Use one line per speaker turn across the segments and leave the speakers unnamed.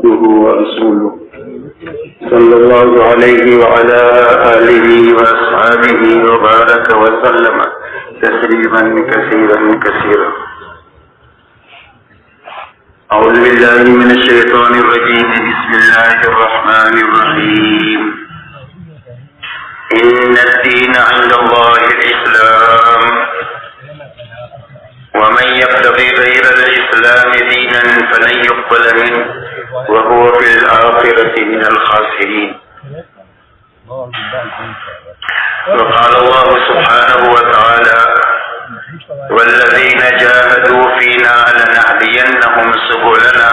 عبده ورسوله صلى الله عليه وعلى آله وأصحابه وبارك وسلم تسليما كثيرا كثيرا. أعوذ بالله من الشيطان الرجيم. بسم الله الرحمن الرحيم. إن الدين عند الله الإسلام ومن يبتغي غير الإسلام دينا فلن يقبل منه وهو في الآخرة من الخاسرين. وقال الله سبحانه وتعالى والذين جاهدوا فينا لنهدينهم سبلنا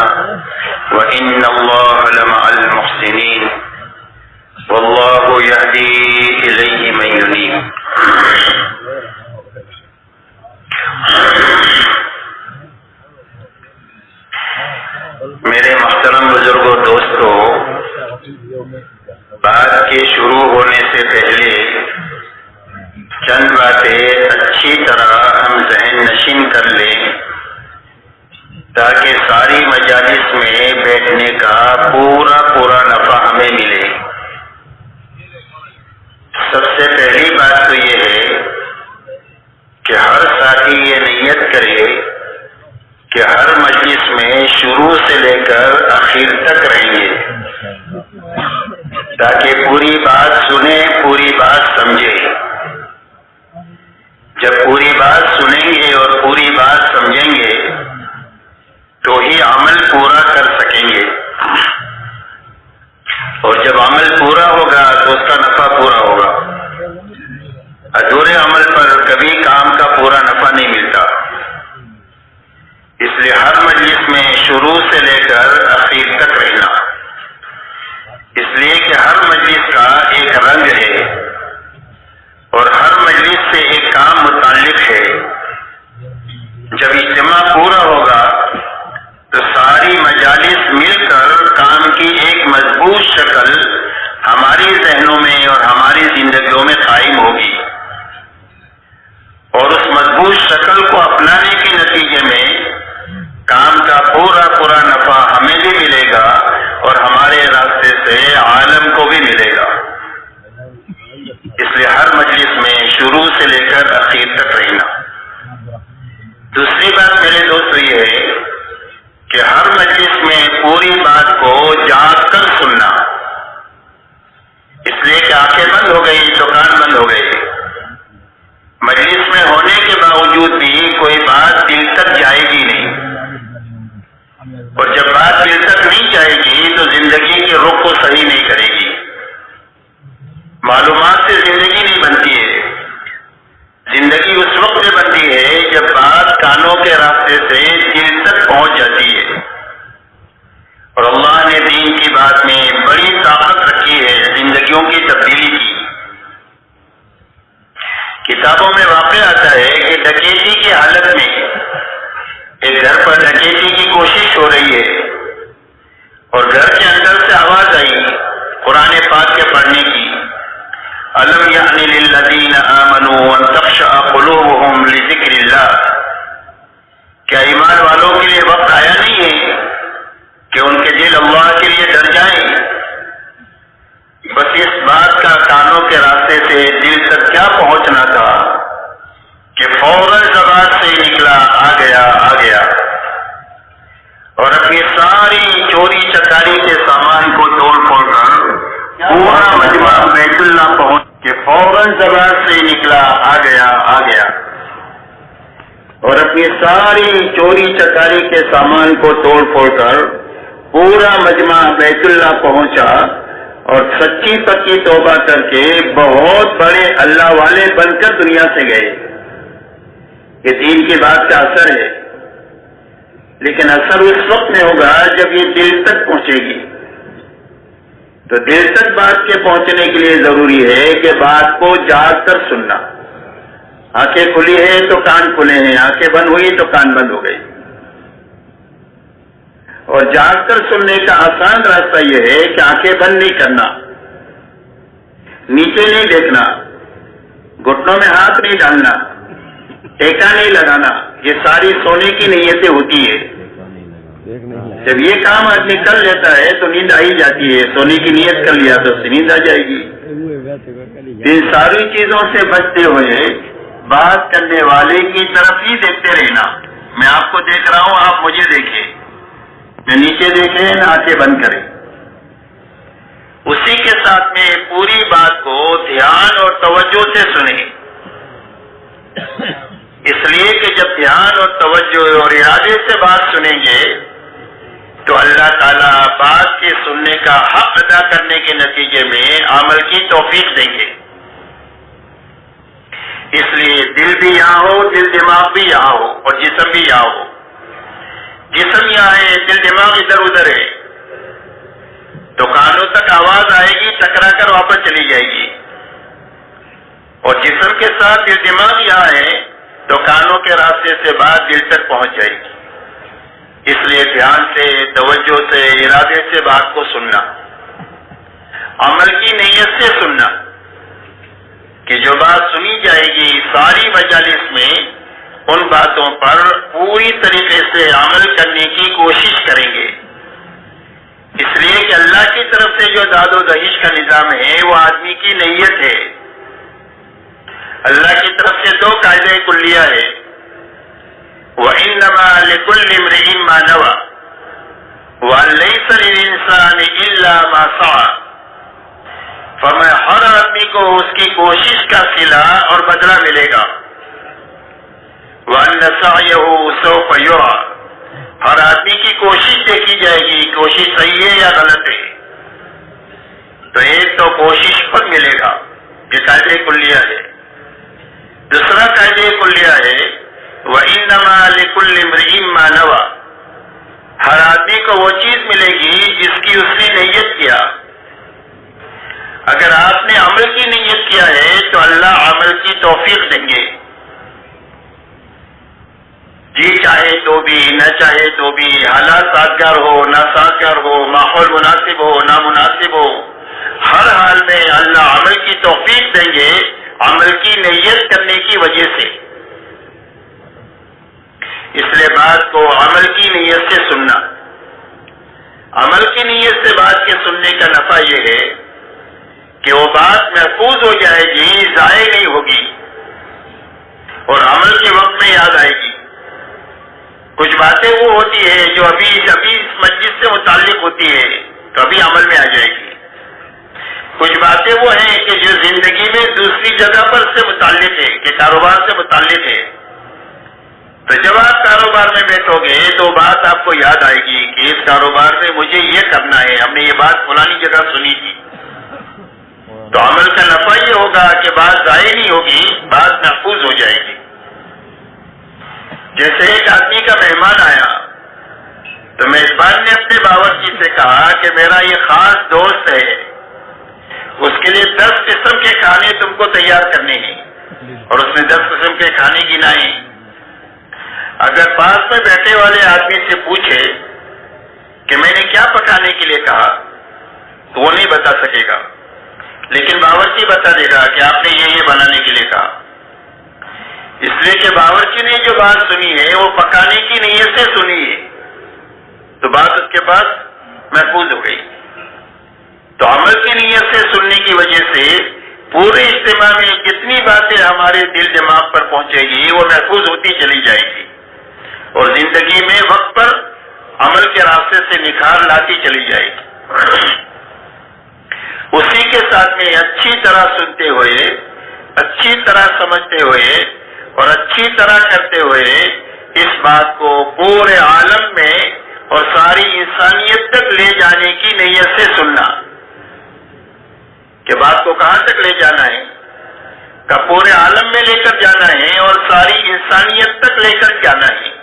وإن الله لمع المحسنين والله يهدي إليه من ينيب. میرے محترم بزرگوں دوستوں، بات کے شروع ہونے سے پہلے چند باتیں اچھی طرح ہم ذہن نشین کر لیں تاکہ ساری مجالس میں بیٹھنے کا پورا نفع ہمیں ملے. سب سے پہلی بات تو یہ ہے کہ ہر ساتھی یہ نیت کرے کہ ہر مجلس میں شروع سے لے کر آخر تک رہیں گے تاکہ پوری بات سنیں، پوری بات سمجھیں. جب پوری بات سنیں گے اور پوری بات سمجھیں گے تو ہی عمل پورا کر سکیں گے، اور جب عمل پورا ہوگا تو اس کا نفع پورا ہوگا. ادھورے عمل پر کبھی کام کا پورا نفع نہیں ملتا. اس لیے ہر مجلس میں شروع سے لے کر آخر تک رہنا، اس لیے کہ ہر مجلس کا ایک رنگ ہے اور ہر مجلس سے ایک کام متعلق ہے. جب اجتماع پورا ہوگا تو ساری مجالس مل کر کام کی ایک مضبوط شکل ہماری ذہنوں میں اور ہماری زندگیوں میں قائم ہوگی، اور اس مضبوط شکل کو اپنانے کے نتیجے میں کام کا پورا نفع ہمیں بھی ملے گا اور ہمارے راستے سے عالم کو بھی ملے گا. اس لیے ہر مجلس میں شروع سے لے کر آخر تک رہنا. دوسری بات میرے دوست یہ ہے کہ ہر مجلس میں پوری بات کو جاگ کر سننا. اس لیے کہ آنکھیں بند ہو گئی تو کان بند ہو گئے. مجلس میں ہونے کے باوجود بھی کوئی بات دل تک جائے گی نہیں، اور جب بات دل تک نہیں جائے گی تو زندگی کے رخ کو صحیح نہیں کرے گی. معلومات سے زندگی نہیں بنتی ہے. زندگی اس وقت میں بنتی ہے جب بات کانوں کے راستے سے دل تک پہنچ جاتی ہے. اور اللہ نے دین کی بات میں بڑی طاقت رکھی ہے زندگیوں کی تبدیلی کی. کتابوں میں واقع آتا ہے کہ ڈکیتی کی حالت میں ایک گھر پر ڈکیتی کی کوشش ہو رہی ہے اور گھر کے اندر سے آواز آئی قرآن پاک کے پڑھنے کی، الم یعن للذین آمنوا ان تخشع قلوبهم لذکر اللہ. کیا ایمان والوں کے لیے وقت آیا نہیں ہے کہ ان کے دل اللہ کے لیے ڈر جائیں؟ بس اس بات کا کانوں کے راستے سے دل تک کیا پہنچنا تھا کہ فوراً زبان سے نکلا آ گیا اور اپنی ساری چوری چکاری کے سامان کو توڑ پھوڑ کر پورا مجمع بیت اللہ پہنچ کے فوراً زبان سے نکلا آ گیا اور اپنی ساری چوری چکاری کے سامان کو توڑ پھوڑ کر پورا مجمع بیت اللہ پہنچا اور سچی پکی توبہ کر کے بہت بڑے اللہ والے بن کر دنیا سے گئے. یہ دین کی بات کا اثر ہے، لیکن اثر اس وقت میں ہوگا جب یہ دل تک پہنچے گی. تو دل تک بات کے پہنچنے کے لیے ضروری ہے کہ بات کو جاگ کر سننا. آنکھیں کھلی ہیں تو کان کھلے ہیں، آنکھیں بند ہوئی تو کان بند ہو گئی. اور جاگ کر سننے کا آسان راستہ یہ ہے کہ آنکھیں بند نہیں کرنا، نیچے نہیں دیکھنا، گھٹنوں میں ہاتھ نہیں ڈالنا، ٹیکا نہیں لگانا. یہ ساری سونے کی نیتیں ہوتی ہے. جب یہ کام آدمی کر لیتا ہے تو نیند آ ہی جاتی ہے. سونے کی نیت کر لیا تو نیند آ جائے گی. ان ساری چیزوں سے بچتے ہوئے بات کرنے والے کی طرف ہی دیکھتے رہنا. میں آپ کو دیکھ رہا ہوں, آپ مجھے دیکھیں. میں نیچے دیکھیں, آنکھیں بند کریں. اسی کے ساتھ میں پوری بات کو دھیان اور توجہ سے سنیں. اس لیے کہ جب دھیان اور توجہ اور ارادے سے بات سنیں گے تو اللہ تعالیٰ بات کے سننے کا حق ادا کرنے کے نتیجے میں عمل کی توفیق دیں گے. اس لیے دل بھی یہاں ہو, دل دماغ بھی یہاں ہو اور جسم بھی یہاں ہو. جسم یہاں ہے, دل دماغ ادھر ادھر ہے تو کانوں تک آواز آئے گی, ٹکرا کر واپس چلی جائے گی. اور جسم کے ساتھ دل دماغ یہاں ہے تو کانوں کے راستے سے بات دل تک پہنچ جائے گی. اس لیے دھیان سے, توجہ سے, ارادے سے بات کو سننا, عمل کی نیت سے سننا کہ جو بات سنی جائے گی ساری مجالس میں ان باتوں پر پوری طریقے سے عمل کرنے کی کوشش کریں گے. اس لیے کہ اللہ کی طرف سے جو داد و دہیش کا نظام ہے وہ آدمی کی نیت ہے. اللہ کی طرف سے 2 قاعدے کلیہ ہے. وَإِنَّمَا لِكُلِّ امْرِئٍ مَّا نَوَىٰ وَلَيْسَ لِلْإِنسَانِ إِلَّا مَا سَعَىٰ. فرمایا ہر آدمی کو اس کی کوشش کا صلہ اور بدلہ ملے گا. وَأَنَّ سَعْيَهُ سَوْفَ يُرَىٰ. ہر آدمی کی کوشش دیکھی جائے گی, کوشش صحیح ہے یا غلط ہے. تو ایک تو کوشش پر ملے گا, یہ قاعدہ کلیہ ہے. دوسرا قاعدہ کلیہ ہے وَإِنَّمَا لِكُلِّ امْرِئٍ مَّا نَوَىٰ. ہر آدمی کو وہ چیز ملے گی جس کی اس نے نیت کیا. اگر آپ نے عمل کی نیت کیا ہے تو اللہ عمل کی توفیق دیں گے. جی چاہے تو بھی, نہ چاہے تو بھی, حالات سازگار ہو نہ سازگار ہو, ماحول مناسب ہو نہ مناسب ہو, ہر حال میں اللہ عمل کی توفیق دیں گے عمل کی نیت کرنے کی وجہ سے. اس لیے بات کو عمل کی نیت سے سننا. عمل کی نیت سے بات کے سننے کا نفع یہ ہے کہ وہ بات محفوظ ہو جائے گی, ضائع نہیں ہوگی اور عمل کے وقت میں یاد آئے گی. کچھ باتیں وہ ہوتی ہے جو ابھی اس مجلس سے متعلق ہوتی ہے تو ابھی عمل میں آ جائے گی. کچھ باتیں وہ ہیں کہ جو زندگی میں دوسری جگہ پر سے متعلق ہے, کہ کاروبار سے متعلق ہے. تو جب آپ کاروبار میں بیٹھو گے تو بات آپ کو یاد آئے گی کہ اس کاروبار میں مجھے یہ کرنا ہے, ہم نے یہ بات فلانی جگہ سنی تھی. تو عمل کا نفع یہ ہوگا کہ بات ضائع نہیں ہوگی, بات محفوظ ہو جائے گی. جیسے ایک آدمی کا مہمان آیا تو میزبان نے اپنے باورچی سے کہا کہ میرا یہ خاص دوست ہے, اس کے لیے 10 قسم کے کھانے تم کو تیار کرنے ہیں. اور اس نے 10 قسم کے کھانے گنائے. اگر پاس میں بیٹھے والے آدمی سے پوچھے کہ میں نے کیا پکانے کے لیے کہا تو وہ نہیں بتا سکے گا, لیکن باورچی بتا دے گا کہ آپ نے یہ بنانے کے لیے کہا. اس لیے کہ باورچی نے جو بات سنی ہے وہ پکانے کی نیت سے سنی ہے تو بات اس کے پاس محفوظ ہو گئی. تو عمل کی نیت سے سننے کی وجہ سے پورے اجتماع میں جتنی باتیں ہمارے دل دماغ پر پہنچے گی وہ محفوظ ہوتی چلی جائے گی اور زندگی میں وقت پر عمل کے راستے سے نکھار لاتی چلی جائے گی. اسی کے ساتھ میں اچھی طرح سنتے ہوئے, اچھی طرح سمجھتے ہوئے اور اچھی طرح کرتے ہوئے اس بات کو پورے عالم میں اور ساری انسانیت تک لے جانے کی نیت سے سننا. کہ بات کو کہاں تک لے جانا ہے, کہ پورے عالم میں لے کر جانا ہے اور ساری انسانیت تک لے کر جانا ہے.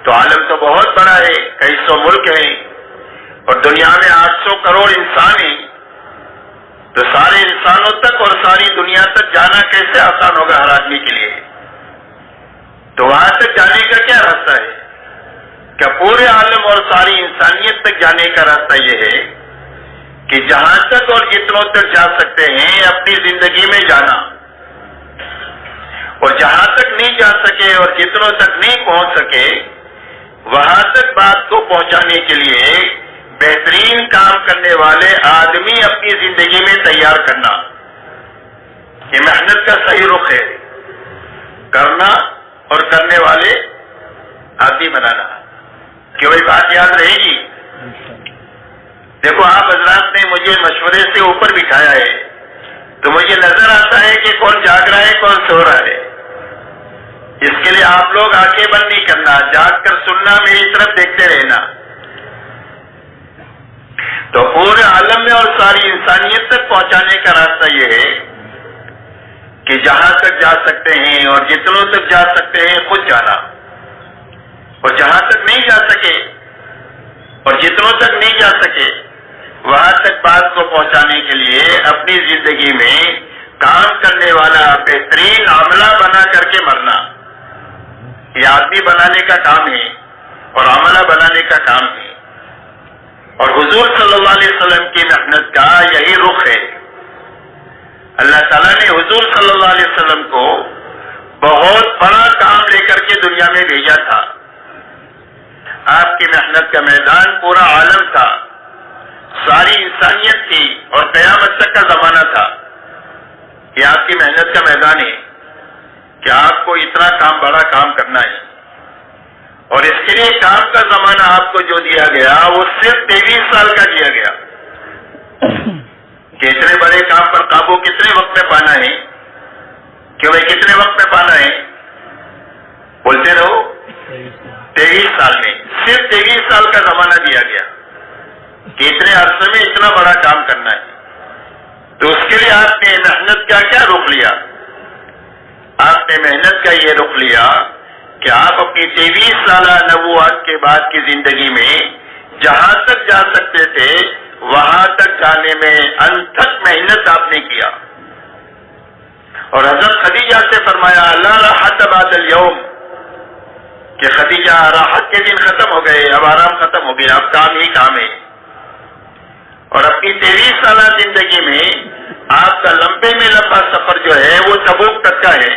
تو عالم تو بہت بڑا ہے, کئی سو ملک ہیں اور دنیا میں 800 کروڑ انسان ہیں. تو سارے انسانوں تک اور ساری دنیا تک جانا کیسے آسان ہوگا ہر آدمی کے لیے؟ تو وہاں تک جانے کا کیا راستہ ہے؟ کہ پورے عالم اور ساری انسانیت تک جانے کا راستہ یہ ہے کہ جہاں تک اور جتنوں تک جا سکتے ہیں اپنی زندگی میں جانا, اور جہاں تک نہیں جا سکے اور جتنوں تک نہیں پہنچ سکے وہاں تک بات کو پہنچانے کے لیے بہترین کام کرنے والے آدمی اپنی زندگی میں تیار کرنا، یہ محنت کا صحیح رخ ہے، کرنا اور کرنے والے آدمی بنانا۔ کہ وہی بات یاد رہے گی؟ دیکھو آپ حضرات نے مجھے مشورے سے اوپر بٹھایا ہے تو مجھے نظر آتا ہے کہ کون جاگ رہا ہے کون سو رہا ہے۔ اس کے لیے آپ لوگ آنکھیں بند نہیں کرنا، جاگ کر سننا، میری طرف دیکھتے رہنا۔ تو پورے عالم میں اور ساری انسانیت تک پہنچانے کا راستہ یہ ہے کہ جہاں تک جا سکتے ہیں اور جتنوں تک جا سکتے ہیں خود جانا، اور جہاں تک نہیں جا سکے اور جتنوں تک نہیں جا سکے وہاں تک بات کو پہنچانے کے لیے اپنی زندگی میں کام کرنے والا بہترین عملہ بنا کر کے مرنا۔ یہ آدمی بنانے کا کام ہے اور عملہ بنانے کا کام ہے، اور حضور صلی اللہ علیہ وسلم کی محنت کا یہی رخ ہے۔ اللہ تعالیٰ نے حضور صلی اللہ علیہ وسلم کو بہت بڑا کام لے کر کے دنیا میں بھیجا تھا۔ آپ کی محنت کا میدان پورا عالم تھا، ساری انسانیت تھی اور قیامت تک کا زمانہ تھا۔ یہ آپ کی محنت کا میدان ہے کہ آپ کو اتنا کام، بڑا کام کرنا ہے، اور اس کے لیے کام کا زمانہ آپ کو جو دیا گیا وہ صرف 23 سال کا دیا گیا کہ اتنے بڑے کام پر قابو کتنے وقت میں پانا ہے، کہ بھائی کتنے وقت میں پانا ہے؟ بولتے رہو، 23 سال میں، صرف 23 سال کا زمانہ دیا گیا کہ اتنے عرصے میں اتنا بڑا کام کرنا ہے۔ تو اس کے لیے آپ نے محنت کا کیا رخ لیا؟ آپ نے محنت کا یہ رخ لیا کہ آپ اپنی 23 سالہ نبوت کے بعد کی زندگی میں جہاں تک جا سکتے تھے وہاں تک جانے میں انتھک محنت آپ نے کیا، اور حضرت خدیجہ سے فرمایا لا راحت بعد اليوم، کہ خدیجہ راحت کے دن ختم ہو گئے، اب آرام ختم ہو گیا، اب کام ہی کام ہے۔ اور اپنی 23 سالہ زندگی میں آپ کا لمبے میں لمبا سفر جو ہے وہ تبوک تک کا ہے،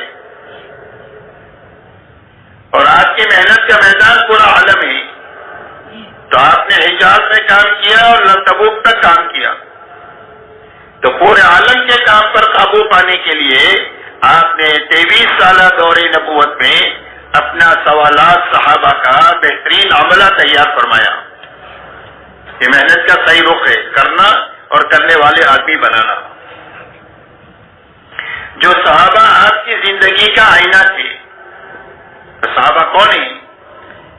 اور آپ کی محنت کا میدان پورا عالم ہے۔ تو آپ نے حجاز میں کام کیا اور تبوک تک کام کیا، تو پورے عالم کے کام پر قابو پانے کے لیے آپ نے 23 سالہ دور نبوت میں اپنا سوالات صحابہ کا بہترین عملہ تیار فرمایا۔ یہ محنت کا صحیح رخ ہے، کرنا اور کرنے والے آدمی بنانا۔ جو صحابہ آپ کی زندگی کا آئینہ تھے، صحابہ کون ہیں؟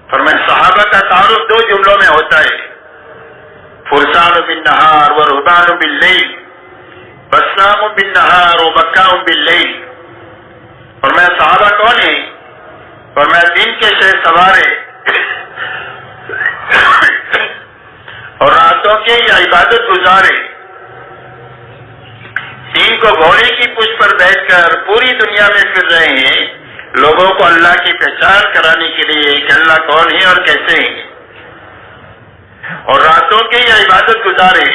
فرمایا صحابہ کا تعارف 2 جملوں میں ہوتا ہے، فرسان بالنہار و رہبان باللیل، بسام بالنہار و بکاء باللیل۔ فرمایا صحابہ کون ہیں؟ فرمایا دن کے شہ سوارے اور راتوں کے یا عبادت گزارے، دین کو گھوڑے کی پشت پر بیٹھ کر پوری دنیا میں پھر رہے ہیں لوگوں کو اللہ کی پہچان کرانے کے لیے کہ اللہ کون ہے اور کیسے ہیں، اور راتوں کے یا عبادت گزارے،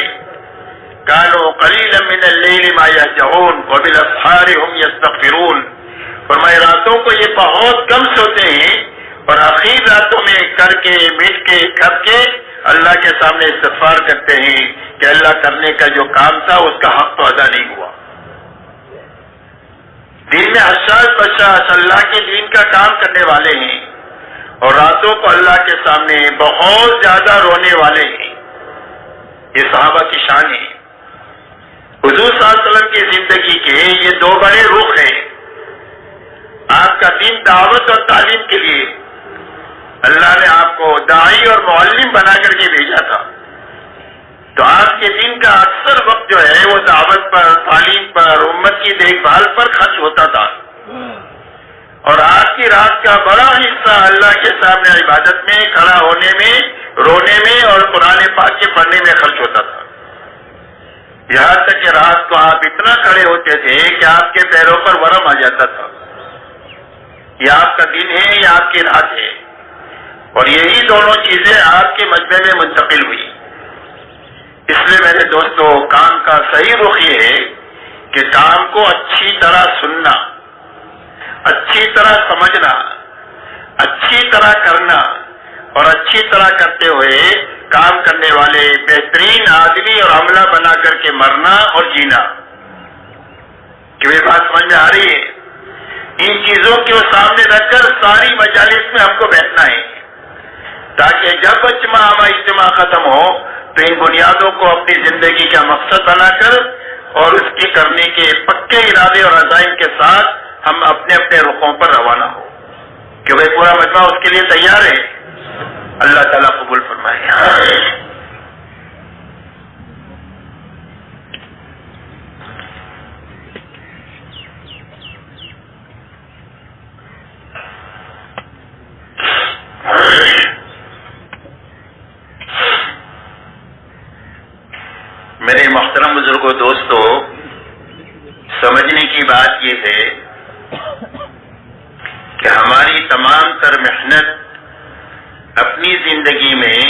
کانوا قلیلا من اللیل ما یہجعون وبالاسحار هم یستغفرون۔ فرمائے راتوں کو یہ بہت کم سوتے ہیں اور اخیر راتوں میں کر کے مٹ کے کھپ کے اللہ کے سامنے استغفار کرتے ہیں کہ اللہ کرنے کا جو کام تھا اس کا حق تو ادا نہیں ہوا۔ دن میں حساس بشاس اللہ کے دین کا کام کرنے والے ہیں، اور راتوں کو اللہ کے سامنے بہت زیادہ رونے والے ہیں۔ یہ صحابہ کی شان ہے۔ حضور صلی اللہ علیہ وسلم کی زندگی کے یہ 2 بڑے رخ ہیں۔ آپ کا دین دعوت اور تعلیم کے لیے اللہ نے آپ کو داعی اور معلم بنا کر کے بھیجا تھا، تو آپ کے دین کا اکثر وقت جو ہے وہ دعوت پر، تعلیم پر، امت کی دیکھ بھال پر خرچ ہوتا تھا، اور آپ کی رات کا بڑا حصہ اللہ کے سامنے عبادت میں، کھڑا ہونے میں، رونے میں اور قرآن پاک کے پڑھنے میں خرچ ہوتا تھا۔ یہاں تک کہ رات کو آپ اتنا کھڑے ہوتے تھے کہ آپ کے پیروں پر ورم آ جاتا تھا۔ یہ آپ کا دن ہے، یہ آپ کی رات ہے، اور یہی دونوں چیزیں آپ کے مجمع میں منتقل ہوئی۔ اس لیے میرے دوستو، کام کا صحیح رخ یہ ہے کہ کام کو اچھی طرح سننا، اچھی طرح سمجھنا، اچھی طرح کرنا، اور اچھی طرح کرتے ہوئے کام کرنے والے بہترین آدمی اور عملہ بنا کر کے مرنا اور جینا. کہ یہ بات سمجھ میں آ رہی ہے؟ ان چیزوں کو سامنے رکھ کر ساری مجالس میں ہم کو بیٹھنا ہے تاکہ جب اجتماع ختم ہو تو ان بنیادوں کو اپنی زندگی کا مقصد بنا کر اور اس کی کرنے کے پکے ارادے اور عزائم کے ساتھ ہم اپنے اپنے رخوں پر روانہ ہو کہ بھائی پورا مجمع اس کے لیے تیار ہے. اللہ تعالیٰ قبول فرمائے. میرے محترم بزرگوں دوستو، سمجھنے کی بات یہ ہے کہ ہماری تمام تر محنت اپنی زندگی میں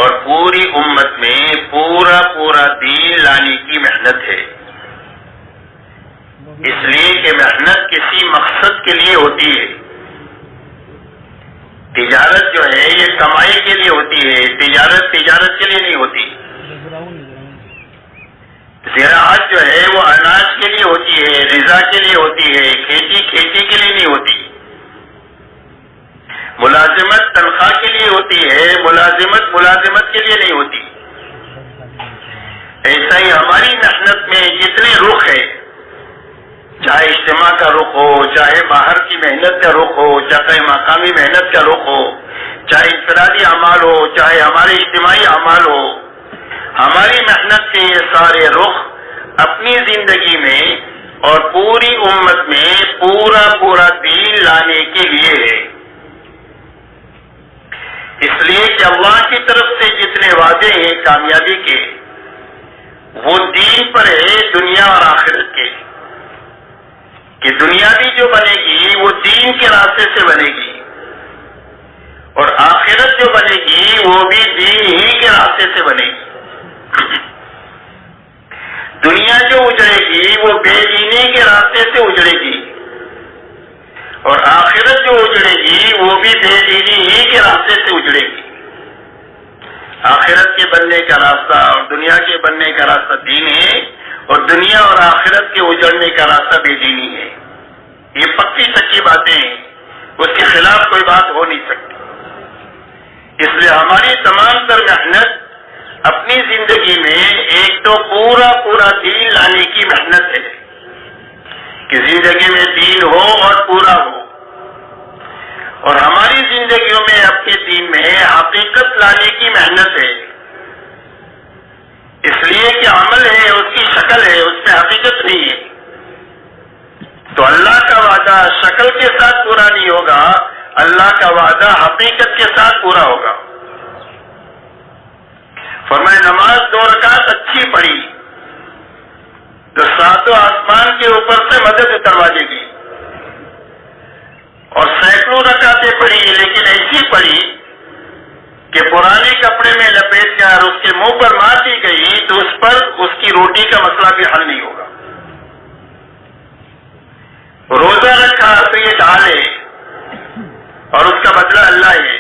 اور پوری امت میں پورا دین لانے کی محنت ہے. اس لیے کہ محنت کسی مقصد کے لیے ہوتی ہے. تجارت جو ہے یہ کمائی کے لیے ہوتی ہے، تجارت کے لیے نہیں ہوتی. زراعت جو ہے وہ اناج کے لیے ہوتی ہے، غذا کے لیے ہوتی ہے، کھیتی کے لیے نہیں ہوتی. ملازمت تنخواہ کے لیے ہوتی ہے، ملازمت کے لیے نہیں ہوتی. ایسا ہی ہماری محنت میں جتنے رخ ہے، چاہے اجتماع کا رخ ہو، چاہے باہر کی محنت کا رخ ہو، چاہے مقامی محنت کا رخ ہو، چاہے انفرادی اعمال ہو، چاہے ہمارے اجتماعی اعمال ہو، ہماری محنت کے یہ سارے رخ اپنی زندگی میں اور پوری امت میں پورا دین لانے کے لیے ہے. اس لیے کہ اللہ کی طرف سے جتنے وعدے ہیں کامیابی کے، وہ دین پر ہے، دنیا اور آخرت کے. کہ دنیا بھی جو بنے گی وہ دین کے راستے سے بنے گی اور آخرت جو بنے گی وہ بھی دین ہی کے راستے سے بنے گی. دنیا جو اجڑے گی وہ بے دینی کے راستے سے اجڑے گی اور آخرت جو اجڑے گی وہ بھی بے دینی ہی کے راستے سے اجڑے گی. آخرت کے بننے کا راستہ اور دنیا کے بننے کا راستہ دین ہے اور دنیا اور آخرت کے اجڑنے کا راستہ بے دینی ہے. یہ پکی سچی باتیں ہیں، اس کے خلاف کوئی بات ہو نہیں سکتی. اس لیے ہماری تمام تر محنت اپنی زندگی میں ایک تو پورا دین لانے کی محنت ہے کہ زندگی میں دین ہو اور پورا ہو، اور ہماری زندگیوں میں اپنے دین میں حقیقت لانے کی محنت ہے. اس لیے کہ عمل ہے، اس کی شکل ہے، اس میں حقیقت نہیں ہے. تو اللہ کا وعدہ شکل کے ساتھ پورا نہیں ہوگا، اللہ کا وعدہ حقیقت کے ساتھ پورا ہوگا. فرمائے نماز 2 رکعت اچھی پڑھی تو 7 آسمان کے اوپر سے مدد اتروا دے گی، اور سینکڑوں رکعتیں پڑھی لیکن ایسی پڑھی کہ پرانے کپڑے میں لپیٹ کر اس کے منہ پر مار دی گئی تو اس پر اس کی روٹی کا مسئلہ بھی حل نہیں ہوگا. روزہ رکھا تو یہ ڈھال ہے اور اس کا بدلہ اللہ ہے.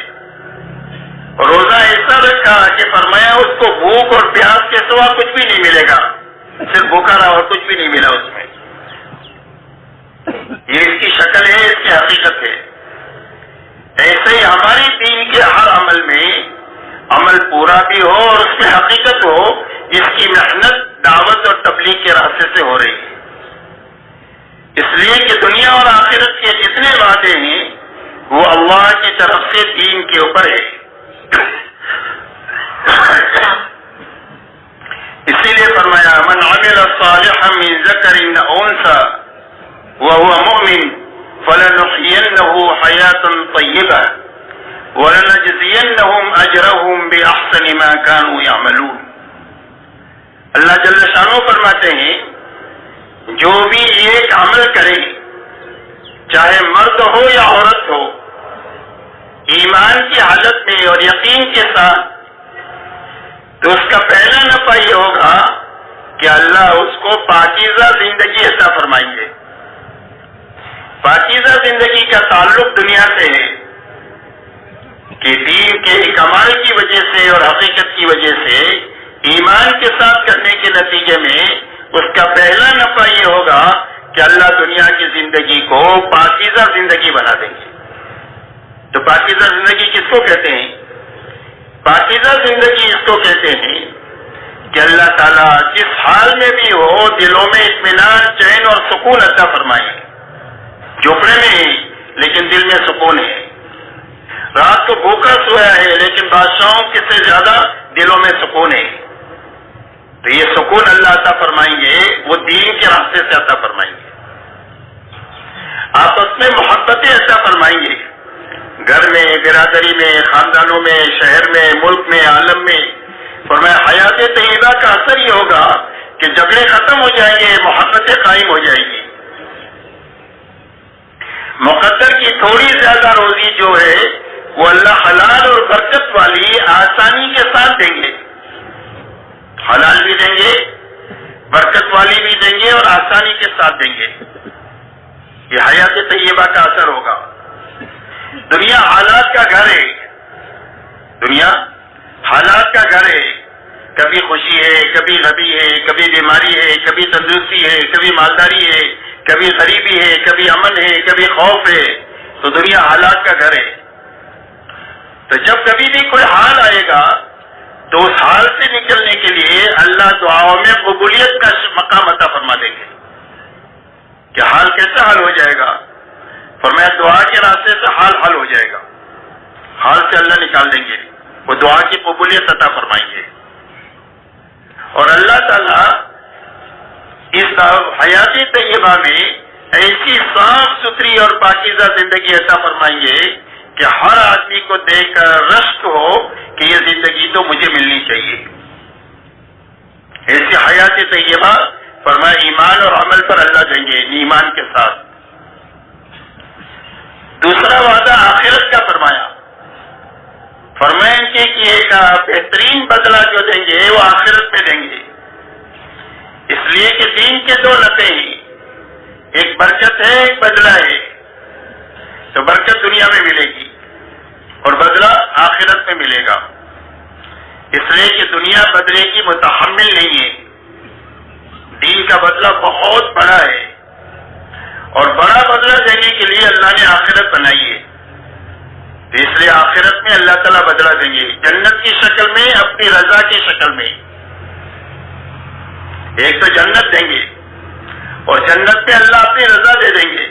روزہ ایسا رکھا کہ فرمایا اس کو بھوک اور پیاس کے سوا کچھ بھی نہیں ملے گا، صرف بھوکا رہا اور کچھ بھی نہیں ملا اس میں. یہ اس کی شکل ہے، اس کی حقیقت ہے. ایسے ہی ہماری دین کے ہر عمل میں عمل پورا بھی ہو اور اس میں حقیقت ہو، اس کی محنت دعوت اور تبلیغ کے راستے سے ہو رہی ہے. اس لیے کہ دنیا اور آخرت کے جتنے وعدے ہیں وہ اللہ کی طرف سے دین کے اوپر ہے. اسی لیے فرمایا من عمل صالحا من ذکر او انثى وهو مؤمن فلنحيينه حياة طيبة وَلَنَجْزِيَنَّهُمْ أَجْرَهُمْ بِأَحْسَنِ مَا كَانُوا يَعْمَلُونَ. اللہ جل شانہ فرماتے ہیں جو بھی ایک عمل کرے چاہے مرد ہو یا عورت ہو ایمان کی حالت میں اور یقین کے ساتھ تو اس کا پہلا نفع یہ ہوگا کہ اللہ اس کو پاکیزہ زندگی عطا فرمائیں گے. پاکیزہ زندگی کا تعلق دنیا سے ہے کہ دین کے کمال کی وجہ سے اور حقیقت کی وجہ سے ایمان کے ساتھ کرنے کے نتیجے میں اس کا پہلا نفع یہ ہوگا کہ اللہ دنیا کی زندگی کو پاکیزہ زندگی بنا دیں گے. تو پاکیزہ زندگی کس کو کہتے ہیں؟ پاکیزہ زندگی اس کو کہتے ہیں کہ اللہ تعالیٰ جس حال میں بھی ہو دلوں میں اطمینان، چین اور سکون عطا فرمائے. جھوپڑے میں ہے لیکن دل میں سکون ہے، رات کو بھوکا سویا ہے لیکن بادشاہوں کے سے زیادہ دلوں میں سکون ہے. تو یہ سکون اللہ عطا فرمائیں گے، وہ دین کے راستے سے عطا فرمائیں گے. آپس میں محبتیں عطا فرمائیں گے، گھر میں، برادری میں، خاندانوں میں، شہر میں، ملک میں، عالم میں. فرمایا حیات طیبہ کا اثر یہ ہوگا کہ جھگڑے ختم ہو جائیں گے، محبتیں قائم ہو جائیں گی. مقدر کی تھوڑی زیادہ روزی جو ہے وہ اللہ حلال اور برکت والی آسانی کے ساتھ دیں گے. حلال بھی دیں گے، برکت والی بھی دیں گے اور آسانی کے ساتھ دیں گے. یہ حیات طیبہ کا اثر ہوگا. دنیا حالات کا گھر ہے، دنیا حالات کا گھر ہے. کبھی خوشی ہے، کبھی غمی ہے، کبھی بیماری ہے، کبھی تندرستی ہے، کبھی مالداری ہے، کبھی غریبی ہے، کبھی امن ہے، کبھی خوف ہے. تو دنیا حالات کا گھر ہے. تو جب کبھی بھی کوئی حال آئے گا تو اس حال سے نکلنے کے لیے اللہ دعاؤں میں قبولیت کا مقام عطا فرما دیں گے. کہ حال کیسا حل ہو جائے گا؟ فرمایا دعا کے راستے سے حال حل ہو جائے گا. حال سے اللہ نکال دیں گے، وہ دعا کی قبولیت عطا فرمائیں گے. اور اللہ تعالیٰ اس حیات طیبہ میں ایسی صاف ستھری اور پاکیزہ زندگی عطا فرمائیں گے کہ ہر آدمی کو دیکھ کر رشک ہو کہ یہ زندگی تو مجھے ملنی چاہیے. ایسی حیات طیبہ فرمایا ایمان اور عمل پر اللہ دیں گے، ایمان کے ساتھ. دوسرا وعدہ آخرت کا فرمایا. فرمائیں کہ ایک بہترین بدلہ جو دیں گے وہ آخرت میں دیں گے. اس لیے کہ دین کے دو لتے ہیں، ایک برکت ہے، ایک بدلہ ہے. تو برکت دنیا میں ملے گی اور بدلہ آخرت میں ملے گا. اس لیے کہ دنیا بدلے کی متحمل نہیں ہے. دین کا بدلہ بہت بڑا ہے اور بڑا بدلہ دینے کے لیے اللہ نے آخرت بنائی ہے. اس لیے آخرت میں اللہ تعالیٰ بدلہ دیں گے، جنت کی شکل میں، اپنی رضا کی شکل میں. ایک تو جنت دیں گے اور جنت میں اللہ اپنی رضا دے دیں گے،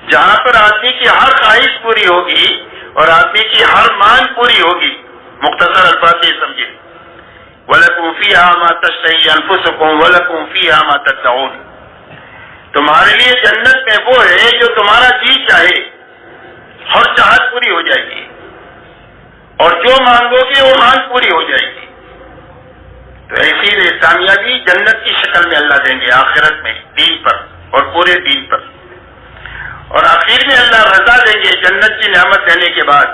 جہاں پر آدمی کی ہر خواہش پوری ہوگی اور آدمی کی ہر مانگ پوری ہوگی. مختصر الفاظ یہ سمجھے، وَلَكُمْ فِيهَا مَا تَشْتَهِي أَنفُسُكُمْ وَلَكُمْ فِيهَا مَا تَدَّعُونَ. تمہارے لیے جنت میں وہ ہے جو تمہارا جی چاہے، ہر چاہت پوری ہو جائے گی اور جو مانگو گے وہ مانگ پوری ہو جائے گی. تو ایسی کامیابی جنت کی شکل میں اللہ دیں گے آخرت میں، دین پر اور پورے دین پر. اور آخر میں اللہ رضا دیں گے جنت کی نعمت دینے کے بعد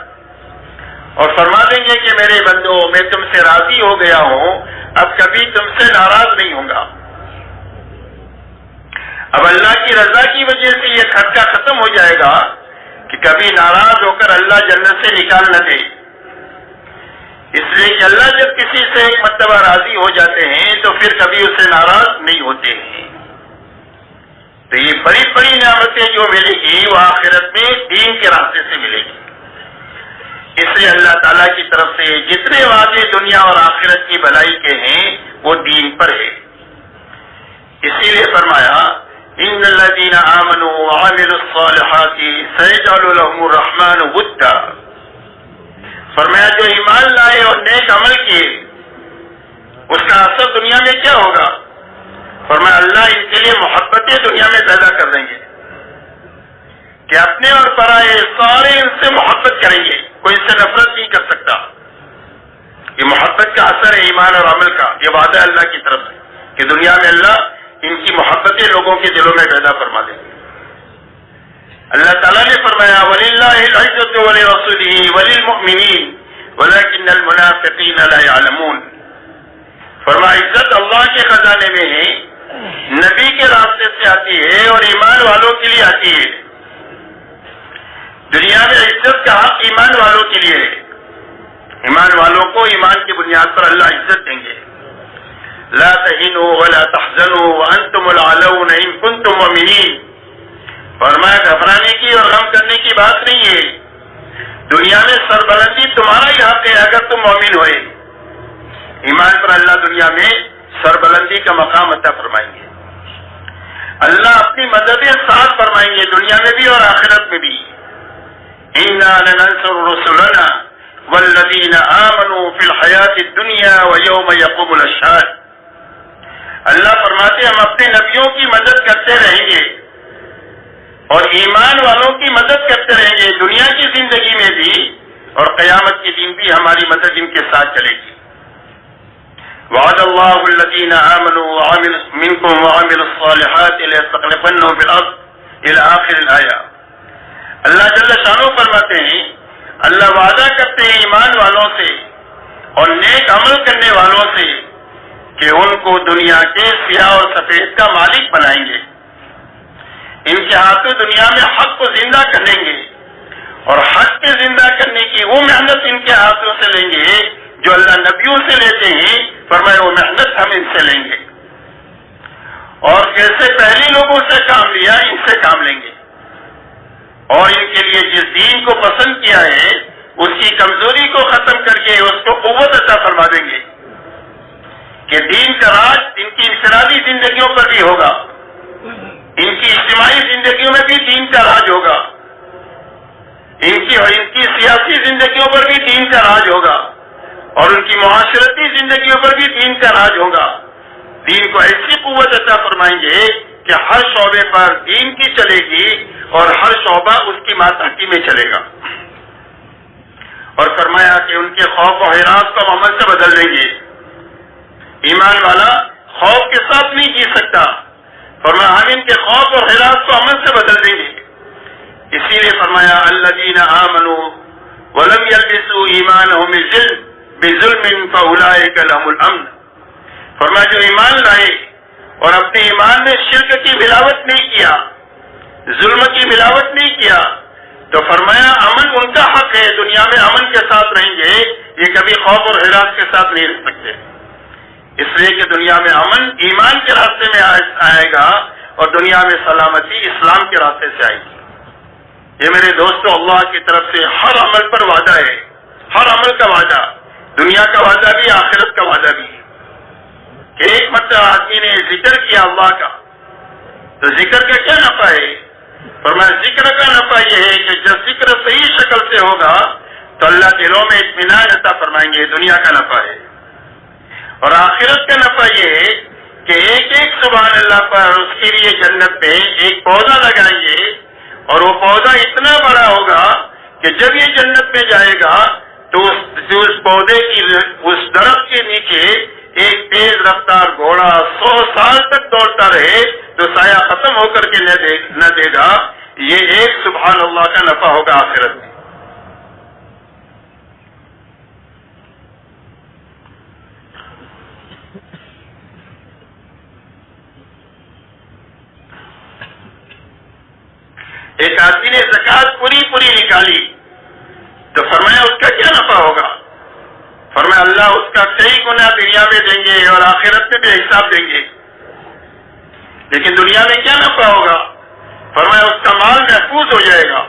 اور فرما دیں گے کہ میرے بندو میں تم سے راضی ہو گیا ہوں، اب کبھی تم سے ناراض نہیں ہوں گا. اب اللہ کی رضا کی وجہ سے یہ خطرہ ختم ہو جائے گا کہ کبھی ناراض ہو کر اللہ جنت سے نکال نہ دے. اس لیے کہ اللہ جب کسی سے ایک مرتبہ راضی ہو جاتے ہیں تو پھر کبھی اس سے ناراض نہیں ہوتے ہیں. تو یہ بڑی بڑی نعمتیں جو ملے گی وہ آخرت میں دین کے راستے سے ملے گی. اس لیے اللہ تعالیٰ کی طرف سے جتنے وعدے دنیا اور آخرت کی بھلائی کے ہیں وہ دین پر ہے. اسی لیے فرمایا ان الذين آمنوا وعملوا الصالحات سيجعل لهم الرحمن ودا. فرمایا جو ایمان لائے اور نیک عمل کیے اس کا اثر دنیا میں کیا ہوگا؟ فرمایا اللہ ان کے لیے محبتیں دنیا میں پیدا کر دیں گے کہ اپنے اور پرائے سارے ان سے محبت کریں گے، کوئی ان سے نفرت نہیں کر سکتا. یہ محبت کا اثر ہے ایمان اور عمل کا. یہ وعدہ ہے اللہ کی طرف سے کہ دنیا میں اللہ ان کی محبتیں لوگوں کے دلوں میں پیدا فرما دیں گے. اللہ تعالیٰ نے فرمایا وَلِلَّهِ الْعِزَّةُ وَلِرَسُولِهِ وَلِلْمُؤْمِنِينَ وَلَكِنَّ الْمُنَافِقِينَ لَا يَعْلَمُونَ. فرمایا عزت اللہ کے خزانے میں ہے، نبی کے راستے سے آتی ہے اور ایمان والوں کے لیے آتی ہے، دنیا میں عزت کا حق ایمان والوں کے لیے ہے. ایمان والوں کو ایمان کی بنیاد پر اللہ عزت دیں گے. لا تہنوا ولا تحزنوا وانتم الاعلون ان کنتم مؤمنین. فرمایا گھبرانے کی اور غم کرنے کی بات نہیں ہے. دنیا میں سربلندی تمہارا ہی حق ہے اگر تم مومن ہوئے. ایمان پر اللہ دنیا میں سربلندی کا مقام عطا فرمائیں گے. اللہ اپنی مدد ساتھ فرمائیں گے دنیا میں بھی اور آخرت میں بھی. انا لننصر رسلنا والذین آمنوا فی الحیات الدنیا ویوم یقوم الاشہاد. اللہ فرماتے ہم اپنے نبیوں کی مدد کرتے رہیں گے اور ایمان والوں کی مدد کرتے رہیں گے دنیا کی زندگی میں بھی اور قیامت کے دن بھی ہماری مدد ان کے ساتھ چلے گی. وعد اللہ الذین آمنوا منکم وعملوا الصالحات لیستخلفنهم فی الارض الی آخر الآیہ. اللہ جل شانہ فرماتے ہیں اللہ وعدہ کرتے ہیں ایمان والوں سے اور نیک عمل کرنے والوں سے کہ ان کو دنیا کے سیاہ اور سفید کا مالک بنائیں گے. ان کے ہاتھوں دنیا میں حق کو زندہ کر لیں گے اور حق کے زندہ کرنے کی وہ محنت ان کے ہاتھوں سے لیں گے جو اللہ نبیوں سے لیتے ہیں. فرمایا وہ محنت ہم ان سے لیں گے اور جیسے پہلے لوگوں سے کام لیا ان سے کام لیں گے اور ان کے لیے جس دین کو پسند کیا ہے اس کی کمزوری کو ختم کر کے اس کو قوت عطا فرما دیں گے کہ دین کا راج ان کی انفرادی زندگیوں پر بھی ہوگا, ان کی اجتماعی زندگیوں میں بھی دین کا راج ہوگا, ان کی سیاسی زندگیوں پر بھی دین کا راج ہوگا اور ان کی معاشرتی زندگیوں پر بھی دین کا راج ہوگا. دین کو ایسی قوت عطا فرمائیں گے کہ ہر شعبے پر دین کی چلے گی اور ہر شعبہ اس کی ماتحتی میں چلے گا. اور فرمایا کہ ان کے خوف و ہراس کو عمل سے بدل دیں گے. ایمان والا خوف کے ساتھ نہیں جی سکتا, فرمایا ہم ان کے خوف اور ہراس کو عمل سے بدل دیں گے. اسی لیے فرمایا الذین آمنوا ولم یلبسوا ایمانهم بظلم فاولئک لهم الامن. فرمایا جو ایمان لائے اور اپنے ایمان میں شرک کی ملاوٹ نہیں کیا, ظلم کی ملاوٹ نہیں کیا, تو فرمایا امن ان کا حق ہے, دنیا میں امن کے ساتھ رہیں گے, یہ کبھی خوف اور ہراس کے ساتھ نہیں رہ سکتے. اس لیے کہ دنیا میں امن ایمان کے راستے میں آئے گا اور دنیا میں سلامتی اسلام کے راستے سے آئے گی. یہ میرے دوستو اللہ کی طرف سے ہر عمل پر وعدہ ہے, ہر عمل کا وعدہ, دنیا کا وعدہ بھی آخرت کا وعدہ بھی. کہ ایک مرتبہ آدمی نے ذکر کیا اللہ کا, تو ذکر کا کیا نفع ہے؟ فرمایا ذکر کا نفع یہ ہے کہ جب ذکر صحیح شکل سے ہوگا تو اللہ دلوں میں اطمینان عطا فرمائیں گے, دنیا کا نفع ہے. اور آخرت کا نفع یہ ہے کہ ایک ایک سبحان اللہ پر اس کے لیے جنت میں ایک پودا لگائیں گے اور وہ پودا اتنا بڑا ہوگا کہ جب یہ جنت میں جائے گا تو اس پودے کی اس درخت کے نیچے ایک تیز رفتار گھوڑا 100 سال تک دوڑتا رہے تو سایہ ختم ہو کر کے نہ دے گا. یہ ایک سبحان اللہ کا نفع ہوگا آخرت میں. ایک آدمی نے زکات پوری نکالی تو فرمایا اس کا کیا نفع ہوگا؟ فرمایا اللہ اس کا کئی گنا دنیا میں دیں گے اور آخرت میں بھی حساب دیں گے. لیکن دنیا میں کیا نفع ہوگا؟ فرمایا اس کا مال محفوظ ہو جائے گا,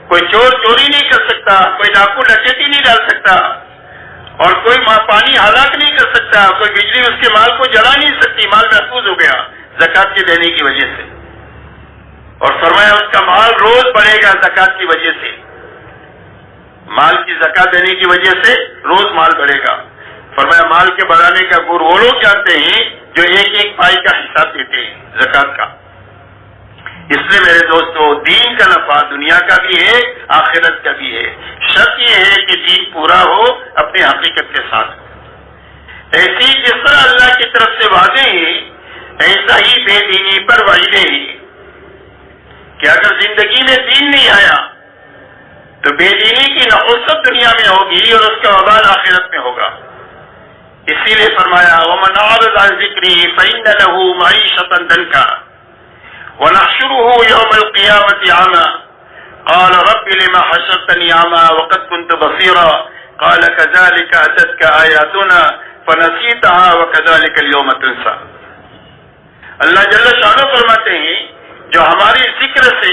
کوئی چور چوری نہیں کر سکتا, کوئی ڈاکو ڈکیتی نہیں ڈال سکتا اور کوئی پانی ہلاک نہیں کر سکتا, کوئی بجلی اس کے مال کو جلا نہیں سکتی. مال محفوظ ہو گیا زکات کے دینے کی وجہ سے. اور فرمایا اس کا مال روز بڑھے گا زکات کی وجہ سے, مال کی زکات دینے کی وجہ سے روز مال بڑھے گا. فرمایا مال کے بڑھانے کا گور وہ لوگ جانتے ہیں جو ایک ایک پائی کا حساب دیتے ہیں زکات کا. اس لیے میرے دوستو دین کا نفع دنیا کا بھی ہے آخرت کا بھی ہے. شرط یہ ہے کہ دین پورا ہو اپنے حقیقت کے ساتھ. ایسی جس طرح اللہ کی طرف سے وعدے ہیں ایسا ہی بے دینی پر وعیدیں ہیں کہ اگر زندگی میں دین نہیں آیا تو بے دینی کی نحوست دنیا میں ہوگی اور اس کا وبال آخرت میں ہوگا. اسی لیے فرمایا وَمَنْ أَعْرَضَ عَنْ ذِكْرِي فَإِنَّ لَهُ مَعِيشَةً ضَنْكًا وَنَحْشُرُهُ يَوْمَ الْقِيَامَةِ أَعْمَى قال رب لما حشرتني اعمى وقد كنت بصيرا قال كذلك اتتك آیاتنا فنسیتها وكذلك اليوم تنسى. اللہ جل شانہ فرماتے ہیں جو ہماری ذکر سے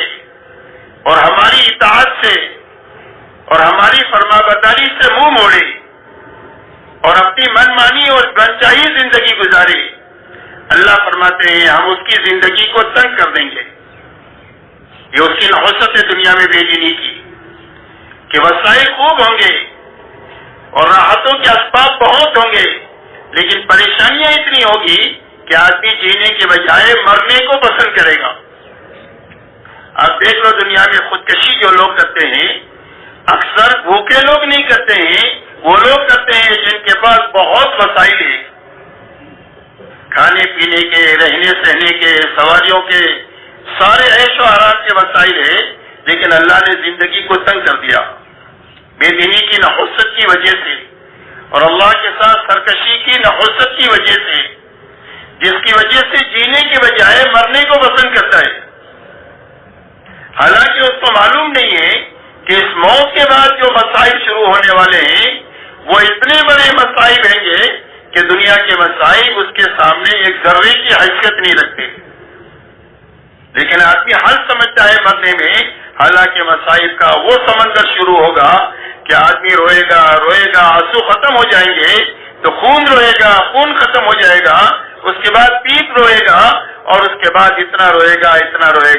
اور ہماری اطاعت سے اور ہماری فرما برداری سے منہ موڑے اور اپنی من مانی اور بنچائی زندگی گزارے، اللہ فرماتے ہیں ہم اس کی زندگی کو تنگ کر دیں گے. یہ اس کی نحوست ہے دنیا میں بھیجنے کی کہ وسائل خوب ہوں گے اور راحتوں کے اسباب بہت ہوں گے، لیکن پریشانیاں اتنی ہوگی کہ آدمی جینے کے بجائے مرنے کو پسند کرے گا. آپ دیکھ لو دنیا میں خودکشی جو لوگ کرتے ہیں اکثر بھوکے لوگ نہیں کرتے ہیں، وہ لوگ کرتے ہیں جن کے پاس بہت وسائل ہیں، کھانے پینے کے، رہنے سہنے کے، سواریوں کے، سارے عیش و آرام کے وسائل ہیں، لیکن اللہ نے زندگی کو تنگ کر دیا بے دینی کی نحوست کی وجہ سے اور اللہ کے ساتھ سرکشی کی نحوست کی وجہ سے، جس کی وجہ سے جینے کے بجائے مرنے کو پسند کرتا ہے. حالانکہ اس کو معلوم نہیں ہے کہ اس موت کے بعد جو مسائل شروع ہونے والے ہیں وہ اتنے بڑے مسائل ہیں گے کہ دنیا کے مسائل اس کے سامنے ایک ذرے کی حیثیت نہیں رکھتے. لیکن آدمی حل سمجھتا ہے مرنے میں، حالانکہ مسائل کا وہ سمندر شروع ہوگا کہ آدمی روئے گا روئے گا، آنسو ختم ہو جائیں گے تو خون روئے گا، خون ختم ہو جائے گا، اس کے بعد پیپ روئے گا اور اس کے بعد اتنا روئے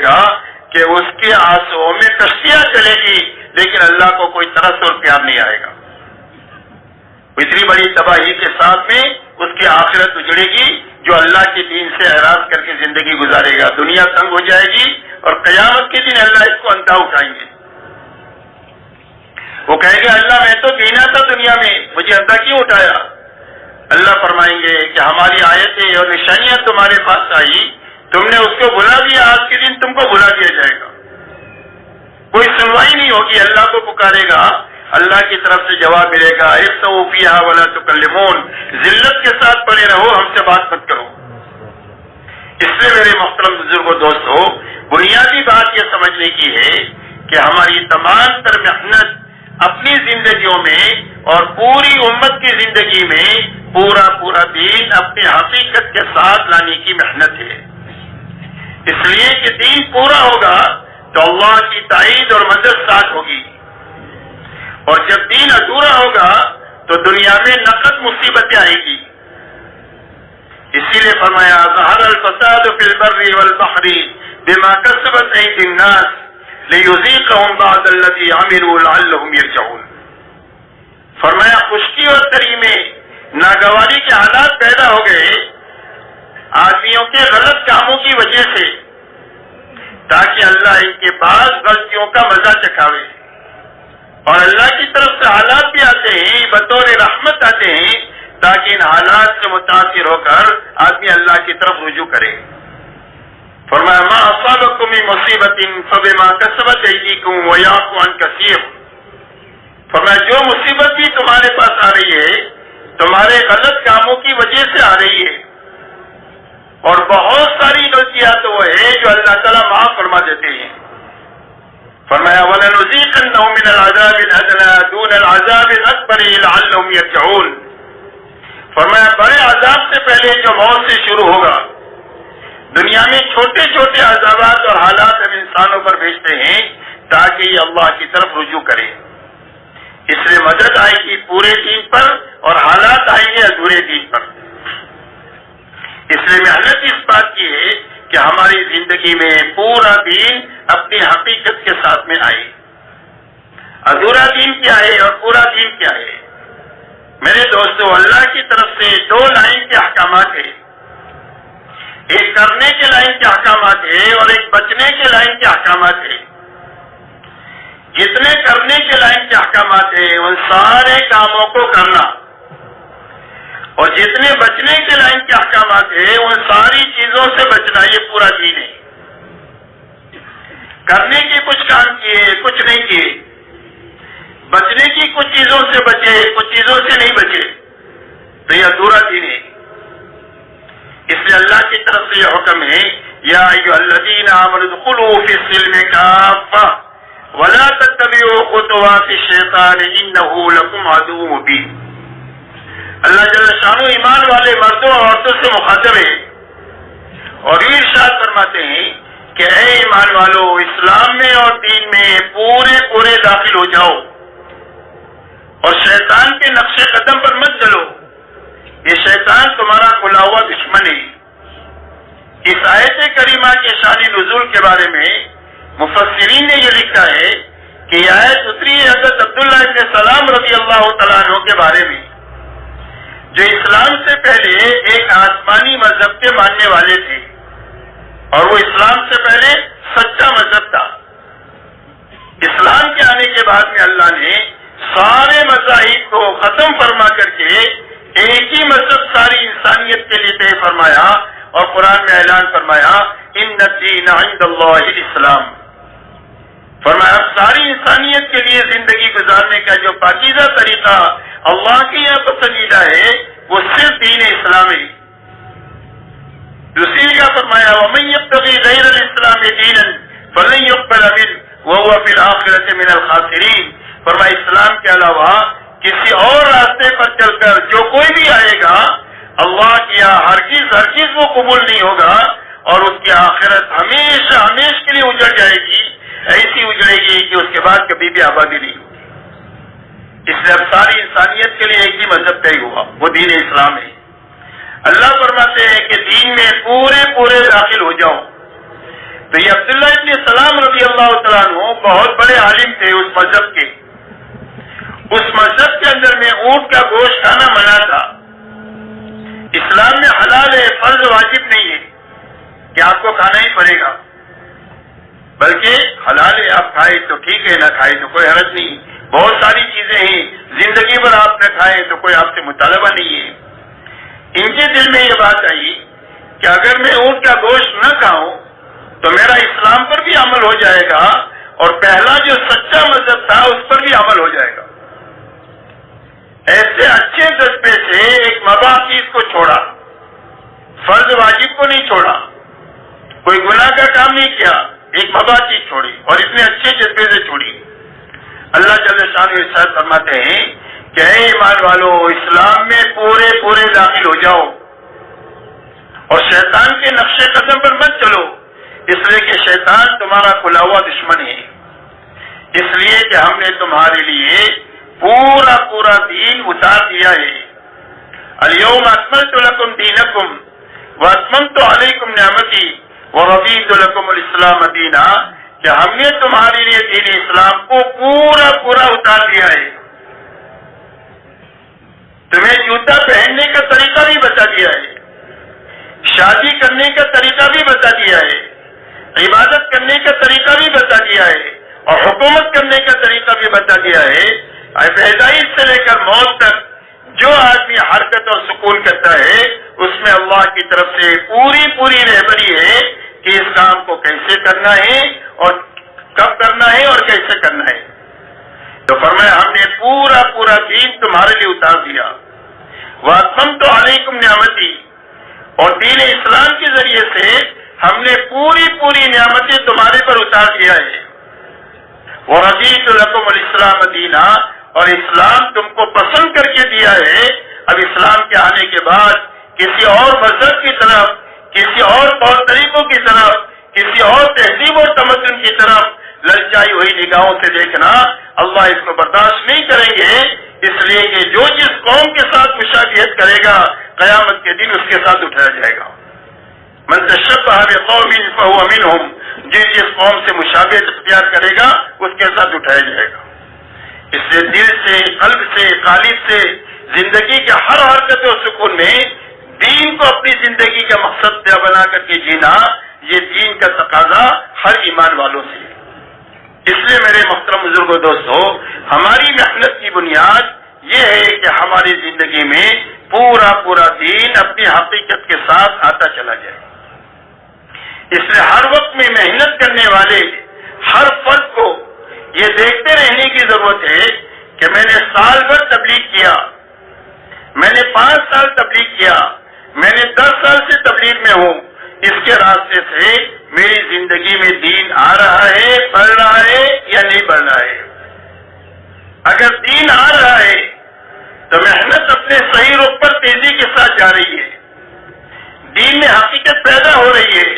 گا کہ اس کے آنسوؤں میں کشتیاں چلے گی، لیکن اللہ کو کوئی ترس اور پیار نہیں آئے گا. اتنی بڑی تباہی کے ساتھ میں اس کی آخرت اجڑے گی جو اللہ کے دین سے اعراض کر کے زندگی گزارے گا. دنیا تنگ ہو جائے گی اور قیامت کے دن اللہ اس کو اندھا اٹھائیں گے. وہ کہے گا اللہ میں تو بینا تھا دنیا میں، مجھے اندھا کیوں اٹھایا؟ اللہ فرمائیں گے کہ ہماری آیتیں اور نشانیاں تمہارے پاس آئی، تم نے اس کو بھلا دیا، آج کے دن تم کو بھلا دیا جائے گا. کوئی سنوائی نہیں ہوگی، اللہ کو پکارے گا، اللہ کی طرف سے جواب ملے گا اِسْتَوُوا فِيهَا وَلَا تُكَلِّمُونَ، ذلت کے ساتھ پڑے رہو، ہم سے بات مت کرو. اس سے میرے محترم بزرگوں دوستو، بنیادی بات یہ سمجھنے کی ہے کہ ہماری تمام تر محنت اپنی زندگیوں میں اور پوری امت کی زندگی میں پورا دین اپنی حقیقت کے ساتھ لانے کی محنت ہے. اس لیے کہ دین پورا ہوگا تو اللہ کی تائید اور مدد ساتھ ہوگی، اور جب دین ادھورا ہوگا تو دنیا میں نقد مصیبتیں آئے گی. اسی لیے فرمایا ظہر الفساد فی البر والبحر بما کسبت ایدی الناس لیذیقہم بعض الذی عملوا لعلہم یرجعون. فرمایا خشکی اور تری میں ناگواری کے حالات پیدا ہو گئے آدمیوں کے غلط کاموں کی وجہ سے، تاکہ اللہ ان کے بعض غلطیوں کا مزہ چکھاوے. اور اللہ کی طرف سے حالات بھی آتے ہیں، بطور رحمت آتے ہیں، تاکہ ان حالات سے متاثر ہو کر آدمی اللہ کی طرف رجوع کرے. فرمایا ما اصابکم من مصیبت فبما کسبت ایدیکم ویعفو عن کثیر. فرمایا جو مصیبت بھی تمہارے پاس آ رہی ہے تمہارے غلط کاموں کی وجہ سے آ رہی ہے، اور بہت ساری غلطیاں تو وہ ہے جو اللہ تعالیٰ معاف فرما دیتے ہیں. فرمایا وَلَنُذِيقَنَّهُم مِّنَ الْعَذَابِ الْأَدْنَىٰ دُونَ الْعَذَابِ الْأَكْبَرِ لَعَلَّهُمْ يَرْجِعُونَ. فرمایا بڑے عذاب سے پہلے جو موت سے شروع ہوگا، دنیا میں چھوٹے چھوٹے عذابات اور حالات ہم انسانوں پر بھیجتے ہیں تاکہ یہ اللہ کی طرف رجوع کرے. اس لیے مدد آئے گی پورے دین پر اور حالات آئیں گے ادھورے دین پر. اس لیے محنت اس بات کی ہے کہ ہماری زندگی میں پورا دین اپنی حقیقت کے ساتھ میں آئے. ادھورا دین کیا ہے اور پورا دین کیا ہے؟ میرے دوستو، اللہ کی طرف سے دو لائن کے احکامات ہیں. ایک کرنے کے لائن کے احکامات ہے اور ایک بچنے کے لائن کے احکامات ہے. جتنے کرنے کے لائن کے احکامات ہیں ان سارے کاموں کو کرنا، اور جتنے بچنے کے لائن کے احکامات ہیں ان ساری چیزوں سے بچنا، یہ پورا دین ہے. کرنے کے کچھ کام کیے کچھ نہیں کیے، بچنے کی کچھ چیزوں سے بچے کچھ چیزوں سے نہیں بچے، تو یہ ادھورا دین ہے. اس لیے اللہ کی طرف سے یہ حکم ہے یا ایھا الذین آمنوا ادخلوا فی السلم کافۃ ولا تتبعوا خطوات الشیطان انه لکم عدو مبین۔ اللہ جل شانہ ایمان والے مردوں اور عورتوں سے مخاطب ہے اور یہ ارشاد فرماتے ہیں کہ اے ایمان والو، اسلام میں اور دین میں پورے داخل ہو جاؤ اور شیطان کے نقش قدم پر مت چلو، یہ شیطان تمہارا کھلا ہوا دشمن ہے۔ اس آیت کریمہ کے شان نزول کے بارے میں مفسرین نے یہ لکھا ہے کہ یہ آیت اتری ہے حضرت عبداللہ ابن سلام رضی اللہ تعالیٰ عنہ کے بارے میں، جو اسلام سے پہلے ایک آسمانی مذہب کے ماننے والے تھے اور وہ اسلام سے پہلے سچا مذہب تھا۔ اسلام کے آنے کے بعد میں اللہ نے سارے مذاہب کو ختم فرما کر کے ایک ہی مذہب ساری انسانیت کے لیے طے فرمایا اور قرآن میں اعلان فرمایا ان الدین عند اللہ الاسلام۔ فرمایا ساری انسانیت کے لیے زندگی گزارنے کا جو پاکیزہ طریقہ اللہ کے یہاں پسندیدہ ہے وہ صرف دین اسلام ہے۔ دوسری جگہ فرمایا وَمَن يَبْتَغِي غَيْرَ الْإِسْلَامِ دِينًا فَلَن يُقْبَلَ مِنْهُ وَهُوَ فِي الْآخِرَةِ مِنَ الْخَاسِرِينَ۔ فرمایا اسلام کے علاوہ کسی اور راستے پر چل کر جو کوئی بھی آئے گا اللہ کی ہرگز وہ قبول نہیں ہوگا اور اس کی آخرت ہمیشہ کے لیے اجڑ جائے گی، ایسی اجڑے گی کہ اس کے بعد کبھی بھی آبادی نہیں ہوگی۔ اس لیے اب ساری انسانیت کے لیے ایک ہی مذہب طے ہوا، وہ دین اسلام ہے۔ اللہ فرماتے ہیں کہ دین میں پورے داخل ہو جاؤ۔ تو یہ عبداللہ ابن سلام رضی اللہ تعالیٰ عنہ بہت بڑے عالم تھے اس مذہب کے۔ اس مذہب کے اندر میں اونٹ کا گوشت کھانا منع تھا۔ اسلام میں حلال ہے، فرض واجب نہیں ہے کہ آپ کو کھانا ہی پڑے گا، بلکہ حلال ہے، آپ کھائے تو ٹھیک ہے، نہ کھائے تو کوئی حرج نہیں۔ بہت ساری چیزیں ہیں زندگی بھر آپ نہ کھائے تو کوئی آپ سے مطالبہ نہیں ہے۔ ان کے دل میں یہ بات آئی کہ اگر میں اونٹ کا گوشت نہ کھاؤں تو میرا اسلام پر بھی عمل ہو جائے گا اور پہلا جو سچا مذہب تھا اس پر بھی عمل ہو جائے گا۔ ایسے اچھے جذبے سے ایک مباح چیز کو چھوڑا، فرض واجب کو نہیں چھوڑا، کوئی گناہ کا کام نہیں کیا، ایک مباح چیز چھوڑی اور اتنے اچھے جذبے سے چھوڑی۔ اللہ جل شانہ ارشاد فرماتے ہیں کہ اے ایمان والو، اسلام میں پورے داخل ہو جاؤ اور شیطان کے نقش قدم پر مت چلو، اس لیے کہ شیطان تمہارا کھلا ہوا دشمن ہے۔ اس لیے کہ ہم نے تمہارے لیے پورا دین اتار دیا ہے۔ الیوم اکملت لکم دینکم واتممت علیکم نعمتی ورضیت لکم الاسلام دینا، کہ ہم نے تمہارے لیے دین اسلام کو پورا اتار دیا ہے، تمہیں جوتا پہننے کا طریقہ بھی بتا دیا ہے، شادی کرنے کا طریقہ بھی بتا دیا ہے، عبادت کرنے کا طریقہ بھی بتا دیا ہے اور حکومت کرنے کا طریقہ بھی بتا دیا ہے۔ پیدائش سے لے کر موت تک جو آدمی حرکت اور سکون کرتا ہے اس میں اللہ کی طرف سے پوری رہبری ہے کہ اس کام کو کیسے کرنا ہے اور کب کرنا ہے اور کیسے کرنا ہے۔ تو فرمایا ہم نے پورا دین تمہارے لیے اتار دیا۔ وَأَتْمَمْتُ عَلَيْكُمْ نِعْمَتِي، اور دین اسلام کے ذریعے سے ہم نے پوری نعمتیں تمہارے پر اتار دیا ہے۔ وَرَضِيتُ لَكُمُ الْإِسْلَامَ دِينًا، اور اسلام تم کو پسند کر کے دیا ہے۔ اب اسلام کے آنے کے بعد کسی اور مذہب کی طرف، کسی اور طور طریقوں کی طرف، کسی اور تہذیب اور تمدن کی طرف للچائی ہوئی نگاہوں سے دیکھنا اللہ اس کو برداشت نہیں کریں گے، اس لیے کہ جو جس قوم کے ساتھ مشابہت کرے گا قیامت کے دن اس کے ساتھ اٹھایا جائے گا۔ من تشبہ بقوم فہو منہم، جس قوم سے مشابہت اختیار کرے گا اس کے ساتھ اٹھایا جائے گا۔ اس سے دل سے، قلب سے، قالب سے زندگی کے ہر حرکت و سکون میں دین کو اپنی زندگی کا مقصد بنا کر کے جینا، یہ دین کا تقاضا ہر ایمان والوں سے ہے۔ اس لیے میرے محترم بزرگوں دوستو، ہماری محنت کی بنیاد یہ ہے کہ ہماری زندگی میں پورا دین اپنی حقیقت کے ساتھ آتا چلا جائے۔ اس لیے ہر وقت میں محنت کرنے والے ہر فرد کو یہ دیکھتے رہنے کی ضرورت ہے کہ میں نے سال بھر تبلیغ کیا، میں نے 5 سال تبلیغ کیا، میں نے 10 سال سے تبلیغ میں ہوں، اس کے راستے سے میری زندگی میں دین آ رہا ہے، بڑھ رہا ہے یا نہیں بڑھ رہا ہے۔ اگر دین آ رہا ہے تو محنت اپنے صحیح رخ پر تیزی کے ساتھ جا رہی ہے، دین میں حقیقت پیدا ہو رہی ہے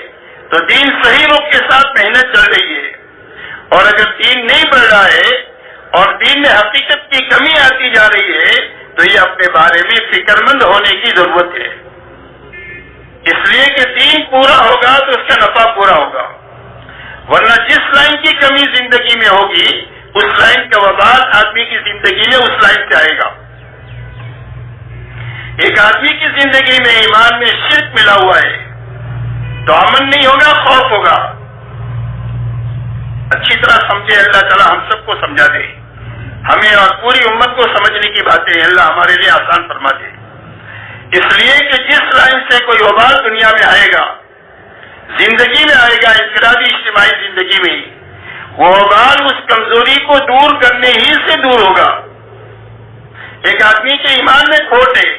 تو دین صحیح رخ کے ساتھ محنت چل رہی ہے۔ اور اگر دین نہیں بڑھ رہا ہے اور دین میں حقیقت کی کمی آتی جا رہی ہے تو یہ اپنے بارے میں فکر مند ہونے کی ضرورت ہے، اس لیے کہ دین پورا ہوگا تو اس کا نفع پورا ہوگا، ورنہ جس لائن کی کمی زندگی میں ہوگی اس لائن کا وبال آدمی کی زندگی میں اس لائن سے آئے گا۔ ایک آدمی کی زندگی میں ایمان میں شرک ملا ہوا ہے تو امن نہیں ہوگا، خوف ہوگا۔ اچھی طرح سمجھے، اللہ تعالیٰ ہم سب کو سمجھا دے، ہمیں اور پوری امت کو سمجھنے کی باتیں اللہ ہمارے لیے آسان فرما دے، اس لیے کہ جس لائن سے کوئی وبال دنیا میں آئے گا، زندگی میں آئے گا، انفرادی اجتماعی زندگی میں، وہ وبال اس کمزوری کو دور کرنے ہی سے دور ہوگا۔ ایک آدمی کے ایمان میں کھوٹ ہے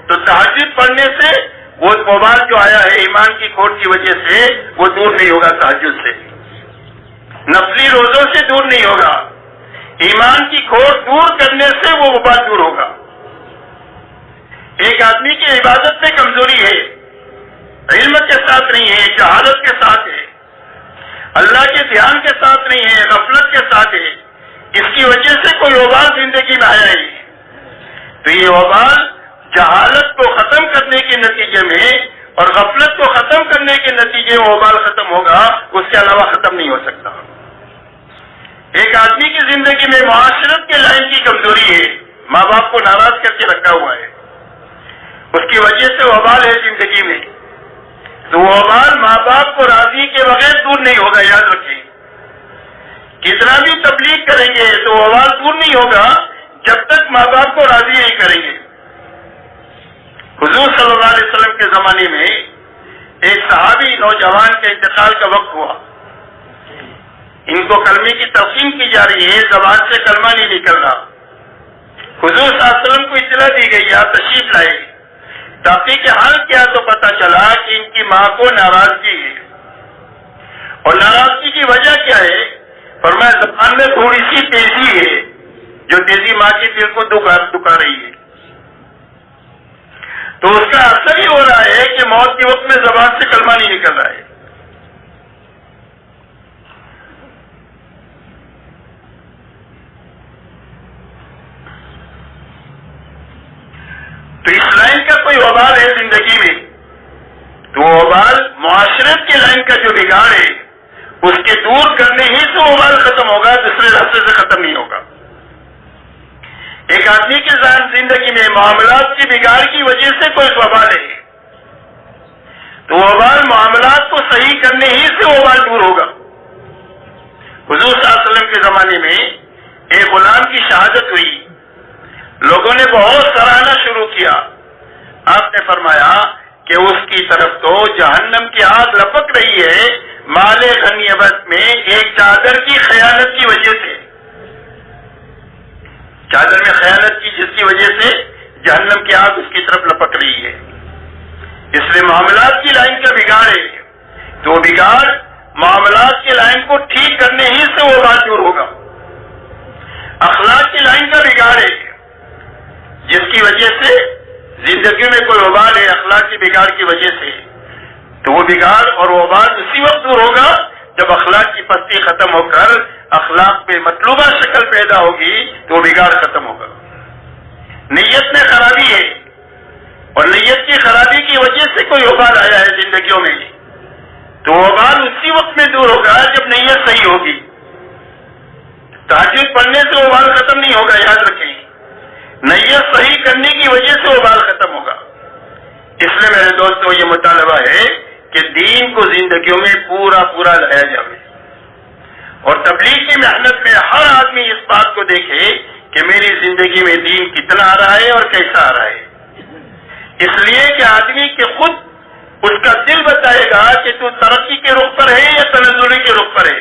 تو تہجد پڑھنے سے وہ وبال جو آیا ہے ایمان کی کھوٹ کی وجہ سے وہ دور نہیں ہوگا، تہجد سے، نفلی روزوں سے دور نہیں ہوگا، ایمان کی کھوٹ دور کرنے سے وہ وبال دور ہوگا۔ ایک آدمی کی عبادت میں کمزوری ہے، علم کے ساتھ نہیں ہے، جہالت کے ساتھ ہے، اللہ کے دھیان کے ساتھ نہیں ہے، غفلت کے ساتھ ہے، اس کی وجہ سے کوئی وبال زندگی میں آیا ہی، تو یہ وبال جہالت کو ختم کرنے کے نتیجے میں اور غفلت کو ختم کرنے کے نتیجے میں وبال ختم ہوگا، اس کے علاوہ ختم نہیں ہو سکتا۔ ایک آدمی کی زندگی میں معاشرت کے لائن کی کمزوری ہے، ماں باپ کو ناراض کر کے رکھا ہوا ہے، اس کی وجہ سے وبال ہے زندگی میں، تو وبال ماں باپ کو راضی کے بغیر دور نہیں ہوگا، یاد رکھیں۔ کتنا بھی تبلیغ کریں گے تو وبال دور نہیں ہوگا جب تک ماں باپ کو راضی نہیں کریں گے۔ حضور صلی اللہ علیہ وسلم کے زمانے میں ایک صحابی نوجوان کے انتقال کا وقت ہوا، ان کو کلمے کی تلقین کی جا رہی ہے، زبان سے کلمہ نہیں نکل رہا۔ حضور صلی اللہ علیہ وسلم کو اطلاع دی گئی، آپ تشریف لائے، تحقیق کے حال کیا تو پتا چلا کہ ان کی ماں کو ناراضگی ہے، اور ناراضگی کی وجہ کیا ہے؟ فرمایا زبان میں تھوڑی سی تیزی ہے، جو تیزی ماں کے دل کو دکھا رہی ہے، تو اس کا اثر ہی ہو رہا ہے کہ موت کے وقت میں زبان سے کلمہ نہیں نکل رہا ہے۔ تو اس لائن کا کوئی وبال ہے زندگی میں، تو وہ وبال معاشرت کے لائن کا جو بگاڑ ہے اس کے دور کرنے ہی سے وبال ختم ہوگا، دوسرے راستے سے ختم نہیں ہوگا۔ ایک آدمی کی زندگی میں معاملات کی بگاڑ کی وجہ سے کوئی وبال ہے تو وبال معاملات کو صحیح کرنے ہی سے وبال دور ہوگا۔ حضور صلی اللہ علیہ وسلم کے زمانے میں ایک غلام کی شہادت ہوئی، لوگوں نے بہت سراہنا شروع کیا، آپ نے فرمایا کہ اس کی طرف تو جہنم کی آگ لپک رہی ہے مال غنیمت میں ایک چادر کی خیانت کی وجہ سے، چادر میں خیانت کی جس کی وجہ سے جہنم کی آگ اس کی طرف لپک رہی ہے۔ اس لیے معاملات کی لائن کا بگاڑ ہے تو وہ بگاڑ معاملات کی لائن کو ٹھیک کرنے ہی سے وہ بات دور ہوگا۔ اخلاق کی لائن کا بگاڑ ہے جس کی وجہ سے زندگی میں کوئی وبال ہے اخلاق کی بگاڑ کی وجہ سے، تو وہ بگاڑ اور وبال اسی وقت دور ہوگا جب اخلاق کی پستی ختم ہو کر اخلاق میں مطلوبہ شکل پیدا ہوگی تو وہ بگاڑ ختم ہوگا۔ نیت میں خرابی ہے اور نیت کی خرابی کی وجہ سے کوئی وبال آیا ہے زندگیوں میں تو وبال اسی وقت میں دور ہوگا جب نیت صحیح ہوگی۔ تہجد پڑھنے سے وبال ختم نہیں ہوگا، یاد رکھیں، نیت صحیح کرنے کی وجہ سے وبال ختم ہوگا۔ اس لیے میرے دوستوں یہ مطالبہ ہے کہ دین کو زندگیوں میں پورا لایا جائے اور تبلیغ کی محنت میں ہر آدمی اس بات کو دیکھے کہ میری زندگی میں دین کتنا آ رہا ہے اور کیسا آ رہا ہے، اس لیے کہ آدمی کے خود اس کا دل بتائے گا کہ تو ترقی کے رخ پر ہے یا تنزلی کے رخ پر ہے۔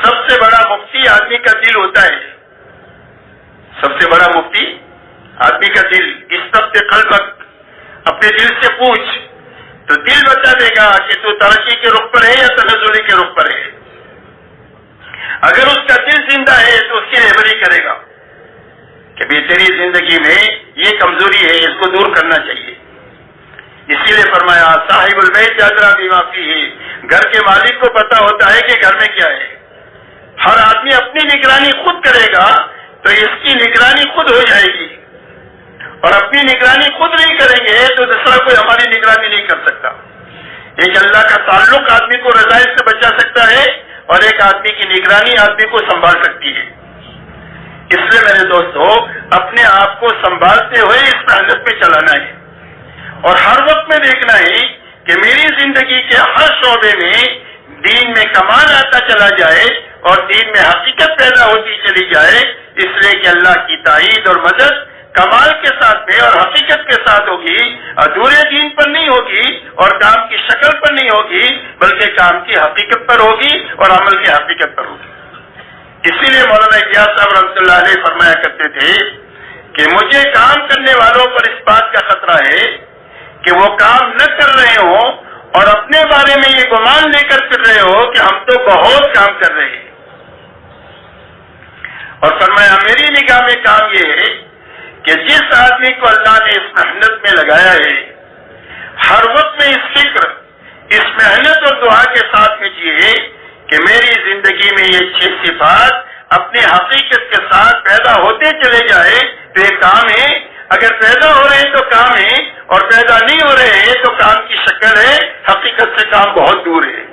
سب سے بڑا مفتی آدمی کا دل ہوتا ہے، سب سے بڑا مفتی آدمی کا دل۔ استفت قلبک، اپنے دل سے پوچھ تو دل بتا دے گا کہ تو ترقی کے رخ پر ہے یا تنزلی کے رخ پر ہے. اگر اس کا دل زندہ ہے تو اس کی رہبری کرے گا کہ بھی تیری زندگی میں یہ کمزوری ہے، اس کو دور کرنا چاہیے. اسی لیے فرمایا صاحب البیت ادری بما فیہ، گھر کے مالک کو پتا ہوتا ہے کہ گھر میں کیا ہے. ہر آدمی اپنی نگرانی خود کرے گا تو اس کی نگرانی خود ہو جائے گی، اور اپنی نگرانی خود نہیں کریں گے تو دوسرا کوئی ہماری نگرانی نہیں کر سکتا. ایک اللہ کا تعلق آدمی کو رذائل سے بچا سکتا ہے، اور ایک آدمی کی نگرانی آدمی کو سنبھال سکتی ہے. اس لیے میرے دوستو اپنے آپ کو سنبھالتے ہوئے اس محنت پہ چلانا ہے، اور ہر وقت میں دیکھنا ہے کہ میری زندگی کے ہر شعبے میں دین میں کمال آتا چلا جائے اور دین میں حقیقت پیدا ہوتی چلی جائے. اس لیے کہ اللہ کی تائید اور مدد کمال کے ساتھ میں اور حقیقت کے ساتھ ہوگی، ادھورے دین پر نہیں ہوگی اور کام کی شکل پر نہیں ہوگی، بلکہ کام کی حقیقت پر ہوگی اور عمل کی حقیقت پر ہوگی. اسی لیے مولانا الیاس صاحب رحمۃ اللہ علیہ فرمایا کرتے تھے کہ مجھے کام کرنے والوں پر اس بات کا خطرہ ہے کہ وہ کام نہ کر رہے ہوں اور اپنے بارے میں یہ گمان لے کر پھر رہے ہو کہ ہم تو بہت کام کر رہے ہیں. اور فرمایا میری نگاہ میں کام یہ ہے کہ جس آدمی کو اللہ نے اس محنت میں لگایا ہے، ہر وقت میں اس فکر، اس محنت اور دعا کے ساتھ میں جیے کہ میری زندگی میں یہ 6 صفات اپنے حقیقت کے ساتھ پیدا ہوتے چلے جائے تو یہ کام ہے. اگر پیدا ہو رہے ہیں تو کام ہے، اور پیدا نہیں ہو رہے ہیں تو کام کی شکل ہے، حقیقت سے کام بہت دور ہے.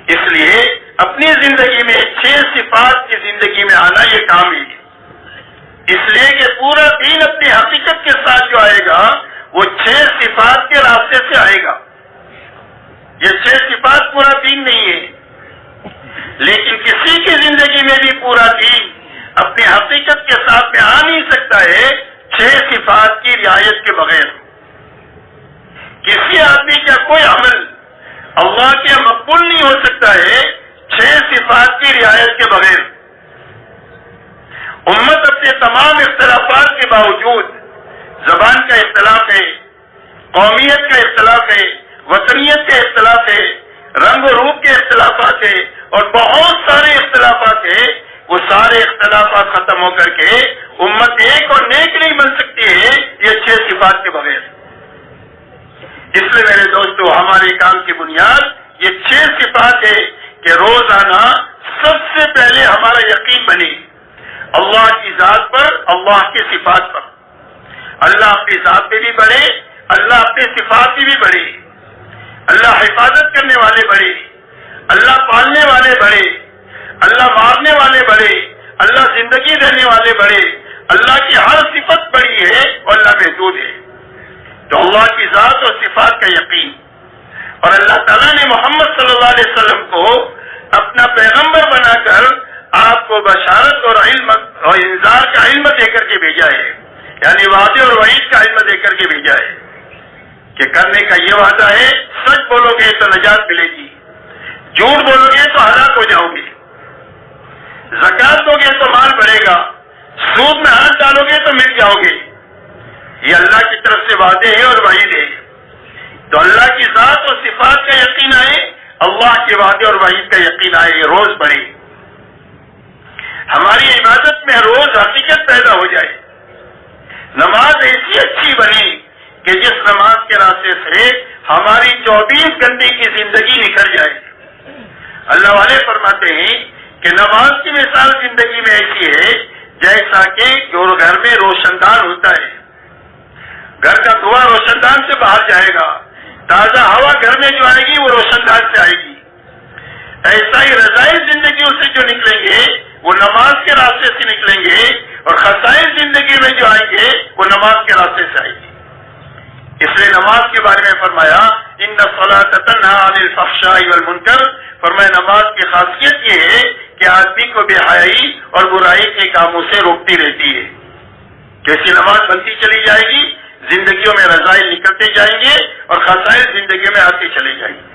اس لیے اپنی زندگی میں 6 صفات کی زندگی میں آنا یہ کام ہے. اس لیے کہ پورا دین اپنی حقیقت کے ساتھ جو آئے گا وہ 6 صفات کے راستے سے آئے گا. یہ 6 صفات پورا دین نہیں ہے، لیکن کسی کی زندگی میں بھی پورا دین اپنی حقیقت کے ساتھ میں آ نہیں سکتا ہے 6 صفات کی رعایت کے بغیر. کسی آدمی کا کوئی عمل اللہ کے مقبول نہیں ہو سکتا ہے 6 صفات کی رعایت کے بغیر. امت اپنے تمام اختلافات کے باوجود، زبان کا اختلاف ہے، قومیت کا اختلاف ہے، وطنیت کے اختلاف ہے، رنگ و روپ کے اختلافات ہے، اور بہت سارے اختلافات ہیں، وہ سارے اختلافات ختم ہو کر کے امت ایک اور نیک نہیں بن سکتی ہے یہ 6 صفات کے بغیر. اس لیے میرے دوستو ہمارے کام کی بنیاد یہ 6 صفات ہے کہ روزانہ سب سے پہلے ہمارا یقین بنے اللہ کی ذات پر، اللہ کی صفات پر. اللہ اپنی ذات پہ بھی بڑھے، اللہ اپنے صفات پہ بھی بڑھے. اللہ حفاظت کرنے والے بڑھے، اللہ پالنے والے بڑھے، اللہ مارنے والے بڑھے، اللہ زندگی دینے والے بڑھے. اللہ کی ہر صفت بڑی ہے اور اللہ محدود ہے. تو اللہ کی ذات اور صفات کا یقین، اور اللہ تعالیٰ نے محمد صلی اللہ علیہ وسلم کو اپنا پیغمبر بنا کر آپ کو بشارت اور علم اور انذار کا علم دے کر کے بھیجا ہے، یعنی وعدے اور وعید کا علم دے کر کے بھیجا ہے کہ کرنے کا یہ وعدہ ہے، سچ بولو گے تو نجات ملے گی، جھوٹ بولو گے تو ہلاک ہو جاؤ گے، زکات دو گے تو مال بڑھے گا، سود میں ہاتھ ڈالو گے تو مل جاؤ گے. یہ اللہ کی طرف سے وعدے ہیں اور وعید ہے. تو اللہ کی ذات اور صفات کا یقین آئے، اللہ کے وعدے اور وعید کا یقین آئے، یہ روز بڑھے. ہماری عبادت میں روز حقیقت پیدا ہو جائے. نماز ایسی اچھی بنے کہ جس نماز کے راستے سے ہماری 24 گھنٹے کی زندگی نکل جائے. اللہ والے فرماتے ہیں کہ نماز کی مثال زندگی میں ایسی ہے جیسا کہ جو گھر میں روشن دان ہوتا ہے، گھر کا دھواں روشن دان سے باہر جائے گا، تازہ ہوا گھر میں جو آئے گی وہ روشن دان سے آئے گی. ایسا ہی رضائی زندگیوں سے جو نکلیں گے وہ نماز کے راستے سے نکلیں گے، اور خسائے زندگی میں جو آئیں گے وہ نماز کے راستے سے آئیں گے. اس لیے نماز کے بارے میں فرمایا ان الصلاۃ تنہی عن الفحشاء والمنکر، فرمایا نماز کی خاصیت یہ ہے کہ آدمی کو بے حیائی اور برائی کے کاموں سے روکتی رہتی ہے. جیسی نماز بنتی چلی جائے گی زندگیوں میں رذائل نکلتے جائیں گے اور خسائل زندگی میں آتے چلے جائیں گے.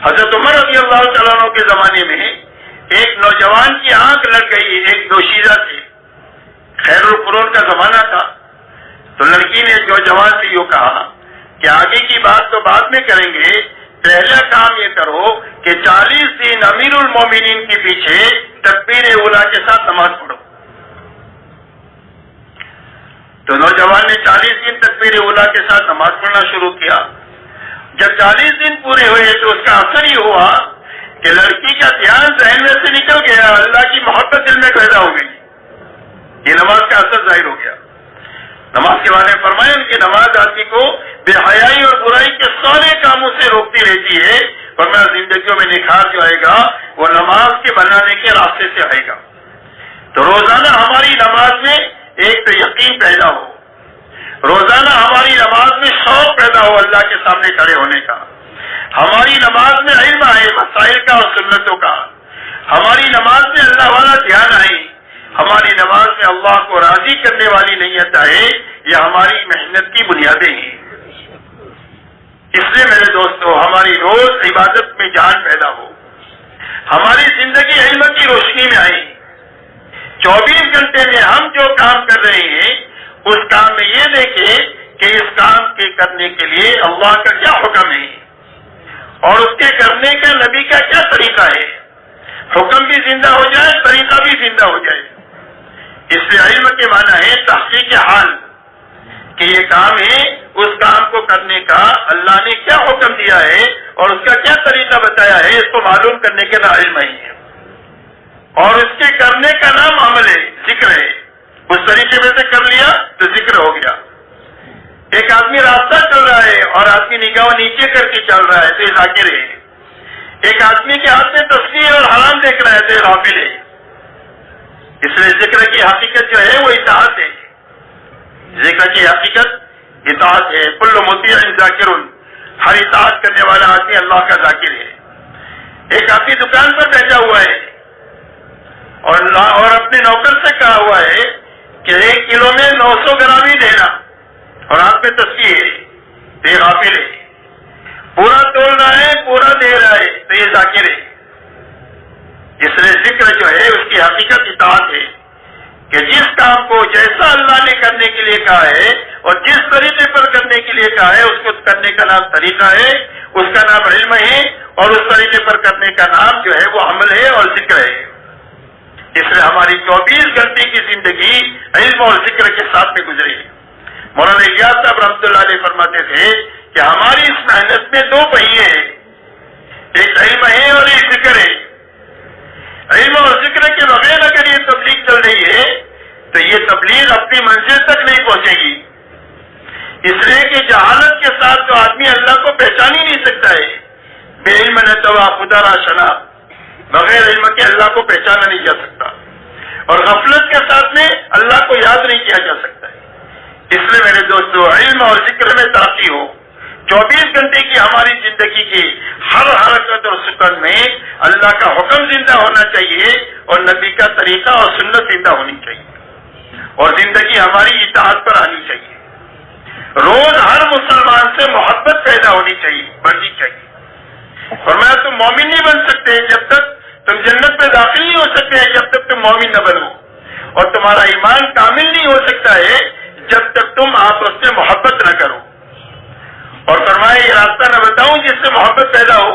حضرت عمر رضی اللہ تعالیٰ عنہ کے زمانے میں ایک نوجوان کی آنکھ لگ گئی ایک دوشیزہ سے. خیر القرون کا زمانہ تھا. تو لڑکی نے نوجوان سے یوں کہا کہ آگے کی بات تو بعد میں کریں گے، پہلا کام یہ کرو کہ 40 دن امیر المومنین کے پیچھے تکبیر اولیٰ کے ساتھ نماز پڑھو۔ تو نوجوان نے 40 دن تکبیر اولیٰ کے ساتھ نماز پڑھنا شروع کیا۔ جب 40 دن پورے ہوئے تو اس کا اثر یہ ہوا کہ لڑکی کا دھیان ذہن میں سے نکل گیا، اللہ کی محبت دل میں پیدا ہو گئی۔ یہ نماز کا اثر ظاہر ہو گیا۔ نماز کے بارے میں فرمایا ان کی نماز آدمی کو بے حیائی اور برائی کے سارے کاموں سے روکتی رہتی ہے، ورنہ زندگیوں میں نکھار جو آئے گا وہ نماز کے بنانے کے راستے سے آئے گا۔ تو روزانہ ہماری نماز میں ایک تو یقین پیدا ہو، روزانہ ہماری نماز میں شوق پیدا ہو اللہ کے سامنے کھڑے ہونے کا، ہماری نماز میں علم آئے مسائل کا اور سنتوں کا، ہماری نماز میں اللہ والا دھیان آئے، ہماری نماز میں اللہ کو راضی کرنے والی نیت آئے، یہ ہماری محنت کی بنیادیں ہیں۔ اس لیے میرے دوستو ہماری روز عبادت میں جان پیدا ہو، ہماری زندگی علم کی روشنی میں آئے، 24 گھنٹے میں ہم جو کام کر رہے ہیں اس کام میں یہ دیکھیں کہ اس کام کے کرنے کے لیے اللہ کا کیا حکم ہے اور اس کے کرنے کا نبی کا کیا طریقہ ہے، حکم بھی زندہ ہو جائے طریقہ بھی زندہ ہو جائے۔ اس لیے علم کے معنی ہے تحقیق حال کہ یہ کام ہے، اس کام کو کرنے کا اللہ نے کیا حکم دیا ہے اور اس کا کیا طریقہ بتایا ہے، اس کو معلوم کرنے کے نام علم ہے، اور اس کے کرنے کا نام عمل ہے، ذکر ہے۔ اس طریقے میں سے کر لیا تو ذکر ہو گیا۔ ایک آدمی راستہ چل رہا ہے اور آدمی نگاہ نیچے کر کے چل رہا ہے تو یہ ذاکر ہے، ایک آدمی کے ہاتھ میں تصویر اور حرام دیکھ رہا ہے تو یہ غافل ہے۔ اس لیے ذکر کی حقیقت جو ہے وہ اطاعت ہے، ذکر کی حقیقت اطاعت ہے۔ کل مطیع ذاکر، ہر اطاعت کرنے والا آدمی اللہ کا ذاکر ہے۔ ایک آدمی دکان پر بیٹھا ہوا ہے اور اپنے نوکر سے کہا ہوا ہے کہ 1 کلو میں 900 گرام ہی دینا، اور آپ میں تصویر ہے تو یہ غافل ہے۔ پورا تول رہا ہے پورا دے رہا ہے تو یہ ذاکر ہے۔ اس لیے ذکر جو ہے اس کی حقیقت اطاعت ہے کہ جس کام کو جیسا اللہ نے کرنے کے لیے کہا ہے اور جس طریقے پر کرنے کے لیے کہا ہے اس کو کرنے کا نام طریقہ ہے، اس کا نام علم ہے، اور اس طریقے پر کرنے کا نام جو ہے وہ عمل ہے اور ذکر ہے۔ اس لیے ہماری 24 گھنٹے کی زندگی علم اور ذکر کے ساتھ میں گزری۔ مولانا الیاس صاحب رحمۃ اللہ علیہ فرماتے تھے کہ ہماری اس محنت میں 2 پہیے ہیں، ایک علم ہے اور ایک ذکر ہے۔ علم اور ذکر کے بغیر اگر یہ تبلیغ چل رہی ہے تو یہ تبلیغ اپنی منزل تک نہیں پہنچے گی، اس لیے کہ جہالت کے ساتھ تو آدمی اللہ کو پہچان ہی نہیں سکتا ہے۔ بے علم نتوا خدا را شنا، بغیر علم کے اللہ کو پہچانا نہیں جا سکتا، اور غفلت کے ساتھ میں اللہ کو یاد نہیں کیا جا سکتا ہے۔ اس لیے میرے دوستو علم اور ذکر میں ترقی ہو، 24 گھنٹے کی ہماری زندگی کی ہر حرکت اور سکون میں اللہ کا حکم زندہ ہونا چاہیے اور نبی کا طریقہ اور سنت زندہ ہونی چاہیے، اور زندگی ہماری اطاعت پر آنی چاہیے۔ روز ہر مسلمان سے محبت پیدا ہونی چاہیے، بڑھنی چاہیے۔ فرمایا تم مومن نہیں بن سکتے جب تک تم جنت میں داخل نہیں ہو سکتے جب تک تم مومن نہ بنو، اور تمہارا ایمان کامل نہیں ہو سکتا ہے جب تک تم آپس میں محبت نہ کرو۔ اور فرمایا یہ راستہ نہ بتاؤں جس سے محبت پیدا ہو،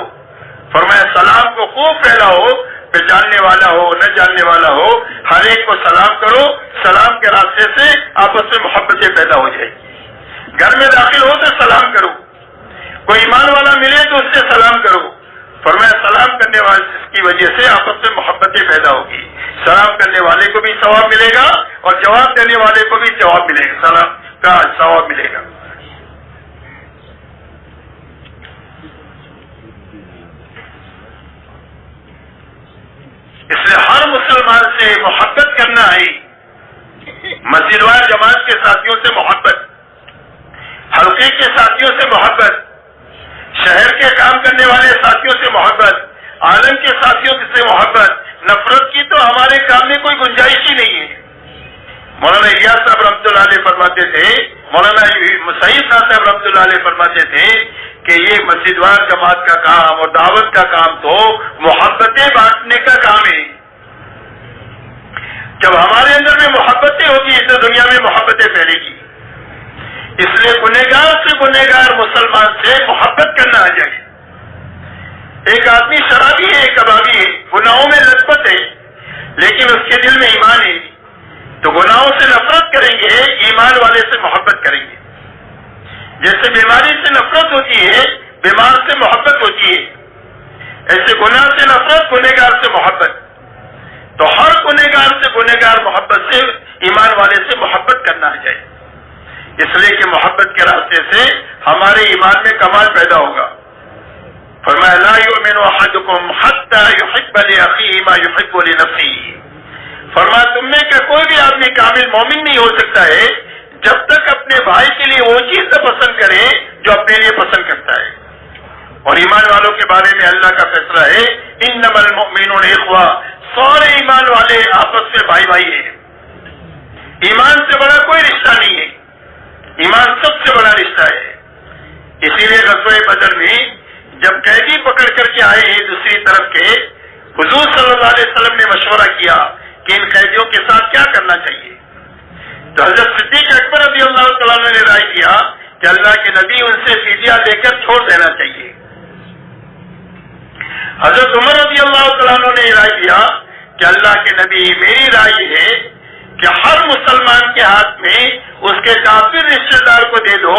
فرمایا سلام کو خوب پھیلاؤ، پھر جاننے والا ہو نہ جاننے والا ہو ہر ایک کو سلام کرو، سلام کے راستے سے آپس میں محبتیں پیدا ہو جائے گی۔ گھر میں داخل ہو تو سلام کرو، کوئی ایمان والا ملے تو اس سے سلام کرو، فرمایا سلام کرنے والے کی وجہ سے آپس میں محبتیں پیدا ہوگی، سلام کرنے والے کو بھی ثواب ملے گا اور جواب دینے والے کو بھی جواب ملے گا، سلام کا ثواب ملے گا۔ اس لیے ہر مسلمان سے محبت کرنا ہے، مسجد وار جماعت کے ساتھیوں سے محبت، حلقے کے ساتھیوں سے محبت، شہر کے کام کرنے والے ساتھیوں سے محبت، عالم کے ساتھیوں سے محبت۔ نفرت کی تو ہمارے کام میں کوئی گنجائش ہی نہیں ہے۔ مولانا الیاس صاحب رحمۃ اللہ علیہ فرماتے تھے، مولانا سعید خان صاحب رحمۃ اللہ علیہ فرماتے تھے کہ یہ مسجد وار جماعت کا کام اور دعوت کا کام تو محبتیں بانٹنے کا کام ہے۔ جب ہمارے اندر میں محبتیں ہوگی تو دنیا میں محبتیں پھیلے گی۔ اس لیے گنہگار سے گنہگار مسلمان سے محبت کرنا آ جائے. ایک آدمی شرابی ہے، کبابی ہے، گناہوں میں لطپت ہے، لیکن اس کے دل میں ایمان ہے، تو گناہوں سے نفرت کریں گے، ایمان والے سے محبت کریں گے. جیسے بیماری سے نفرت ہوتی ہے، بیمار سے محبت ہوتی ہے، ایسے گناہ سے نفرت، گنہگار سے محبت. تو ہر گنہگار سے گنہگار محبت سے، ایمان والے سے محبت کرنا آ جائے. اس لیے کہ محبت کے راستے سے ہمارے ایمان میں کمال پیدا ہوگا. فرمایا لا یؤمن احدکم حتی یحب لاخیہ ما یحب لنفسہ. فرمایا تم میں کا کوئی بھی آدمی کامل مومن نہیں ہو سکتا ہے جب تک اپنے بھائی کے لیے وہ چیز نہ پسند کرے جو اپنے لیے پسند کرتا ہے. اور ایمان والوں کے بارے میں اللہ کا فیصلہ ہے انما المؤمنون اخوہ، سارے ایمان والے آپس میں بھائی بھائی ہیں. ایمان سے بڑا کوئی رشتہ نہیں ہے، ایمان سب سے بڑا رشتہ ہے. اسی لیے غزوہ بدر میں جب قیدی پکڑ کر کے آئے ہیں دوسری طرف کے، حضور صلی اللہ علیہ وسلم نے مشورہ کیا کہ ان قیدیوں کے ساتھ کیا کرنا چاہیے. تو حضرت صدیق اکبر رضی اللہ تعالیٰ عنہ نے رائے کیا کہ اللہ کے نبی ان سے فدیہ لے کر چھوڑ دینا چاہیے. حضرت عمر رضی اللہ تعالیٰ عنہ نے رائے دیا کہ اللہ کے نبی میری رائے یہ ہے کہ ہر مسلمان کے ہاتھ میں اس کے کافر رشتے دار کو دے دو.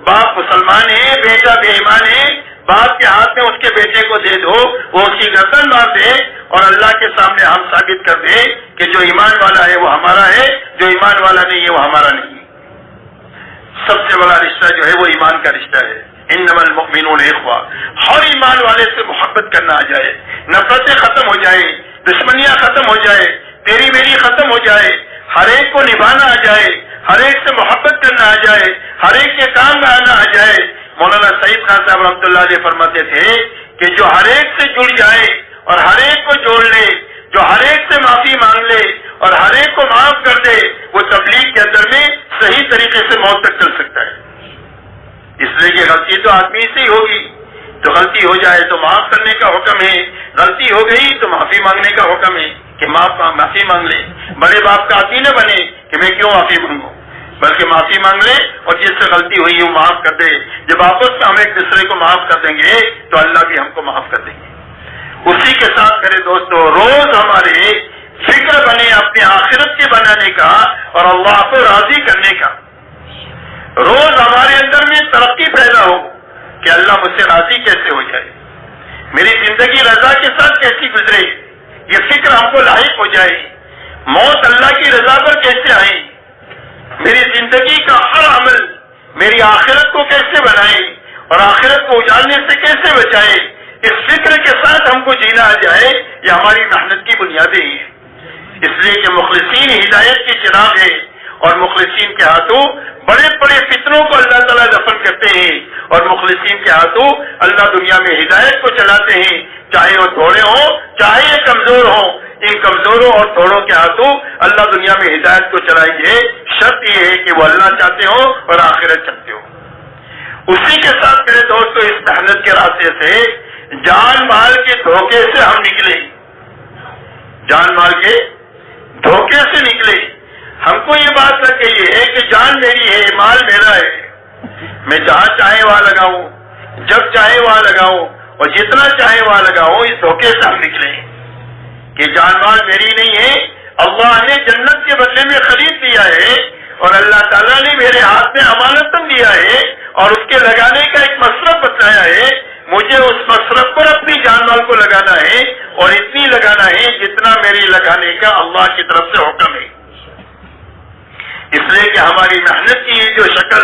باپ مسلمان ہے، بیٹا بے ایمان ہے، باپ کے ہاتھ میں اس کے بیٹے کو دے دو، وہ اس کی گردن مار دے اور اللہ کے سامنے ہم ثابت کر دیں کہ جو ایمان والا ہے وہ ہمارا ہے، جو ایمان والا نہیں ہے وہ ہمارا نہیں. سب سے بڑا رشتہ جو ہے وہ ایمان کا رشتہ ہے. انما المؤمنون اخوہ. ہر ایمان والے سے محبت کرنا آ جائے، نفرتیں ختم ہو جائے، دشمنیاں ختم ہو جائے، تیری میری ختم ہو جائے، ہر ایک کو نبھانا آ جائے، ہر ایک سے محبت کرنا آ جائے، ہر ایک کے کام میں آنا آ جائے. مولانا سعید خان صاحب رحمۃ اللہ علیہ فرماتے تھے کہ جو ہر ایک سے جڑ جائے اور ہر ایک کو جوڑ لے، جو ہر ایک سے معافی مانگ لے اور ہر ایک کو معاف کر دے، وہ تبلیغ کے اندر میں صحیح طریقے سے موت تک چل سکتا ہے. اس لیے کہ غلطی تو آدمی سے ہی ہوگی، تو غلطی ہو جائے تو معاف کرنے کا حکم ہے، غلطی ہو گئی تو معافی مانگنے کا حکم ہے کہ معافی مانگ لے. بڑے باپ کا عادی نہ بنے کہ میں کیوں معافی مانگوں، بلکہ معافی مانگ لے اور جس سے غلطی ہوئی وہ معاف کر دے. جب آپس میں ہم ایک دوسرے کو معاف کر دیں گے تو اللہ بھی ہم کو معاف کر دیں گے. اسی کے ساتھ میرے دوستو روز ہمارے فکر بنے اپنی آخرت کے بنانے کا اور اللہ کو راضی کرنے کا. روز ہمارے اندر میں ترقی پیدا ہو کہ اللہ مجھ سے راضی کیسے ہو جائے، میری زندگی رضا کے ساتھ کیسی گزرے، یہ فکر ہم کو لاحق ہو جائے. موت اللہ کی رضا پر کیسے آئے، میری زندگی کا ہر عمل میری آخرت کو کیسے بنائے اور آخرت کو اجالنے سے کیسے بچائے، اس فکر کے ساتھ ہم کو جینا آ جائے. یہ ہماری محنت کی بنیادیں ہیں. اس لیے کہ مخلصین ہدایت کے چراغ ہیں اور مخلصین کے ہاتھوں بڑے بڑے فتنوں کو اللہ تعالیٰ دفن کرتے ہیں اور مخلصین کے ہاتھوں اللہ دنیا میں ہدایت کو چلاتے ہیں، چاہے وہ تھوڑے ہوں چاہے یہ کمزور ہوں. ان کمزوروں اور تھوڑوں کے ہاتھوں اللہ دنیا میں ہدایت کو چلائیں گے. شرط یہ ہے کہ وہ اللہ چاہتے ہو اور آخرت چاہتے ہو. اسی کے ساتھ میرے دوستو اس محنت کے راستے سے جان مال کے دھوکے سے ہم نکلے، جان مال کے دھوکے سے نکلے. ہم کو یہ بات نہ کہیے کہ جان میری ہے مال میرا ہے، میں جہاں چاہے وہاں لگاؤں، جب چاہے وہاں لگاؤں اور جتنا چاہے وہاں لگاؤں. اس دھوکے سے ہم نکلے کہ جان مال میری نہیں ہے، اللہ نے جنت کے بدلے میں خرید دیا ہے اور اللہ تعالیٰ نے میرے ہاتھ میں امانتاً دیا ہے اور اس کے لگانے کا ایک مصرف بتایا ہے. مجھے اس مصرف پر اپنی جان مال کو لگانا ہے اور اتنی لگانا ہے جتنا میری لگانے کا اللہ کی طرف سے حکم ہے. اس لیے کہ ہماری محنت کی جو شکل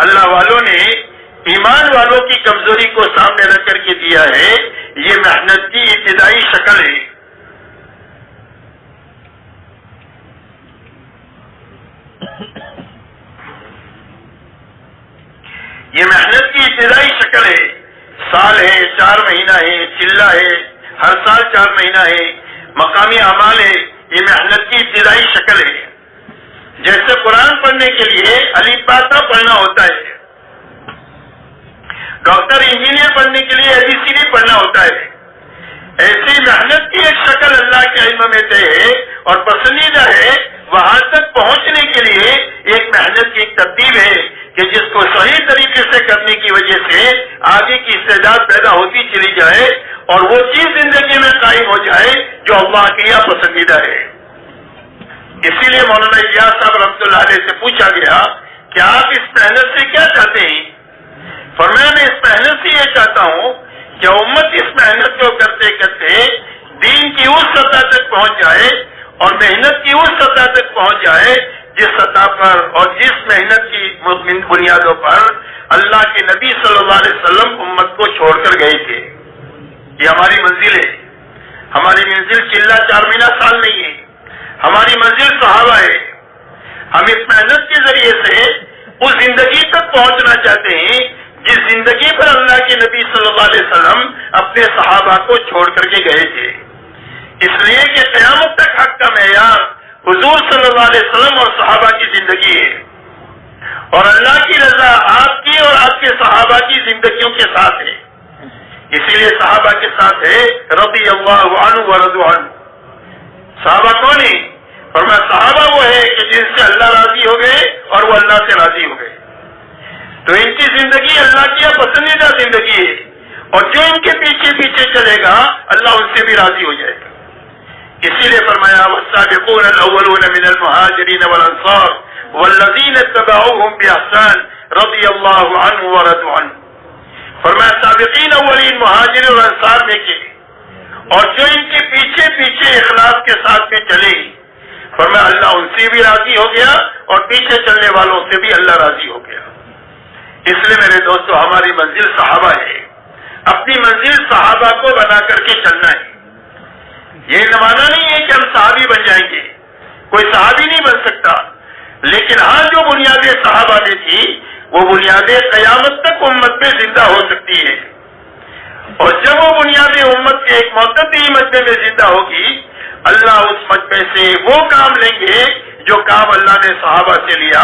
اللہ والوں نے ایمان والوں کی کمزوری کو سامنے رکھ کر کے دیا ہے، یہ محنت کی ابتدائی شکل ہے. یہ محنت کی ابتدائی شکل ہے. سال ہے، 4 مہینہ ہے، چلہ ہے، ہر سال 4 مہینہ ہے، مقامی اعمال ہے. یہ محنت کی ابتدائی شکل ہے. جیسے قرآن پڑھنے کے لیے الف با تا پڑھنا ہوتا ہے، ڈاکٹر انجینئر پڑھنے کے لیے ABCD پڑھنا ہوتا ہے، ایسی محنت کی ایک شکل اللہ کے علم میں طے ہے اور پسندیدہ ہے. وہاں تک پہنچنے کے لیے ایک محنت کی ایک ترتیب ہے کہ جس کو صحیح طریقے سے کرنے کی وجہ سے آگے کی استعداد پیدا ہوتی چلی جائے اور وہ چیز زندگی میں قائم ہو جائے جو اللہ کے یہاں پسندیدہ ہے۔ اسی لیے مولانا الیاس صاحب رحمۃ اللہ علیہ سے پوچھا گیا کہ آپ اس محنت سے کیا چاہتے ہیں؟ فرمایا میں اس محنت سے یہ چاہتا ہوں کہ امت اس محنت کو کرتے کرتے دین کی اس سطح تک پہنچ جائے اور محنت کی اس سطح تک پہنچ جائے جس سطح پر اور جس محنت کی بنیادوں پر اللہ کے نبی صلی اللہ علیہ وسلم امت کو چھوڑ کر گئے تھے۔ یہ ہماری منزل ہے۔ ہماری منزل چلہ 4 مہینہ سال نہیں ہے، ہماری منزل صحابہ ہے۔ ہم اس محنت کے ذریعے سے اس زندگی تک پہنچنا چاہتے ہیں جس زندگی پر اللہ کے نبی صلی اللہ علیہ وسلم اپنے صحابہ کو چھوڑ کر کے گئے تھے، اس لیے کہ قیامت تک حق کا معیار حضور صلی اللہ علیہ وسلم اور صحابہ کی زندگی ہے، اور اللہ کی رضا آپ کی اور آپ کے صحابہ کی زندگیوں کے ساتھ ہے۔ اسی لیے صحابہ کے ساتھ ہے رضی اللہ عنہ ورضوا عنہ۔ صحابہ کون ہیں؟ فرمایا صحابہ وہ ہے کہ جن سے اللہ راضی ہو گئے اور وہ اللہ سے راضی ہو گئے، تو ان کی زندگی اللہ کی پسندیدہ زندگی ہے، اور جو ان کے پیچھے پیچھے چلے گا اللہ ان سے بھی راضی ہو جائے گا۔ اسی لیے فرمایا والسابقون الاولون من المہاجرین والانصار والذین اتبعوهم باحسان رضی اللہ عنہ ورضوا عنہ۔ فرمایا سابقین اولین مہاجر اور انصار میں کے اور جو ان کے پیچھے پیچھے اخلاص کے ساتھ میں چلے، فرمایا اللہ ان سے بھی راضی ہو گیا اور پیچھے چلنے والوں سے بھی اللہ راضی ہو گیا۔ اس لیے میرے دوستو ہماری منزل صحابہ ہے، اپنی منزل صحابہ کو بنا کر کے چلنا ہے۔ یہ معنی نہیں ہے کہ ہم صحابی بن جائیں گے، کوئی صحابی نہیں بن سکتا، لیکن ہاں جو بنیادیں صحابہ نے تھی وہ بنیادیں قیامت تک امت میں زندہ ہو سکتی ہے، اور جب وہ بنیادیں امت کے ایک معتدل مجمع میں زندہ ہوگی اللہ اس مجمع سے وہ کام لیں گے جو کام اللہ نے صحابہ سے لیا۔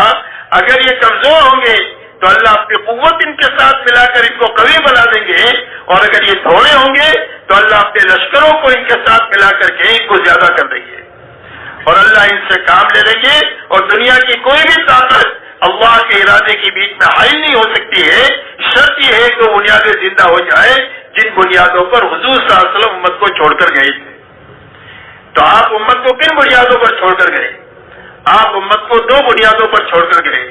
اگر یہ کمزور ہوں گے تو اللہ اپنی قوت ان کے ساتھ ملا کر ان کو قوی بنا دیں گے، اور اگر یہ تھوڑے ہوں گے تو اللہ اپنے لشکروں کو ان کے ساتھ ملا کر کے ان کو زیادہ کر دیں گے، اور اللہ ان سے کام لے لیں گے، اور دنیا کی کوئی بھی طاقت اللہ کے ارادے کے بیچ میں حائل نہیں ہو سکتی ہے۔ شرط یہ ہے کہ بنیادیں زندہ ہو جائے جن بنیادوں پر حضور صلی اللہ علیہ وسلم امت کو چھوڑ کر گئے تھے۔ تو آپ امت کو کن بنیادوں پر چھوڑ کر گئے؟ آپ امت کو 2 بنیادوں پر چھوڑ کر گئے۔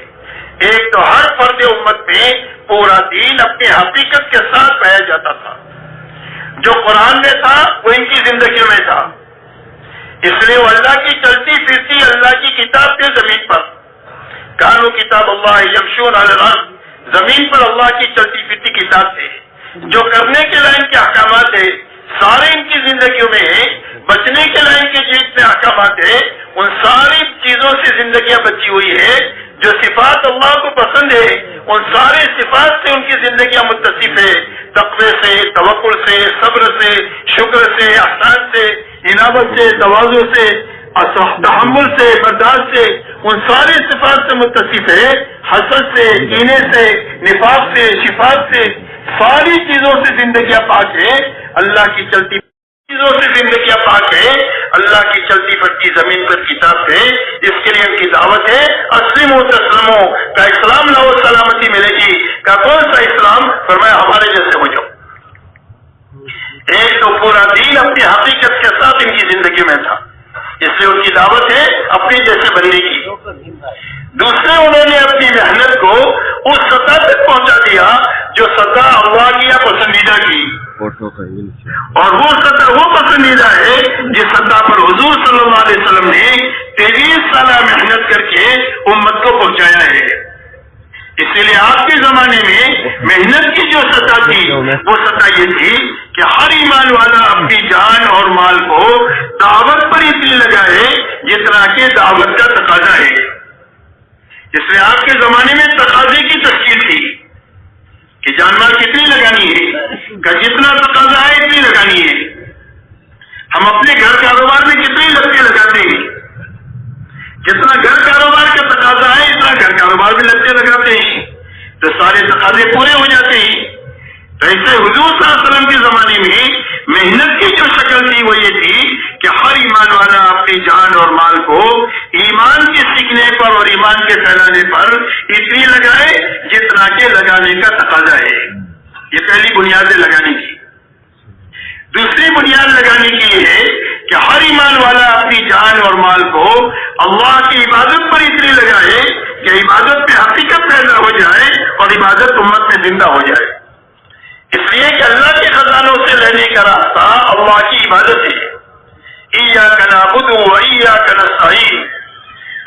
ایک تو ہر فرد امت میں پورا دین اپنی حقیقت کے ساتھ پایا جاتا تھا، جو قرآن میں تھا وہ ان کی زندگیوں میں تھا، اس لیے وہ اللہ کی چلتی پھرتی اللہ کی کتاب تھے زمین پر۔ کانو کتاب اللہ یمشون علی الارض، زمین پر اللہ کی چلتی پھرتی کتاب تھے، جو کرنے کے لائن کے احکامات ہے سارے ان کی زندگیوں میں ہیں، بچنے کے لائن کے جتنے احکامات ہیں ان ساری چیزوں سے زندگیاں بچی ہوئی ہے۔ جو صفات اللہ کو پسند ہے ان سارے صفات سے ان کی زندگیاں متصف ہے، تقوی سے، توکل سے، صبر سے، شکر سے، احسان سے، انابت سے، تواضع سے، تحمل سے، برداشت سے، ان ساری صفات سے متصف ہے۔ حسد سے، کینے سے، نفاق سے، شفاعت سے، ساری چیزوں سے زندگیاں پاک ہے۔ اللہ کی چلتی چیزوں سے زندگیاں پاک ہے، اللہ کی چلتی پھرتی زمین پر کتاب ہے۔ اس کے لیے ان کی دعوت ہے اسلموا تسلموا، کا اسلام لاؤ سلامتی ملے گی۔ کا کون سا اسلام؟ فرمایا ہمارے جیسے ہو جاؤ۔ ایک تو پورا دین اپنی حقیقت کے ساتھ ان کی زندگی میں تھا، اس لیے ان کی دعوت ہے اپنی جیسے بننے کی۔ دوسرے انہوں نے اپنی محنت کو اس سطح تک پہنچا دیا جو سطح اللہ کی پسندیدہ کی، اور وہ سطح وہ پسندیدہ ہے جس سطح پر حضور صلی اللہ علیہ وسلم نے 23 سالہ محنت کر کے امت کو پہنچایا ہے۔ اسی لیے آپ کے زمانے میں محنت کی جو سطح تھی وہ سطح یہ تھی کہ ہر ایمان والا اپنی جان اور مال کو دعوت پر اتنی لگائے جتنا کہ دعوت کا تقاضا ہے۔ اس لیے آپ کے زمانے میں تقاضے کی تشکیل تھی کہ جان مال کتنی لگانی ہے، کہ جتنا تقاضا ہے اتنی لگانی ہے۔ ہم اپنے گھر کاروبار میں کتنی لگتے لگاتے ہیں، جتنا گھر کاروبار کا تقاضا ہے اتنا گھر کاروبار میں لگتے لگاتے ہیں، تو سارے تقاضے پورے ہو جاتے ہیں۔ تو ایسے حضور صلی اللہ علیہ وسلم کے زمانے میں محنت کی جو شکل تھی وہ یہ تھی کہ ہر ایمان والا اپنی جان اور مال کو ایمان کے سیکھنے پر اور ایمان کے پھیلانے پر اتنی لگائے جتنا کہ لگانے کا تقاضا ہے. یہ پہلی بنیاد ہے لگانے کی. دوسری بنیاد لگانے کی یہ ہے کہ ہر ایمان والا اپنی جان اور مال کو اللہ کی عبادت پر اتنی لگائے کہ عبادت میں حقیقت پیدا ہو جائے اور عبادت امت میں زندہ ہو جائے. اس لیے کہ اللہ کے خزانوں سے لینے کا راستہ اللہ کی عبادت ہے. ایاک نعبد و ایاک نستعین.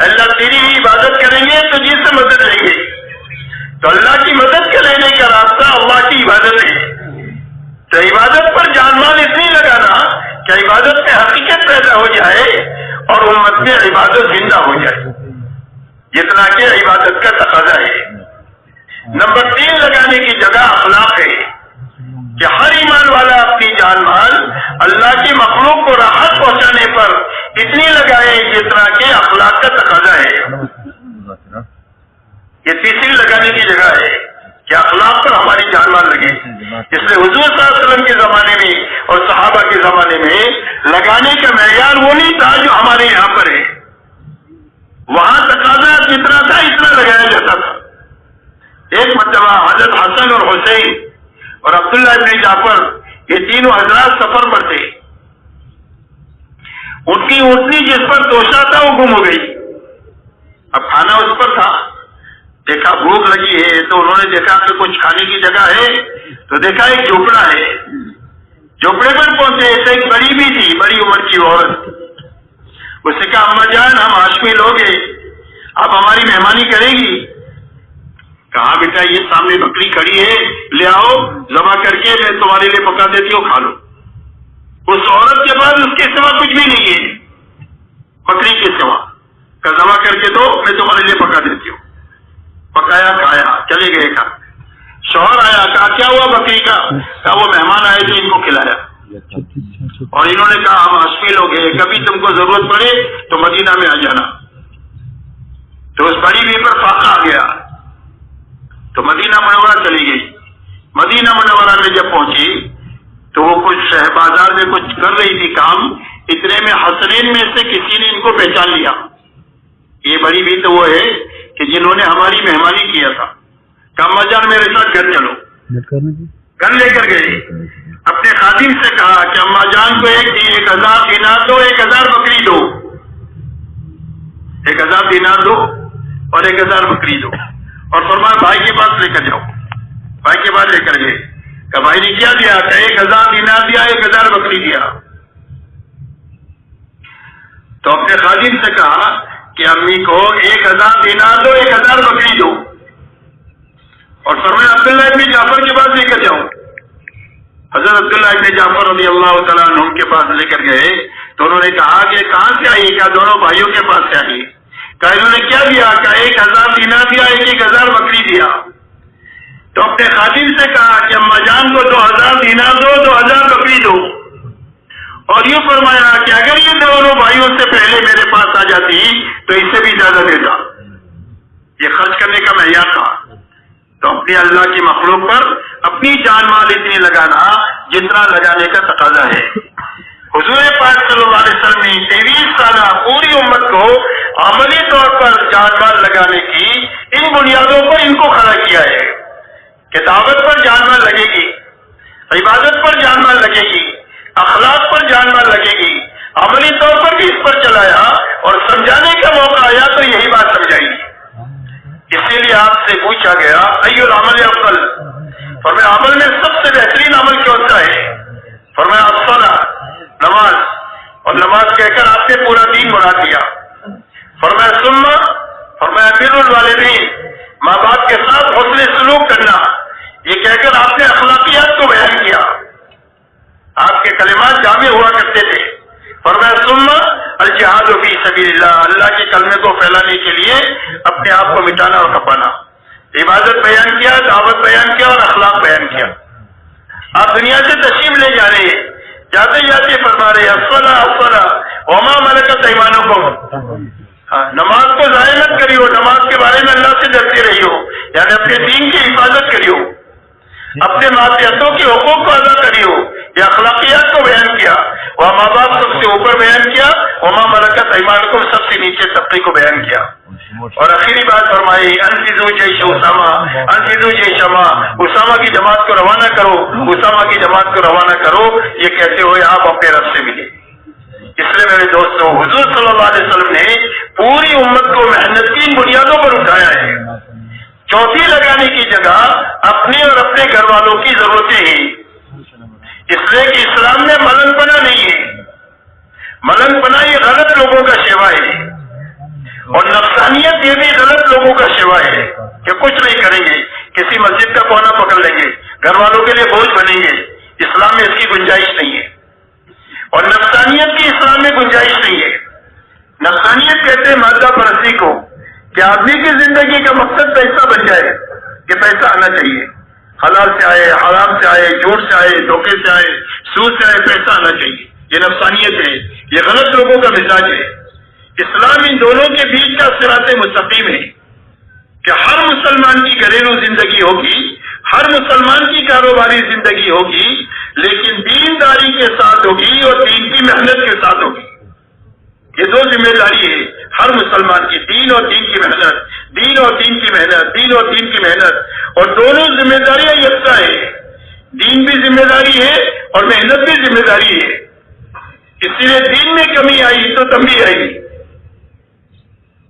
اللہ تیری ہی عبادت کریں گے تو جس سے مدد لیں گے. تو اللہ کی مدد کے لینے کا راستہ اللہ کی عبادت ہے. تو عبادت پر جان مال اتنی لگانا کہ عبادت میں حقیقت پیدا ہو جائے اور امت میں عبادت زندہ ہو جائے جتنا کہ عبادت کا تقاضا ہے. نمبر 3 لگانے کی جگہ اخلاق ہے کہ ہر ایمان والا اپنی جان مال اللہ کی مخلوق کو راحت پہنچانے پر اتنی لگائے جتنا کہ اخلاق کا تقاضا ہے. یہ تیسری لگانے کی جگہ ہے کہ اخلاق پر ہماری جان مال لگے. اس لیے حضور صلی اللہ علیہ وسلم کے زمانے میں اور صحابہ کے زمانے میں لگانے کا معیار وہ نہیں تھا جو ہمارے یہاں پر ہے. وہاں تقاضا جتنا تھا اتنا لگایا جاتا تھا. ایک مرتبہ حضرت حسن اور حسین اور عبداللہ ابن جعفر یہ تینوں حضرات سفر پر تھے. ان کی اونٹنی جس پر توشا تھا وہ گم ہو گئی. اب کھانا اس پر تھا. دیکھا بھوک لگی ہے تو انہوں نے دیکھا کہ کچھ کھانے کی جگہ ہے تو دیکھا ایک جھوپڑا ہے. جھوپڑے پر پہنچے تو ایک بڑی بھی تھی, بڑی عمر کی عورت. اس نے کہا اما جان ہم ہاشمی لوگ ہیں, آپ ہماری مہمانی کرے گی؟ کہا بیٹا یہ سامنے بکری کھڑی ہے, لے آؤ ذبح کر کے میں تمہارے لیے پکا دیتی ہوں, کھا لو. اس عورت کے بعد اس کے سوا کچھ بھی نہیں ہے, بکری کے سوا. کہ ذبح کر کے دو میں تمہارے لیے پکا دیتی ہوں. پکایا, کھایا, چلے گئے. کا شوہر آیا, کہا کیا ہوا بکری کا؟ کہا وہ مہمان آئے تھے ان کو کھلایا. اور انہوں نے کہا ہم ہاشمی لوگ ہیں, کبھی تم کو ضرورت پڑے تو مدینہ میں آ جانا. تو اس بڑی بھی پر فاقہ آ گیا تو مدینہ منورہ چلی گئی. مدینہ منورہ میں جب پہنچی تو وہ کچھ بازار میں کچھ کر رہی تھی کام. اتنے میں حسنین میں سے کسی نے ان کو پہچان لیا. یہ بڑی بھی تو وہ ہے کہ جنہوں نے ہماری مہمانی کیا تھا. اما جان میرے ساتھ گھر چلو. گھر لے کر گئے. اپنے خادم سے کہا کہ اما جان کو 1000 دینار دو, 1000 بکری دو. 1000 دینار دو اور 1000 بکری دو. اور فرمایا بھائی کے پاس لے کر جاؤ. بھائی کے پاس لے کر گئے. کہ بھائی نے کیا دیا؟ کہ 1000 دینار دیا, 1000 بکری دیا. تو اپنے خادم سے کہا کہ امی کو 1000 دینار دو, 1000 بکری دو. اور فرمایا عبداللہ ابن جعفر کے پاس لے کر جاؤ. حضرت عبداللہ ابن جعفر رضی اللہ تعالیٰ عنہ کے پاس لے کر گئے تو انہوں نے کہا کہ کہاں سے آئی؟ کیا دونوں بھائیوں کے پاس سے آئی. کہا انہوں نے کیا دیا؟ کہ 1000 دینار دیا, 1000 بکری دیا. تو اپنے خادم سے کہا کہ اما جان کو 2000 دینار دو, 2000 بکری دو. اور یوں فرمایا کہ اگر یہ دونوں بھائیوں سے پہلے میرے پاس آ جاتی تو اس سے بھی زیادہ دیتا. یہ خرچ کرنے کا معیار تھا. تو اپنی اللہ کی مخلوق پر اپنی جان مال اتنی لگانا جتنا لگانے کا تقاضا ہے. حضور پاک صلی اللہ علیہ وسلم نے 23 سالہ پوری امت کو عملی طور پر جان مال لگانے کی ان بنیادوں پر ان کو کھڑا کیا ہے کہ دعوت پر جان مال لگے گی, عبادت پر جان مال لگے گی, اخلاق پر جان مال لگے گی. عملی طور پر بھی اس پر چلایا اور سمجھانے کا موقع آیا تو یہی بات سمجھائی. اسی لیے آپ سے پوچھا گیا ای العمل افضل, فرمایا عمل میں سب سے بہترین عمل کون سا ہے؟ فرمایا الصلاۃ, نماز. اور نماز کہہ کر آپ نے پورا دین بڑھا دیا. فرمایا ثم, فرمایا بر الوالدین, ماں باپ کے ساتھ حسن سلوک کرنا. یہ کہہ کر آپ نے اخلاقیات کو بیان کیا. آپ کے کلمات جامع ہوا کرتے تھے. فرمایا ثم الجہاد فی سبیل اللہ, اللہ کے کلمے کو پھیلانے کے لیے اپنے آپ کو مٹانا اور کھپانا. عبادت بیان کیا, دعوت بیان کیا اور اخلاق بیان کیا. آپ دنیا سے تشریف لے جا رہے ہیں, جاتے جاتے فرما رہے الصلاۃ وما ملکت ایمانکم, نماز کو ضائع مت کریو, نماز کے بارے میں اللہ سے ڈرتے رہیو, یعنی اپنے دین کی حفاظت کریو. اپنے ماتحتوں کے حقوق کو ادا کری ہو، یا اخلاقیات کو بیان کیا، وہاں ماں باپ سب سے اوپر بیان کیا، وہاں ملکت ایمانکم سب سے نیچے طبقے کو بیان کیا، اور آخری بات فرمائی انفذوا جیش اسامہ، انفذوا جیش اسامہ کی جماعت کو روانہ کرو، اسامہ کی جماعت کو روانہ کرو، یہ کہتے ہوئے آپ اپنے رب سے ملے۔ اس لیے میرے دوستوں، حضور صلی اللہ علیہ وسلم نے پوری امت کو محنت کی بنیادوں پر اٹھایا ہے۔ چوتھی لگانے کی جگہ اپنے اور اپنے گھر والوں کی ضرورتیں ہیں، اس لیے کہ اسلام میں ملنگ پنا نہیں ہے، ملنگ پنا یہ غلط لوگوں کا شیوا ہے، اور نفسانیت یہ بھی غلط لوگوں کا شیوا ہے کہ کچھ نہیں کریں گے، کسی مسجد کا کونا پکڑ لیں گے، گھر والوں کے لیے بوجھ بنیں گے۔ اسلام میں اس کی گنجائش نہیں ہے، اور نفسانیت کی اسلام میں گنجائش نہیں ہے۔ نفسانیت کہتے ہیں مادہ پرستی کو، کہ آدمی کی زندگی کا مقصد پیسہ بن جائے، کہ پیسہ آنا چاہیے، حلال سے آئے، حرام سے آئے، جھوٹ سے آئے، دھوکے سے آئے، سود سے آئے، پیسہ آنا چاہیے۔ یہ نفسانیت ہے، یہ غلط لوگوں کا مزاج ہے۔ اسلام ان دونوں کے بیچ کا صراط مستقیم ہے کہ ہر مسلمان کی گھریلو زندگی ہوگی، ہر مسلمان کی کاروباری زندگی ہوگی، لیکن دینداری کے ساتھ ہوگی اور دین کی محنت کے ساتھ ہوگی۔ یہ دو ذمہ داری ہے ہر مسلمان کی، دین اور دین کی محنت، دین اور دین کی محنت، دین اور دین کی محنت، اور دونوں ذمہ داریاں یکساں ہیں۔ دین بھی ذمہ داری ہے اور محنت بھی ذمہ داری ہے، اسی لیے دین میں کمی آئی تو تنبیہ آئے گی،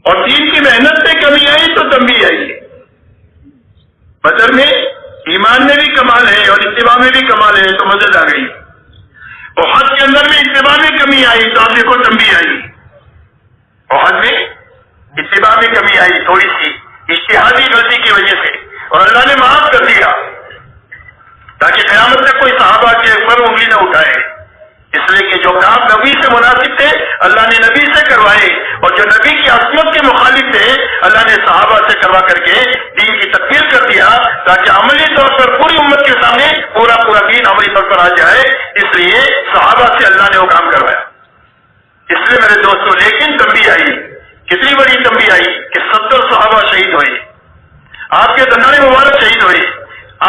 اور دین کی محنت میں کمی آئی تو تنبیہ آئی گی۔ بدر میں ایمان میں بھی کمال ہے اور اتباع میں بھی کمال ہے تو مدد آ گئی، احد کے اندر میں اتباع میں کمی آئی تو آپ دیکھو تنبیہ آئی، احد میں اتباع میں کمی آئی تھوڑی سی اجتہادی غلطی کی وجہ سے، اور اللہ نے معاف کر دیا تاکہ قیامت تک کوئی صحابہ کے اوپر انگلی نہ اٹھائے، اس لیے کہ جو کام نبی سے مناسب تھے اللہ نے نبی سے کروائے، اور جو نبی کی عصمت کے مخالف تھے اللہ نے صحابہ سے کروا کر کے دین کی تکمیل کر دیا، تاکہ عملی طور پر پوری امت کے سامنے پورا دین عملی طور پر آ جائے۔ اس لیے صحابہ سے اللہ نے وہ کام کروایا۔ اس لیے میرے دوستوں، لیکن تنبیہ آئی، کتنی بڑی تنبیہ آئی کہ 70 صحابہ شہید ہوئے، آپ کے دندان مبارک شہید ہوئے،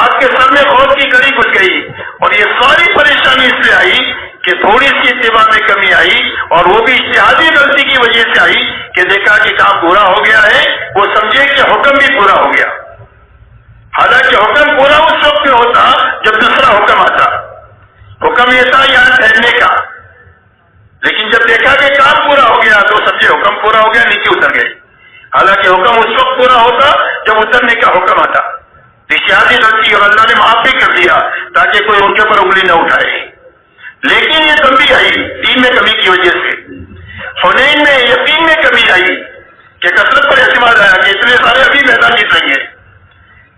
آپ کے سر میں خوف کی کڑی گھس گئی، اور یہ ساری پریشانی اس لیے آئی کہ تھوڑی سی اتباع میں کمی آئی، اور وہ بھی اجتہادی غلطی کی وجہ سے آئی کہ دیکھا کہ کام پورا ہو گیا ہے، وہ سمجھے کہ حکم بھی پورا ہو گیا، حالانکہ حکم پورا اس وقت میں ہوتا جب دوسرا حکم آتا۔ حکم یہ تھا یہاں ٹھہرنے کا، لیکن جب دیکھا کہ کام پورا ہو گیا تو سمجھے حکم پورا ہو گیا، نیچے اتر گئے، حالانکہ حکم اس وقت پورا ہوتا جب اترنے کا حکم آتا۔ اجتہادی غلطی، اور اللہ نے معاف بھی کر دیا تاکہ کوئی ان کے اوپر انگلی نہ اٹھائے۔ لیکن یہ تنبیہ آئی دین میں کمی کی وجہ سے، حنین میں یقین میں کمی آئی کہ کثرت پر اعتماد آیا کہ اتنے سارے ابھی میدان جیت رہیں گے،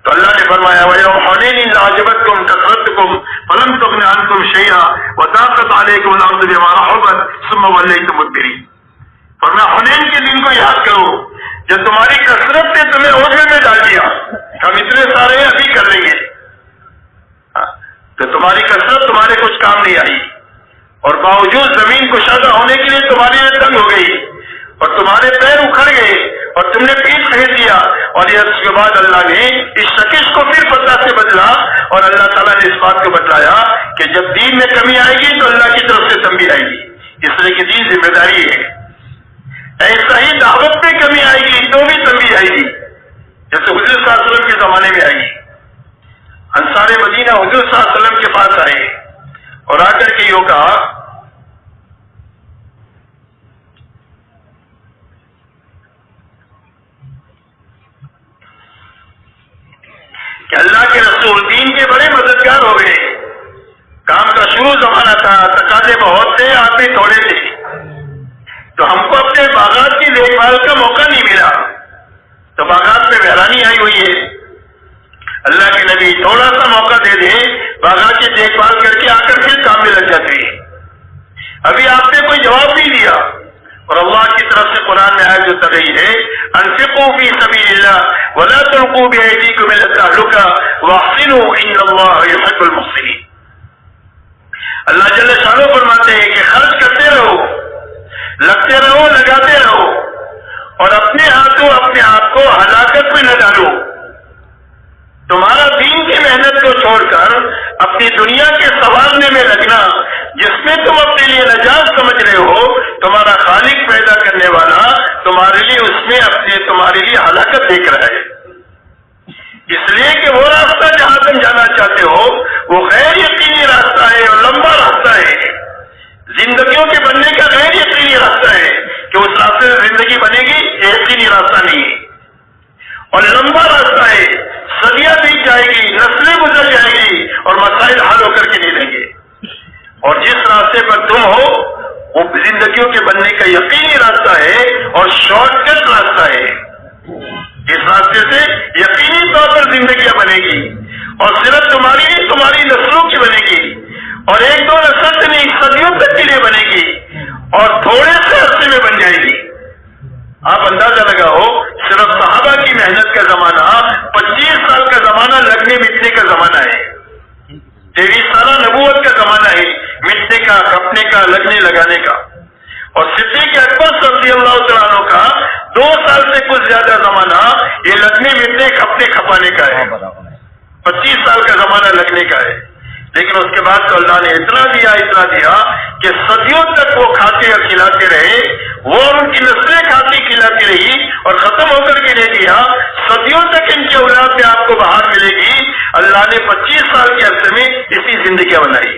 تو اللہ نے فرمایا وَيَوْمَ حُنَيْنٍ إِذْ أَعْجَبَتْكُمْ كَثْرَتُكُمْ فَلَمْ تُغْنِ عَنْكُمْ شَيْئًا وَضَاقَتْ عَلَيْكُمُ الْأَرْضُ بِمَا رَحُبَتْ ثُمَّ وَلَّيْتُمْ مُدْبِرِينَ۔ فرمایا حنین کے دن کو یاد کرو جب تمہاری کثرت نے تمہیں عہدے میں ڈال دیا، ہم اتنے سارے ہیں ابھی کر لیں گے، تو تمہاری کثرت تمہارے کچھ کام نہیں آئی، اور باوجود زمین کشادہ ہونے کے لیے تمہارے لیے تنگ ہو گئی، اور تمہارے پیر اکھڑ گئے، اور تم نے پیٹ پھیر دیا، اور یہ اس کے بعد اللہ نے اس شکش کو پھر فتح سے بدلا، اور اللہ تعالیٰ نے اس بات کو بتلایا کہ جب دین میں کمی آئے گی تو اللہ کی طرف سے تنبیہ آئے گی، اس لیے کہ دین ذمہ داری ہے۔ ایسا ہی دعوت میں کمی آئے گی تو بھی تنبیہ آئے گی، جیسے حضور صلی اللہ علیہ وسلم کے زمانے میں آئی، انصار مدینہ حضور صلی اللہ علیہ وسلم کے پاس آئے اور آ کر کے یوں کہا کہ اللہ کے رسول دین کے بڑے مددگار ہو گئے، کام کا شروع زمانہ تھا، تقاضے بہت تھے، آدمی تھوڑے تھے، تو ہم کو اپنے باغات کی دیکھ بھال کا موقع نہیں ملا، تو باغات میں ویرانی آئی ہوئی ہے، اللہ کے نبی تھوڑا سا موقع دے دیں، باغات کی دیکھ بھال کر کے آ کر پھر کام میں لگ جاتے ہیں۔ ابھی آپ نے کوئی جواب نہیں دیا، اور اللہ کی طرف سے قرآن میں آیت جو تغیر ہے انفقوا فی سبیل اللہ ولا تلقوا بأیدیکم الی التہلکہ واحسنوا ان اللہ یحب المحسنین۔ اللہ جل شانہ فرماتے ہیں کہ خرچ کرتے رہو، لگتے رہو، لگاتے رہو، اور اپنے آپ کو ہلاکت میں نہ ڈالو۔ تمہارا دین کی محنت کو چھوڑ کر اپنی دنیا کے سنوارنے میں لگنا، جس میں تم اپنے لیے نجات سمجھ رہے ہو، تمہارا خالق پیدا کرنے والا تمہارے لیے اس میں تمہارے لیے ہلاکت دیکھ رہا ہے۔ اس لیے کہ وہ راستہ جہاں تم جانا چاہتے ہو وہ غیر یقینی راستہ ہے اور لمبا راستہ ہے، زندگیوں کے بننے کا غیر یقینی راستہ ہے کہ اس راستے سے زندگی بنے گی، یقینی راستہ نہیں ہے، اور لمبا راستہ ہے، صدیاں بیت جائے گی، نسلیں گزر جائے گی اور مسائل حل ہو کر کے نہیں لیں گے۔ اور جس راستے پر تم ہو وہ زندگیوں کے بننے کا یقینی راستہ ہے اور شارٹ کٹ راستہ ہے۔ اس راستے سے یقینی طور پر زندگیاں بنے گی، اور صرف تمہاری نہیں، تمہاری نسلوں کی بنے گی، اور ایک دو نسل سے نہیں، صدیوں تک کے لیے بنے گی، اور تھوڑے سے عرصے میں بن جائے گی۔ آپ اندازہ لگاؤ، صرف صحابہ کی محنت کا زمانہ 25 سال کا زمانہ لگنے مٹنے کا زمانہ ہے، 23 سالہ نبوت کا زمانہ ہے، مٹنے کا، کپنے کا، لگنے لگانے کا، اور صدیق اکبر رضی اللہ تعالیٰ عنہ کا 2 سال سے کچھ زیادہ زمانہ یہ لگنے مٹنے کھپنے کھپانے کا ہے، 25 سال کا زمانہ لگنے کا ہے۔ لیکن اس کے بعد تو اللہ نے اتنا دیا کہ صدیوں تک وہ کھاتے اور کھلاتے رہے، وہ ان کی نسلیں کھاتی کھلاتی رہی اور ختم ہو کر کے نہیں دیا، صدیوں تک ان کی اولاد میں آپ کو بہار ملے گی۔ اللہ نے 25 سال کے عرصے میں اسی زندگیاں بنائی۔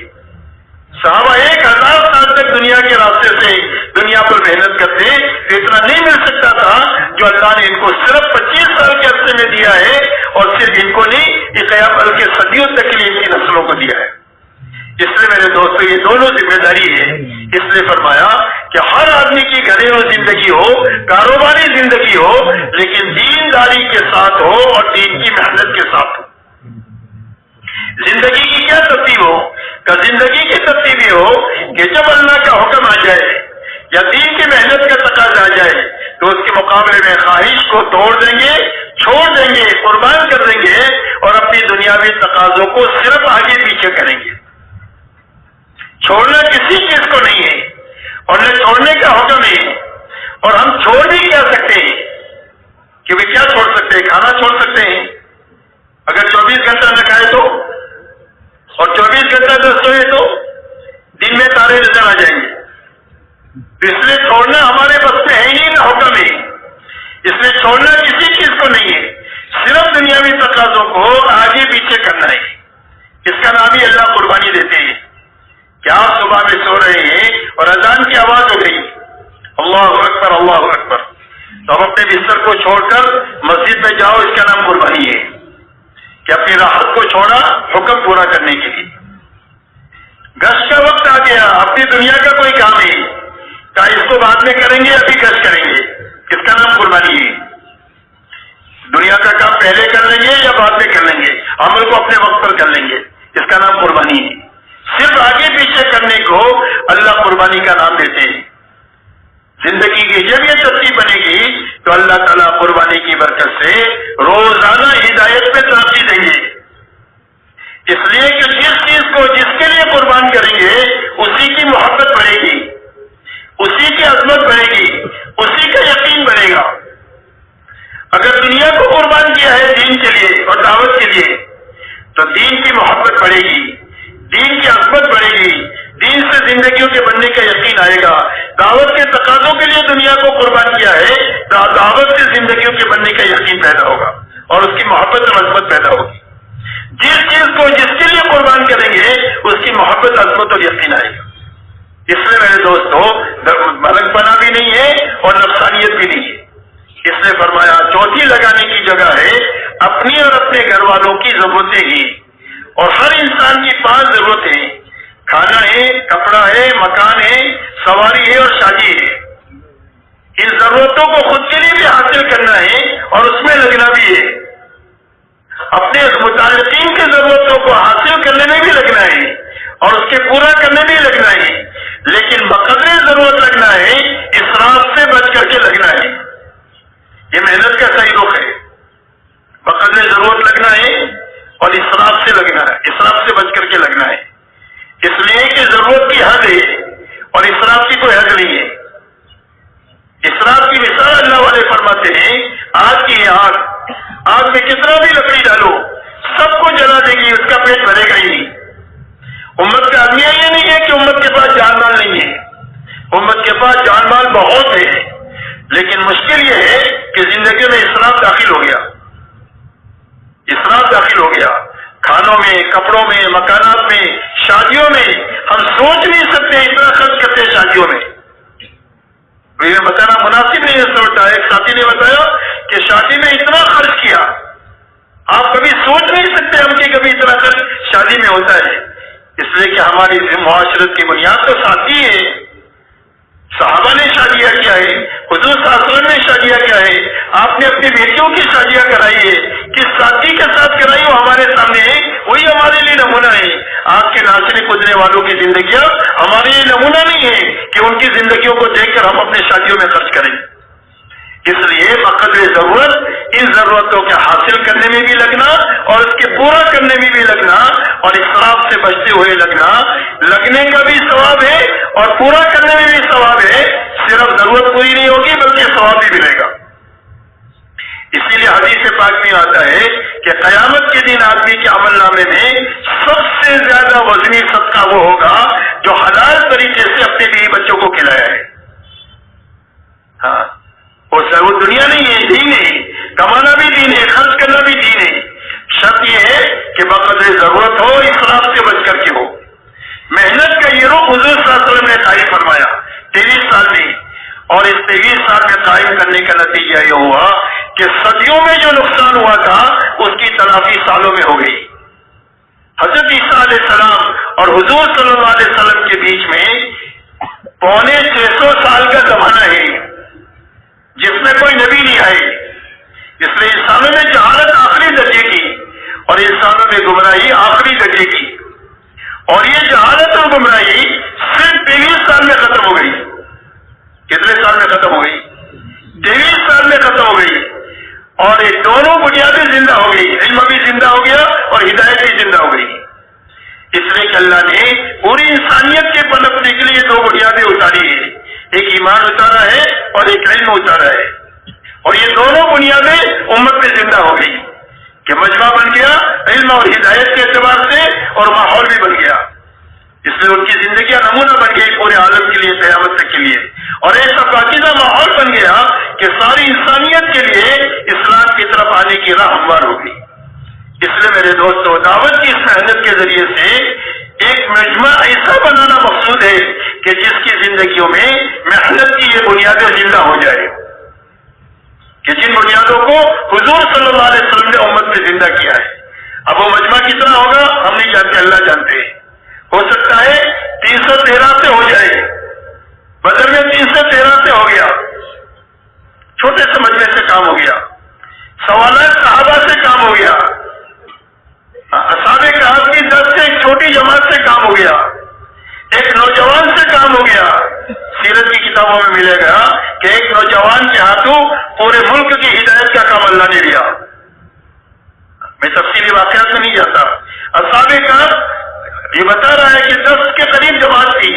صحابہ 1000 سال تک دنیا کے راستے سے دنیا پر محنت کرتے، اتنا نہیں مل سکتا تھا جو اللہ نے ان کو صرف 25 سال کے عرصے میں دیا ہے، اور صرف ان کو نہیں، بلکہ صدیوں تک کے لیے ان کی نسلوں کو دیا ہے۔ اس لیے میرے دوستوں یہ دونوں ذمہ داری ہے۔ اس لیے فرمایا کہ ہر آدمی کی گھریلو زندگی ہو، کاروباری زندگی ہو، لیکن دینداری کے ساتھ ہو اور دین کی محنت کے ساتھ ہو۔ زندگی کی کیا ترتیب ہو؟ کہ زندگی کی ترتیب یہ ہو کہ جب اللہ کا حکم آ جائے یا دین کی محنت کا تقاضا آ جائے تو اس کے مقابلے میں خواہش کو توڑ دیں گے، چھوڑ دیں گے، قربان کر دیں گے، اور اپنی دنیاوی تقاضوں کو صرف آگے پیچھے کریں گے۔ چھوڑنا کسی چیز کو نہیں ہے، اور نہ چھوڑنے کا حکم ہے، اور ہم چھوڑ بھی کیا سکتے ہیں، کیونکہ کیا چھوڑ سکتے ہیں؟ کھانا چھوڑ سکتے ہیں، اگر 24 گھنٹہ نہ کھائے تو، اور 24 گھنٹہ نہ سوئے تو دن میں تارے نظر آ جائیں گے۔ اس لیے چھوڑنا ہمارے بس میں ہے ہی نہ حکم ہے، اس لیے چھوڑنا کسی چیز کو نہیں ہے، صرف دنیاوی تقاضوں کو آگے پیچھے کرنا ہے۔ اس کا نام ہی اللہ قربانی دیتے ہیں کہ آپ صبح میں سو رہے ہیں اور اذان کی آواز ہو گئی، اللہ اکبر اللہ اکبر، تو اب اپنے بستر کو چھوڑ کر مسجد میں جاؤ، اس کا نام قربانی ہے کہ اپنی راحت کو چھوڑا حکم پورا کرنے کے لیے۔ گشت کا وقت آ گیا، اپنی دنیا کا کوئی کام ہے، کہا اس کو بعد میں کریں گے، ابھی گشت کریں گے، اس کا نام قربانی ہے۔ دنیا کا کام پہلے کر لیں گے یا بعد میں کر لیں گے، عمل کو اپنے وقت پر کر لیں گے، اس کا نام قربانی ہے۔ صرف آگے پیچھے کرنے کو اللہ قربانی کا نام دیتے ہیں۔ زندگی کی جب یہ ترتیب بنے گی تو اللہ تعالیٰ قربانی کی برکت سے روزانہ ہدایت پہ ترقی دیں گے، اس لیے کہ جس چیز کو جس کے لیے قربان کریں گے اسی کی محبت بڑھے گی، اسی کی عظمت بڑھے گی، اسی کا یقین بڑھے گا۔ اگر دنیا کو قربان کیا ہے دین کے لیے اور دعوت کے لیے تو دین کی محبت بڑھے گی، دین کی عظمت بڑھے گی، دین سے زندگیوں کے بننے کا یقین آئے گا۔ دعوت کے تقاضوں کے لیے دنیا کو قربان کیا ہے، دعوت سے زندگیوں کے بننے کا یقین پیدا ہوگا اور اس کی محبت اور عظمت پیدا ہوگی۔ جس چیز کو جس کے لیے قربان کریں گے اس کی محبت، عظمت اور یقین آئے گا۔ اس لیے میرے دوستو ملک پنا بھی نہیں ہے اور نفسانیت بھی نہیں ہے۔ اس نے فرمایا چوتھی لگانے کی جگہ ہے اپنی اور اپنے گھر والوں کی ضرورتیں ہی، اور ہر انسان کی 5 ضرورتیں، کھانا ہے، کپڑا ہے، مکان ہے، سواری ہے اور شادی ہے۔ ان ضرورتوں کو خود کے لیے بھی حاصل کرنا ہے اور اس میں لگنا بھی ہے، اپنے متعلقین کی ضرورتوں کو حاصل کرنے میں بھی لگنا ہے اور اس کے پورا کرنے میں لگنا ہے، لیکن بقدر ضرورت لگنا ہے، اسراف سے بچ کر کے لگنا ہے۔ یہ محنت کا صحیح رخ ہے، بقدر ضرورت لگنا ہے اور اسراف سے لگنا ہے، اسراف سے بچ کر کے لگنا ہے، اس لیے کہ ضرورت کی حد ہے اور اسراف کی کوئی حد نہیں ہے۔ اسراف کی مثال اللہ والے فرماتے ہیں آگ کی آگ میں کتنا بھی لکڑی ڈالو
سب کو جلا دے گی، اس کا پیٹ بھرے گا ہی نہیں۔ امت کا المیہ یہ نہیں ہے کہ امت کے پاس جان مال نہیں ہے، امت کے پاس جان مال بہت ہے، لیکن مشکل یہ ہے کہ زندگی میں اسراف داخل ہو گیا، اسراف داخل ہو گیا، کھانوں میں، کپڑوں میں، مکانات میں، شادیوں میں۔ ہم سوچ نہیں سکتے اتنا خرچ کرتے ہیں شادیوں میں، یہ بتانا مناسب نہیں سوچتا۔ ایک ساتھی نے بتایا کہ شادی میں اتنا خرچ کیا، آپ کبھی سوچ نہیں سکتے ہم کہ کبھی اتنا خرچ شادی میں ہوتا ہے، اس لیے کہ ہماری معاشرت کی بنیاد تو ساتھی ہے۔ صحابہ نے شادیاں کیا ہے، حضور صلی اللہ علیہ وسلم نے شادیاں کیا ہے، آپ نے اپنی بیٹیوں کی شادیاں کرائی ہے، کس ساتھی کے ساتھ کرائی وہ ہمارے سامنے ہے، وہی ہمارے لیے نمونہ ہے۔ آپ کے ناچنے کودنے والوں کی زندگیاں ہمارے لیے نمونہ نہیں ہے کہ ان کی زندگیوں کو دیکھ کر ہم اپنے شادیوں میں خرچ کریں۔ اس لیے بقدر ضرورت ان ضرورتوں کے حاصل کرنے میں بھی لگنا اور اس کے پورا کرنے میں بھی لگنا اور اسراف سے بچتے ہوئے لگنا، لگنے کا بھی ثواب ہے اور پورا کرنے میں بھی ثواب ہے۔ صرف ضرورت پوری نہیں ہوگی بلکہ ثواب بھی ملے گا۔ اسی لیے حدیث پاک میں آتا ہے کہ قیامت کے دن آدمی کے عمل نامے میں سب سے زیادہ وزنی صدقہ وہ ہوگا جو حلال طریقے سے اپنے بیوی بچوں کو کھلایا ہے۔ ہاں، وہ ضرور دنیا نہیں ہے، دین ہے، کمانا بھی دین ہے، خرچ کرنا بھی دین ہے۔ شرط یہ ہے کہ بقدر ضرورت ہو، اسراف سے بچ کر کے ہو۔ محنت کا یہ رخ حضور صلی اللہ علیہ وسلم نے قائم فرمایا 23 سال میں، اور اس 23 سال میں قائم کرنے کا نتیجہ یہ ہوا کہ صدیوں میں جو نقصان ہوا تھا اس کی تلافی سالوں میں ہو گئی۔ حضرت عیسیٰ علیہ السلام اور حضور صلی اللہ علیہ وسلم کے بیچ میں 650 سال کا زمانہ ہے جس میں کوئی نبی نہیں آئے، اس لیے انسانوں میں جہالت آخری درجے کی اور انسانوں میں گمراہی آخری درجے کی، اور یہ جہالت اور گمراہی صرف 23 سال میں ختم ہو گئی۔ کتنے سال میں ختم ہو گئی؟ 23 سال میں ختم ہو گئی، اور یہ دونوں بنیادیں زندہ ہو گئی، علم بھی زندہ ہو گیا اور ہدایت بھی زندہ ہو گئی۔ اس لیے کہ اللہ نے پوری انسانیت کے پنپنے کے لیے 2 بنیادیں اتاری ہیں، ایک ایمان اتارا ہے اور ایک علم اتارا ہے، اور یہ دونوں بنیادیں امت میں زندہ ہو گئی کہ مجمع بن گیا علم اور ہدایت کے اعتبار سے، اور ماحول بھی بن گیا۔ اس لیے ان کی زندگیاں نمونہ بن گئی پورے عالم کے لیے، قیامت تک کے لیے، اور ایسا پاکیزہ ماحول بن گیا کہ ساری انسانیت کے لیے اسلام کی طرف آنے کی راہ ہموار ہو گئی۔ اس لیے میرے دوستو، دعوت کی اس محنت کے ذریعے سے ایک مجمع ایسا بنانا مقصود ہے کہ جس کی زندگیوں میں محنت کی یہ بنیادیں زندہ ہو جائے، کہ جن بنیادوں کو حضور صلی اللہ علیہ وسلم نے امت میں زندہ کیا ہے۔ اب وہ مجمع کتنا ہوگا ہم نہیں جانتے، اللہ جانتے ہیں۔ ہو سکتا ہے 313 سے ہو جائے، بدر میں 313 سے ہو گیا، چھوٹے سے مجمع سے کام ہو گیا، سوالات صحابہ سے کام ہو گیا، اصحاب کہف کی 10 سے ایک چھوٹی جماعت سے کام ہو گیا، ایک نوجوان سے کام ہو گیا۔ سیرت کی کتابوں میں ملے گا کہ ایک نوجوان کے ہاتھوں پورے ملک کی ہدایت کا کام اللہ نے لیا۔ میں تفصیلی واقعات میں نہیں جاتا۔ اصحاب کہف یہ بتا رہا ہے کہ 10 کے قریب جماعت تھی،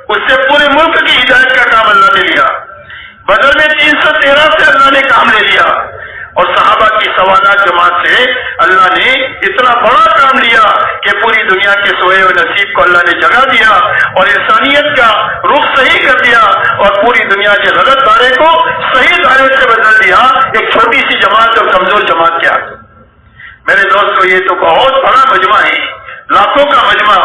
اس سے پورے ملک کی ہدایت کا کام اللہ نے لیا۔ بدر میں 313 سے اللہ نے کام لے لیا، اور صحابہ کی سوالات جماعت سے اللہ نے اتنا بڑا کام لیا کہ پوری دنیا کے سوئے و نصیب کو اللہ نے جگا دیا اور انسانیت کا رخ صحیح کر دیا، اور پوری دنیا کے غلط دائرے کو صحیح دائرے سے بدل دیا ایک چھوٹی سی جماعت اور کمزور جماعت کے ہاتھ۔ میرے دوستو، یہ تو بہت بڑا مجمع ہے، لاکھوں کا مجمع،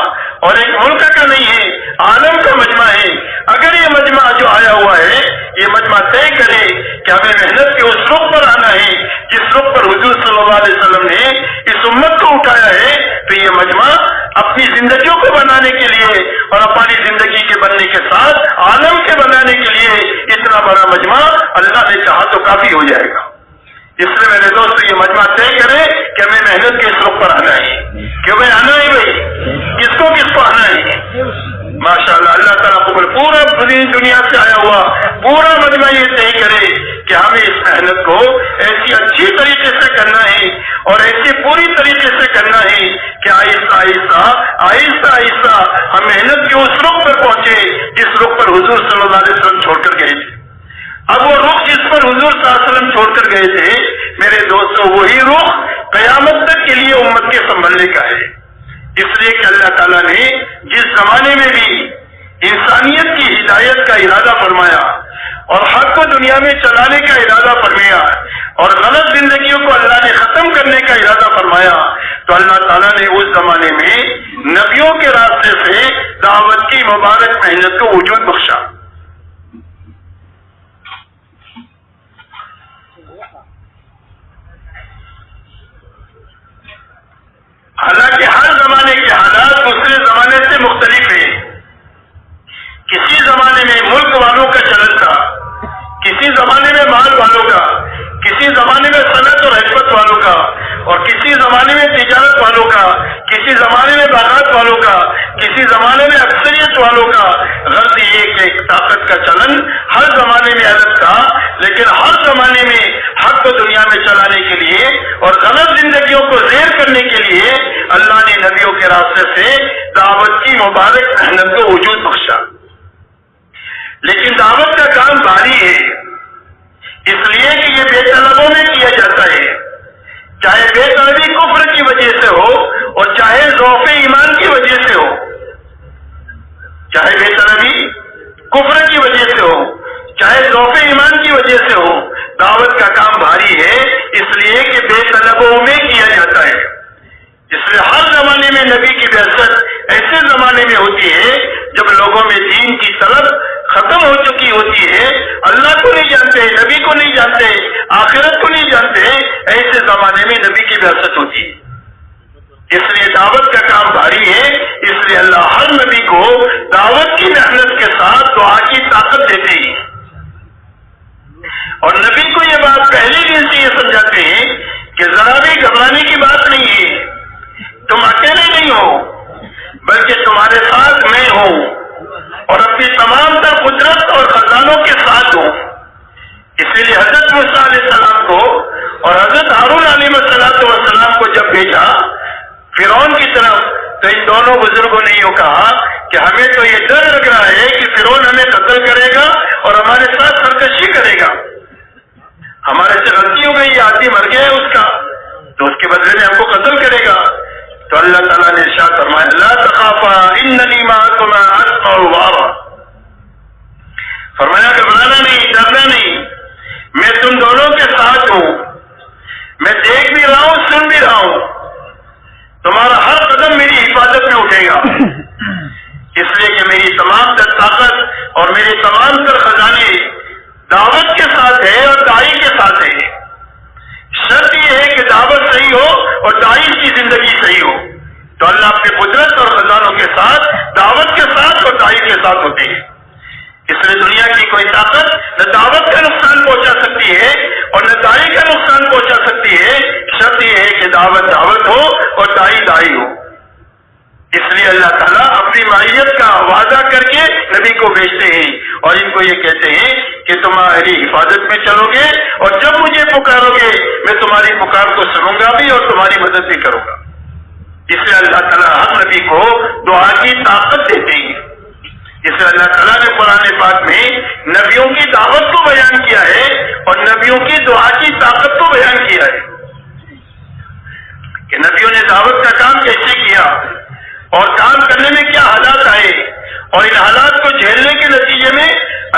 اور ایک ملک کا نہیں ہے، عالم کا مجمع ہے۔ اگر یہ مجمع جو آیا ہوا ہے یہ مجمع طے کرے کہ ہمیں محنت کے اس رخ پر آنا ہے جس رخ پر حضور صلی اللہ علیہ وسلم نے اس امت کو اٹھایا ہے، تو یہ مجمع اپنی زندگیوں کو بنانے کے لیے اور اپنی زندگی کے بننے کے ساتھ عالم کے بنانے کے لیے اتنا بڑا مجمع اللہ نے چاہا تو کافی ہو جائے گا۔ اس لیے میرے دوست یہ مجمع طے کرے کہ ہمیں محنت کے اس رخ پر آنا ہے، کہ بھائی آنا ہے، بھائی کس کو آنا ہے۔ ماشاءاللہ، اللہ تعالیٰ قبول پورا دنیا سے آیا ہوا پورا مجمع یہ طے کرے کہ ہمیں اس محنت کو ایسی اچھی طریقے سے کرنا ہے اور ایسی پوری طریقے سے کرنا ہے کہ آہستہ آہستہ آہستہ آہستہ ہم محنت کے اس رخ پر پہنچے جس رخ پر حضور صلی اللہ علیہ وسلم چھوڑ کر گئے تھے۔ اب وہ رخ جس پر حضور صلی اللہ علیہ وسلم چھوڑ کر گئے تھے میرے دوستوں، وہی رخ قیامت تک کے لیے امت کے سنبھلنے کا ہے، اس لیے کہ اللہ تعالیٰ نے جس زمانے میں بھی انسانیت کی ہدایت کا ارادہ فرمایا اور حق کو دنیا میں چلانے کا ارادہ فرمایا اور غلط زندگیوں کو اللہ نے ختم کرنے کا ارادہ فرمایا، تو اللہ تعالیٰ نے اس زمانے میں نبیوں کے راستے سے دعوت کی مبارک محنت کو وجود بخشا۔ حالانکہ ہر زمانے کے حالات دوسرے زمانے سے مختلف ہیں۔ کسی زمانے میں ملک والوں کا چلن تھا، کسی زمانے میں مال والوں کا، کسی زمانے میں صنعت اور حکمت والوں کا، اور کسی زمانے میں تجارت والوں کا، کسی زمانے میں باغات والوں کا، کسی زمانے میں اکثریت والوں کا۔ غرض یہ کہ ایک طاقت کا چلن ہر زمانے میں الگ تھا، لیکن ہر زمانے میں حق کو دنیا میں چلانے کے لیے اور غلط زندگیوں کو زیر کرنے کے لیے اللہ نے نبیوں کے راستے سے دعوت کی مبارک محنت کو وجود بخشا۔ لیکن دعوت کا کام بھاری ہے، اس لیے کہ یہ بے طلبوں میں کیا جاتا ہے، چاہے بے طلبی کفر کی وجہ سے ہو اور چاہے ضعف ایمان کی وجہ سے ہو، چاہے بے طلبی کفر کی وجہ سے ہو چاہے ضعف ایمان کی وجہ سے ہو، دعوت کا کام بھاری ہے، اس لیے کہ بے طلبوں میں کیا جاتا ہے۔ اس لیے ہر زمانے میں نبی کی بعثت ایسے زمانے میں ہوتی ہے جب لوگوں میں دین کی طلب ختم ہو چکی ہوتی ہے، اللہ کو نہیں جانتے، نبی کو نہیں جانتے، آخرت کو نہیں جانتے، ایسے زمانے میں نبی کی بعثت ہوتی ہے۔ اس لیے دعوت کا کام بھاری ہے، اس لیے اللہ ہر نبی کو دعوت کی محنت کے ساتھ دعا کی طاقت دیتے ہیں، اور نبی کو یہ بات پہلے دن سے یہ سمجھاتے ہیں کہ ذرا بھی گھبرانے کی بات نہیں ہے، تم اکیلے نہیں ہو بلکہ تمہارے ساتھ میں ہوں اور اپنی تمام تر قدرت اور خزانوں کے ساتھ ہوں۔ اسی لیے حضرت موسیٰ علیہ السلام کو اور حضرت ہارون علیہ السلام کو جب بھیجا فرعون کی طرف، تو ان دونوں بزرگوں نے یہ کہا کہ ہمیں تو یہ ڈر لگ رہا ہے کہ فرعون ہمیں قتل کرے گا اور ہمارے ساتھ سرکشی کرے گا، ہمارے سے غلطی ہو گئی، آدمی مر گیا ہے اس کا، تو اس کے بدلے میں ہم کو قتل کرے گا۔ تو اللہ تعالیٰ نے ارشاد فرمایا لا تخافا اننی معکما اسمع وارا، فرمایا گھبرانا نہیں، ڈرنا نہیں، میں تم دونوں کے ساتھ ہوں، میں دیکھ بھی رہا ہوں، سن بھی رہا ہوں، تمہارا ہر قدم میری حفاظت میں اٹھے گا، اس لیے کہ میری تمام تر طاقت اور میرے تمام تر خزانے دعوت کے ساتھ ہے اور داعی کے ساتھ ہے۔ شرط یہ ہے کہ دعوت صحیح ہو اور داعی کی زندگی صحیح ہو، تو اللہ اپنے قدرت اور خزانوں کے ساتھ، دعوت کے ساتھ اور داعی کے ساتھ ہوتے ہیں۔ اس لیے دنیا کی کوئی طاقت نہ دعوت کا نقصان پہنچا سکتی ہے اور نہ داعی کا نقصان پہنچا سکتی ہے، شرط یہ ہے کہ دعوت دعوت ہو اور داعی داعی ہو۔ اس لیے اللہ تعالیٰ اپنی معیت کا وعدہ کر کے نبی کو بھیجتے ہیں اور ان کو یہ کہتے ہیں کہ تمہاری حفاظت میں چلو گے اور جب مجھے پکارو گے میں تمہاری پکار کو سنوں گا بھی اور تمہاری مدد بھی کروں گا۔ اس لیے اللہ تعالیٰ ہر نبی کو دعا کی طاقت دیتے ہیں۔ اس لیے اللہ تعالیٰ نے قرآن پاک میں نبیوں کی دعوت کو بیان کیا ہے اور نبیوں کی دعا کی طاقت کو بیان کیا ہے کہ نبیوں نے دعوت کا کام کیسے کیا اور کام کرنے میں کیا حالات آئے اور ان حالات کو جھیلنے کے نتیجے میں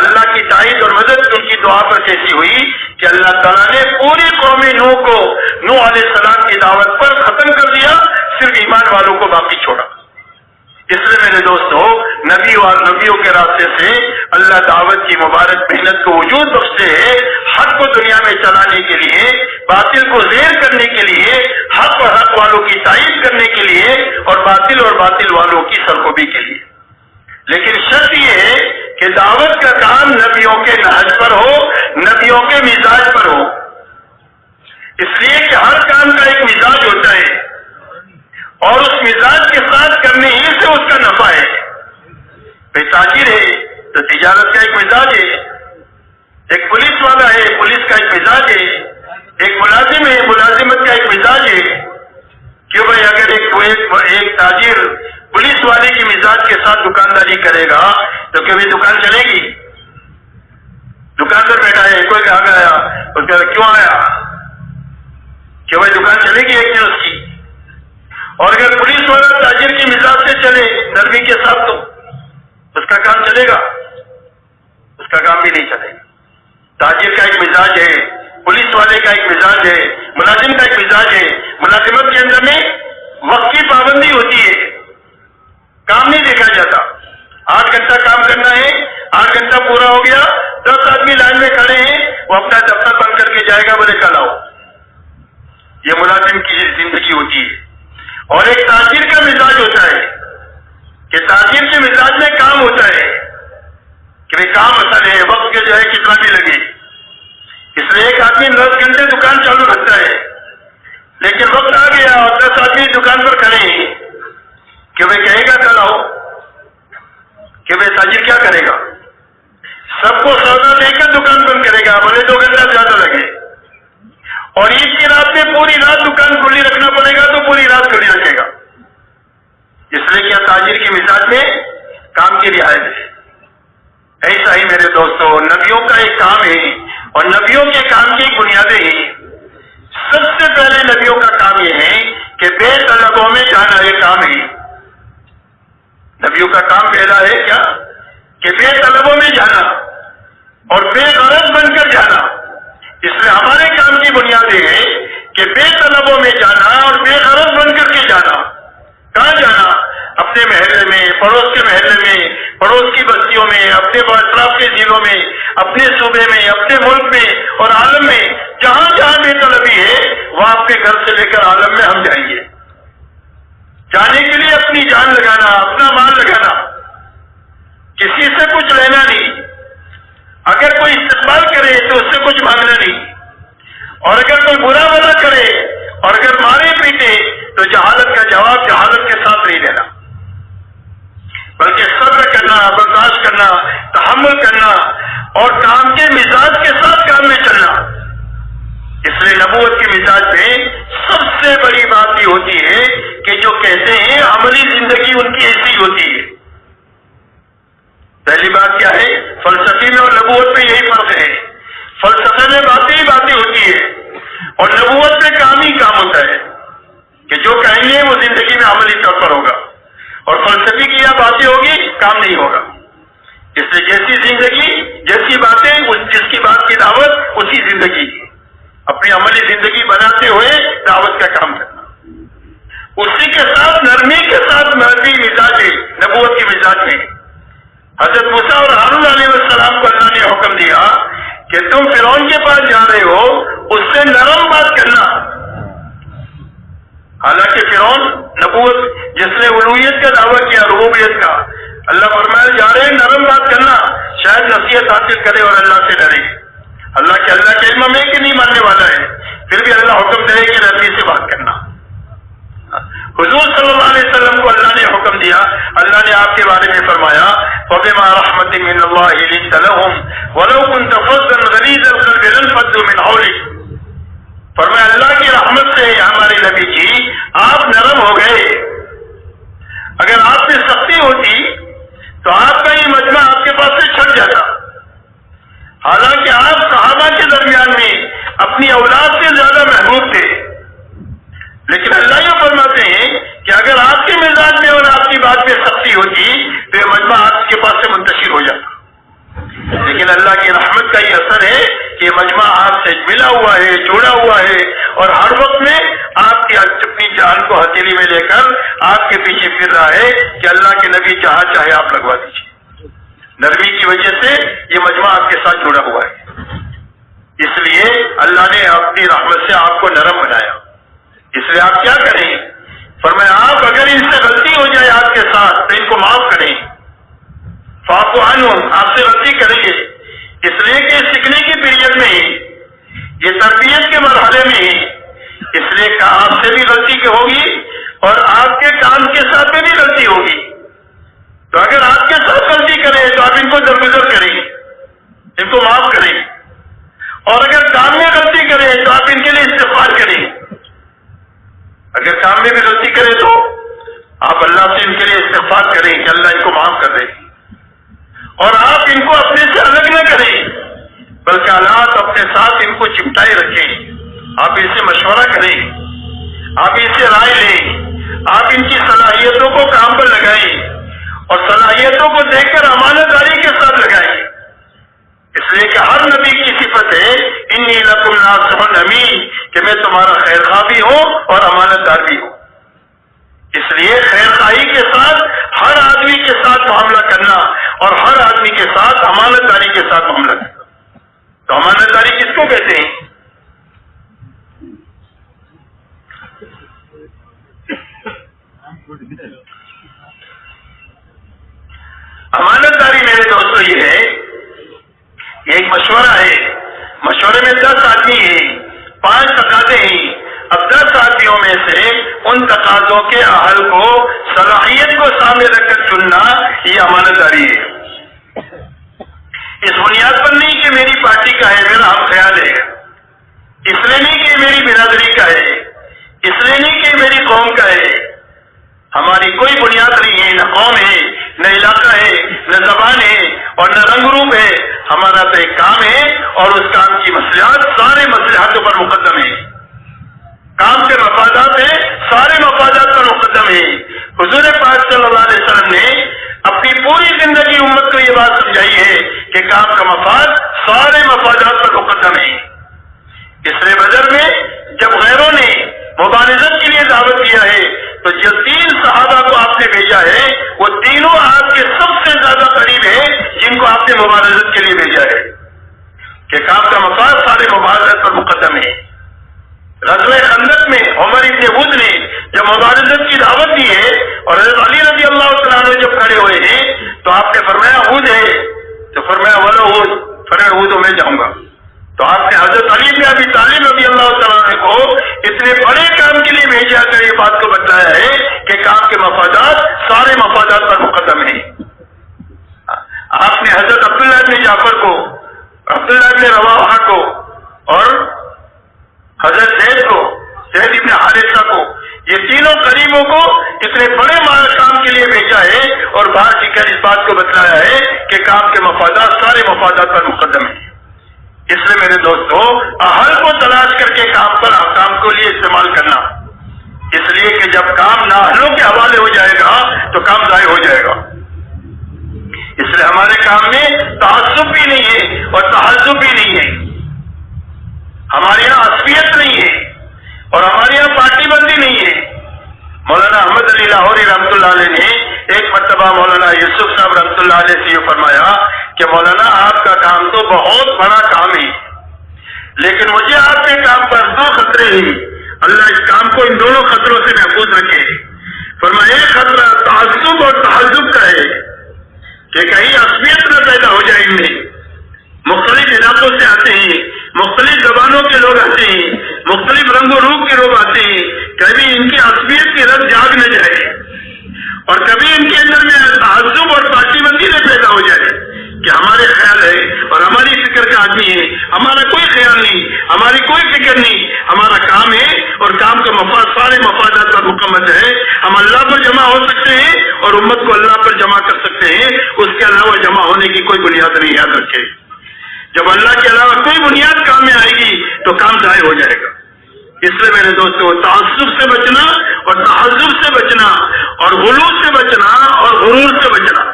اللہ کی تائید اور مدد ان کی دعا پر کیسی ہوئی کہ اللہ تعالیٰ نے پوری قوم نوح کو نوح علیہ السلام کی دعوت پر ختم کر دیا، صرف ایمان والوں کو باقی چھوڑا۔ اس لیے میرے دوستو، نبی اور نبیوں کے راستے سے اللہ دعوت کی مبارک محنت کو وجود بخشتے ہیں، حق کو دنیا میں چلانے کے لیے، باطل کو زیر کرنے کے لیے، حق اور حق والوں کی تائید کرنے کے لیے اور باطل والوں کی سرکوبی کے لیے۔ لیکن شرط یہ ہے کہ دعوت کا کام نبیوں کے نہج پر ہو، نبیوں کے مزاج پر ہو، اس لیے کہ ہر کام کا ایک مزاج ہوتا ہے اور اس مزاج کے ساتھ کرنے ہی سے اس کا نفع ہے۔ کوئی تاجر ہے تو تجارت کا ایک مزاج ہے، ایک پولیس والا ہے، پولیس کا ایک مزاج ہے، ایک ملازم ہے، ملازمت کا ایک مزاج ہے۔ کیوں بھائی اگر ایک تاجر پولیس والے کی مزاج کے ساتھ دکانداری کرے گا تو کبھی دکان چلے گی؟ دکاندار بیٹھا ہے، کوئی گاہک آیا، اس کا کیوں آیا؟ کہ بھائی دکان چلے گی ایک دن اس کی؟ اور اگر پولیس والا تاجر کی مزاج سے چلے نرمی کے ساتھ تو اس کا کام چلے گا؟ اس کا کام بھی نہیں چلے گا۔ تاجر کا ایک مزاج ہے، پولیس والے کا ایک مزاج ہے، ملازم کا ایک مزاج ہے۔ ملازمت کے اندر میں وقت کی پابندی ہوتی ہے، کام نہیں دیکھا جاتا۔ 8 گھنٹہ کام کرنا ہے، 8 گھنٹہ پورا ہو گیا، 10 آدمی لائن میں کھڑے ہیں، وہ اپنا دفتر بند کر کے جائے گا، بولے کل آؤ۔ یہ ملازم کی زندگی ہوتی ہے۔ اور ایک تاجر کا مزاج ہوتا ہے کہ تاجر کے مزاج میں کام ہوتا ہے کہ کام اصل ہے، وقت کے جو ہے کتنا بھی لگے۔ اس لیے ایک آدمی 10 گھنٹے دکان چالو رکھتا ہے، لیکن وقت آ گیا اور 10 آدمی دکان پر کھڑے ہیں کہ وہ کہے گا کل آؤ، کہ وہ تاجر کیا کرے گا؟ سب کو سودا دے کر دکان بند کرے گا، بھلے 2 گھنٹہ زیادہ لگے۔ اور عید کی رات میں پوری رات دکان کھلی رکھنا پڑے گا تو پوری رات کھلی رکھے گا۔ اس لیے کیا تاجر کی مزاج میں کام کی رعایت ہے۔ ایسا ہی میرے دوستوں نبیوں کا ایک کام ہے، اور نبیوں کے کام کی بنیادیں ہیں۔ سب سے پہلے نبیوں کا کام یہ ہے کہ بے طلبوں میں جانا، یہ کام ہے۔ نبیوں کا کام پہلا ہے کیا؟ کہ بے طلبوں میں جانا اور بے غرض بن کر جانا۔ اس لیے ہمارے کام کی بنیادیں ہیں کہ بے طلبوں میں جانا اور بے غرض بن کر کے جانا۔ کہاں جانا؟ اپنے محلے میں، پڑوس کے محلے میں، پڑوس کی بستیوں میں، اپنے اطراف کے ضلعوں میں، اپنے صوبے میں، اپنے ملک میں اور عالم میں، جہاں جہاں بے طلبی ہے وہاں اپنے گھر سے لے کر عالم میں ہم جائیں گے۔ جانے کے لیے اپنی جان لگانا، اپنا مال لگانا، کسی سے کچھ لینا نہیں۔ اگر کوئی استقبال کرے تو اس سے کچھ مانگنا نہیں، اور اگر کوئی برا بھلا کرے اور اگر مارے پیٹے تو جہالت کا جواب جہالت کے ساتھ نہیں دینا، بلکہ صبر کرنا، برداشت کرنا، تحمل کرنا اور کام کے مزاج کے ساتھ کام میں چلنا۔ اس لیے نبوت کے مزاج میں سب سے بڑی بات یہ ہوتی ہے کہ جو کہتے ہیں عملی زندگی ان کی ایسی ہوتی ہے۔ پہلی بات کیا ہے؟ فلسفی میں اور نبوت میں یہی فرق ہے۔ فلسفے میں باتیں ہی باتیں ہوتی ہے اور نبوت میں کام ہی کام ہوتا ہے کہ جو کہیں گے وہ زندگی میں عملی طور پر ہوگا، اور فلسفی کی یہ باتیں ہوگی کام نہیں ہوگا۔ اس لیے جیسی زندگی جیسی باتیں، جس کی بات کی دعوت اسی زندگی کی، اپنی عملی زندگی بناتے ہوئے دعوت کا کام کرنا۔ اسی کے ساتھ نرمی کے ساتھ نرمی مزاج ہے نبوت کی مزاج ہے۔ حضرت موسیٰ اور ہارون علیہ السلام کو اللہ نے حکم دیا کہ تم فرعون کے پاس جا رہے ہو، اس سے نرم بات کرنا۔ حالانکہ فرعون نبوت جس نے الوہیت کا دعویٰ کیا، ربوبیت کا، اللہ فرمایا جا رہے ہیں نرم بات کرنا، شاید نصیحت حاصل کرے اور اللہ سے ڈرے۔ اللہ کے علم میں کہ نہیں ماننے والا ہے، پھر بھی اللہ حکم دے کہ نرمی سے بات کرنا۔ حضور صلی اللہ علیہ وسلم کو اللہ نے حکم دیا، اللہ نے آپ کے بارے میں فرمایا فَبِمَا رَحْمَةٍ مِّنَ اللَّهِ لِنتَ لَهُمْ وَلَوْ كُنتَ فَظًّا غَلِيظَ الْقَلْبِ لَانفَضُّوا مِنْ حَوْلِكَ۔ فرمایا اللہ کی رحمت سے ہمارے نبی جی آپ نرم ہو گئے۔ اگر آپ میں سختی ہوتی تو آپ کا یہ مجمع آپ کے پاس سے چھٹ جاتا۔ حالانکہ آپ صحابہ کے درمیان میں اپنی اولاد سے زیادہ محبوب تھے، لیکن اللہ یہ فرماتے ہیں کہ اگر آپ کے مزاج میں اور آپ کی بات میں سختی ہوتی تو یہ مجمع آپ کے پاس سے منتشر ہو جاتا۔ لیکن اللہ کی رحمت کا یہ اثر ہے کہ یہ مجمع آپ سے ملا ہوا ہے، جڑا ہوا ہے، اور ہر وقت میں آپ کی اپنی جان کو ہتھیلی میں لے کر آپ کے پیچھے پھر رہا ہے کہ اللہ کے نبی جہاں چاہے آپ لگوا دیجیے۔ نرمی کی وجہ سے یہ مجمع آپ کے ساتھ جڑا ہوا ہے، اس لیے اللہ نے اپنی رحمت سے آپ کو نرم بنایا۔ اس لیے آپ کیا کریں؟ فرمایا آپ اگر ان سے غلطی ہو جائے آپ کے ساتھ تو ان کو معاف کریں۔ فاعفو عنہم، آپ سے غلطی کریں گے، اس لیے کہ سیکھنے کی پیریڈ میں ہی، یہ تربیت کے مرحلے میں ہی، اس لیے کہ آپ سے بھی غلطی ہوگی اور آپ کے کام کے ساتھ میں بھی غلطی ہوگی۔ تو اگر آپ کے ساتھ غلطی کریں تو آپ ان کو درگزر کریں، ان کو معاف کریں، اور اگر کام میں غلطی کریں تو آپ ان کے لیے استغفار کریں۔ اگر کام میں بھی غلطی کرے تو آپ اللہ سے ان کے لیے استغفار کریں کہ اللہ ان کو معاف کر دے، اور آپ ان کو اپنے سے الگ نہ کریں بلکہ حالات اپنے ساتھ ان کو چپٹائے رکھیں۔ آپ ان سے مشورہ کریں، آپ ان سے رائے لیں، آپ ان کی صلاحیتوں کو کام پر لگائیں اور صلاحیتوں کو دیکھ کر امانت داری کے ساتھ لگائیں، اس لیے کہ ہر نبی کی صفت ہے انی لکم ناصح امین، کہ میں تمہارا خیر خواہ بھی ہوں اور امانت دار بھی ہوں۔ اس لیے خیر خواہی کے ساتھ ہر آدمی کے ساتھ معاملہ کرنا اور ہر آدمی کے ساتھ امانت داری کے ساتھ معاملہ کرنا۔ تو امانت داری کس کو کہتے ہیں؟ امانت داری میرے دوستو یہ ہے، یہ ایک مشورہ ہے، مشورے میں 10 آدمی ہیں، 5 تقاضے ہیں، اب 10 آدمیوں میں سے ان تقاضوں کے اہل کو صلاحیت کو سامنے رکھ کر چننا، یہ امانت داری ہے۔ اس بنیاد پر نہیں کہ میری پارٹی کا ہے، میرا ہم خیال ہے، اس لیے نہیں کہ میری برادری کا ہے، اس لیے نہیں کہ میری قوم کا ہے، ہماری کوئی بنیاد نہیں ہے، نہ قوم ہے، نہ علاقہ ہے، نہ زبان ہے اور نہ رنگ روپ ہے، ہمارا تو ایک کام ہے اور اس کام کی مصلحت سارے مصلحتوں پر مقدم ہے، کام کے مفادات ہیں سارے مفادات پر مقدم ہے۔ حضور پاک صلی اللہ علیہ وسلم نے اپنی پوری زندگی امت کو یہ بات سمجھائی ہے کہ کام کا مفاد سارے مفادات پر مقدم ہے۔ اس لیے بدر میں جب غیروں نے مبارزت کے لیے دعوت دیا ہے تو جو 3 صحابہ کو آپ نے بھیجا ہے وہ تینوں آپ کے سب سے زیادہ قریب ہیں جن کو آپ نے مبارزت کے لیے بھیجا ہے، کہ کام کا مفاد سارے مبارزت پر مقدم ہے۔ غزوہ خندق میں عمر ابن ہود نے جب مبارزت کی دعوت دی ہے اور حضرت علی رضی اللہ تعالیٰ عنہ جب کھڑے ہوئے ہیں تو آپ نے فرمایا ہود ہے، تو فرمایا ولو ہود، فرمایا ہود میں جاؤں گا۔ تو آپ نے حضرت علی بن ابی طالب رضی اللہ تعالیٰ عنہ کو اتنے بڑے کام کے لیے بھیجا کر یہ بات کو بتلایا ہے کہ کام کے مفادات سارے مفادات پر مقدم ہیں۔ آپ نے حضرت عبداللہ بن جعفر کو، عبداللہ بن رواحہ کو اور حضرت زید ابن حارثہ کو، یہ تینوں قریبوں کو اتنے بڑے کام کے لیے بھیجا ہے اور باہر جی کر اس بات کو بتلایا ہے کہ کام کے مفادات سارے مفادات پر مقدم ہیں۔ اس لیے میرے دوستو اہل کو تلاش کر کے کام کو لیے استعمال کرنا، اس لیے کہ جب کام نااہلوں کے حوالے ہو جائے گا تو کام ضائع ہو جائے گا۔ اس لیے ہمارے کام میں تعصب بھی نہیں ہے اور تحزب بھی نہیں ہے، ہمارے یہاں عصبیت نہیں ہے اور ہمارے یہاں پارٹی بندی نہیں ہے۔ مولانا احمد علی لاہوری رحمۃ اللہ علیہ نے ایک مرتبہ مولانا یوسف صاحب رحمۃ اللہ علیہ سے یہ فرمایا کہ مولانا آپ کا کام تو بہت بڑا کام ہے، لیکن مجھے آپ کے کام پر 2 خطرے ہیں، اللہ اس کام کو ان دونوں خطروں سے محفوظ رکھے۔ فرمایا ایک خطرہ تعصب اور تحزب کا ہے کہ کہیں عصبیت نہ پیدا ہو جائے، ان میں مختلف علاقوں سے آتے ہیں، مختلف زبانوں کے لوگ آتے ہیں، مختلف رنگ و روپ کے لوگ آتے ہیں، کبھی ان کی عصبیت کی رت جاگ نہ جائے اور کبھی ان کے اندر میں تعصب اور پارٹی بندی نہ پیدا ہو جائے کہ ہمارے خیال ہے اور ہماری فکر کا آدمی ہے، ہمارا کوئی خیال نہیں، ہماری کوئی فکر نہیں، ہمارا کام ہے اور کام کا مفاد سارے مفادات پر مکمل ہے، ہم اللہ پر جمع ہو سکتے ہیں اور امت کو اللہ پر جمع کر سکتے ہیں، اس کے علاوہ جمع ہونے کی کوئی بنیاد نہیں، یاد رکھے۔ جب اللہ کے علاوہ کوئی بنیاد کام میں آئے گی تو کام ضائع ہو جائے گا۔ اس لیے میرے دوستو تعصب سے بچنا اور تحزب سے بچنا اور غلو سے بچنا اور غرور سے بچنا۔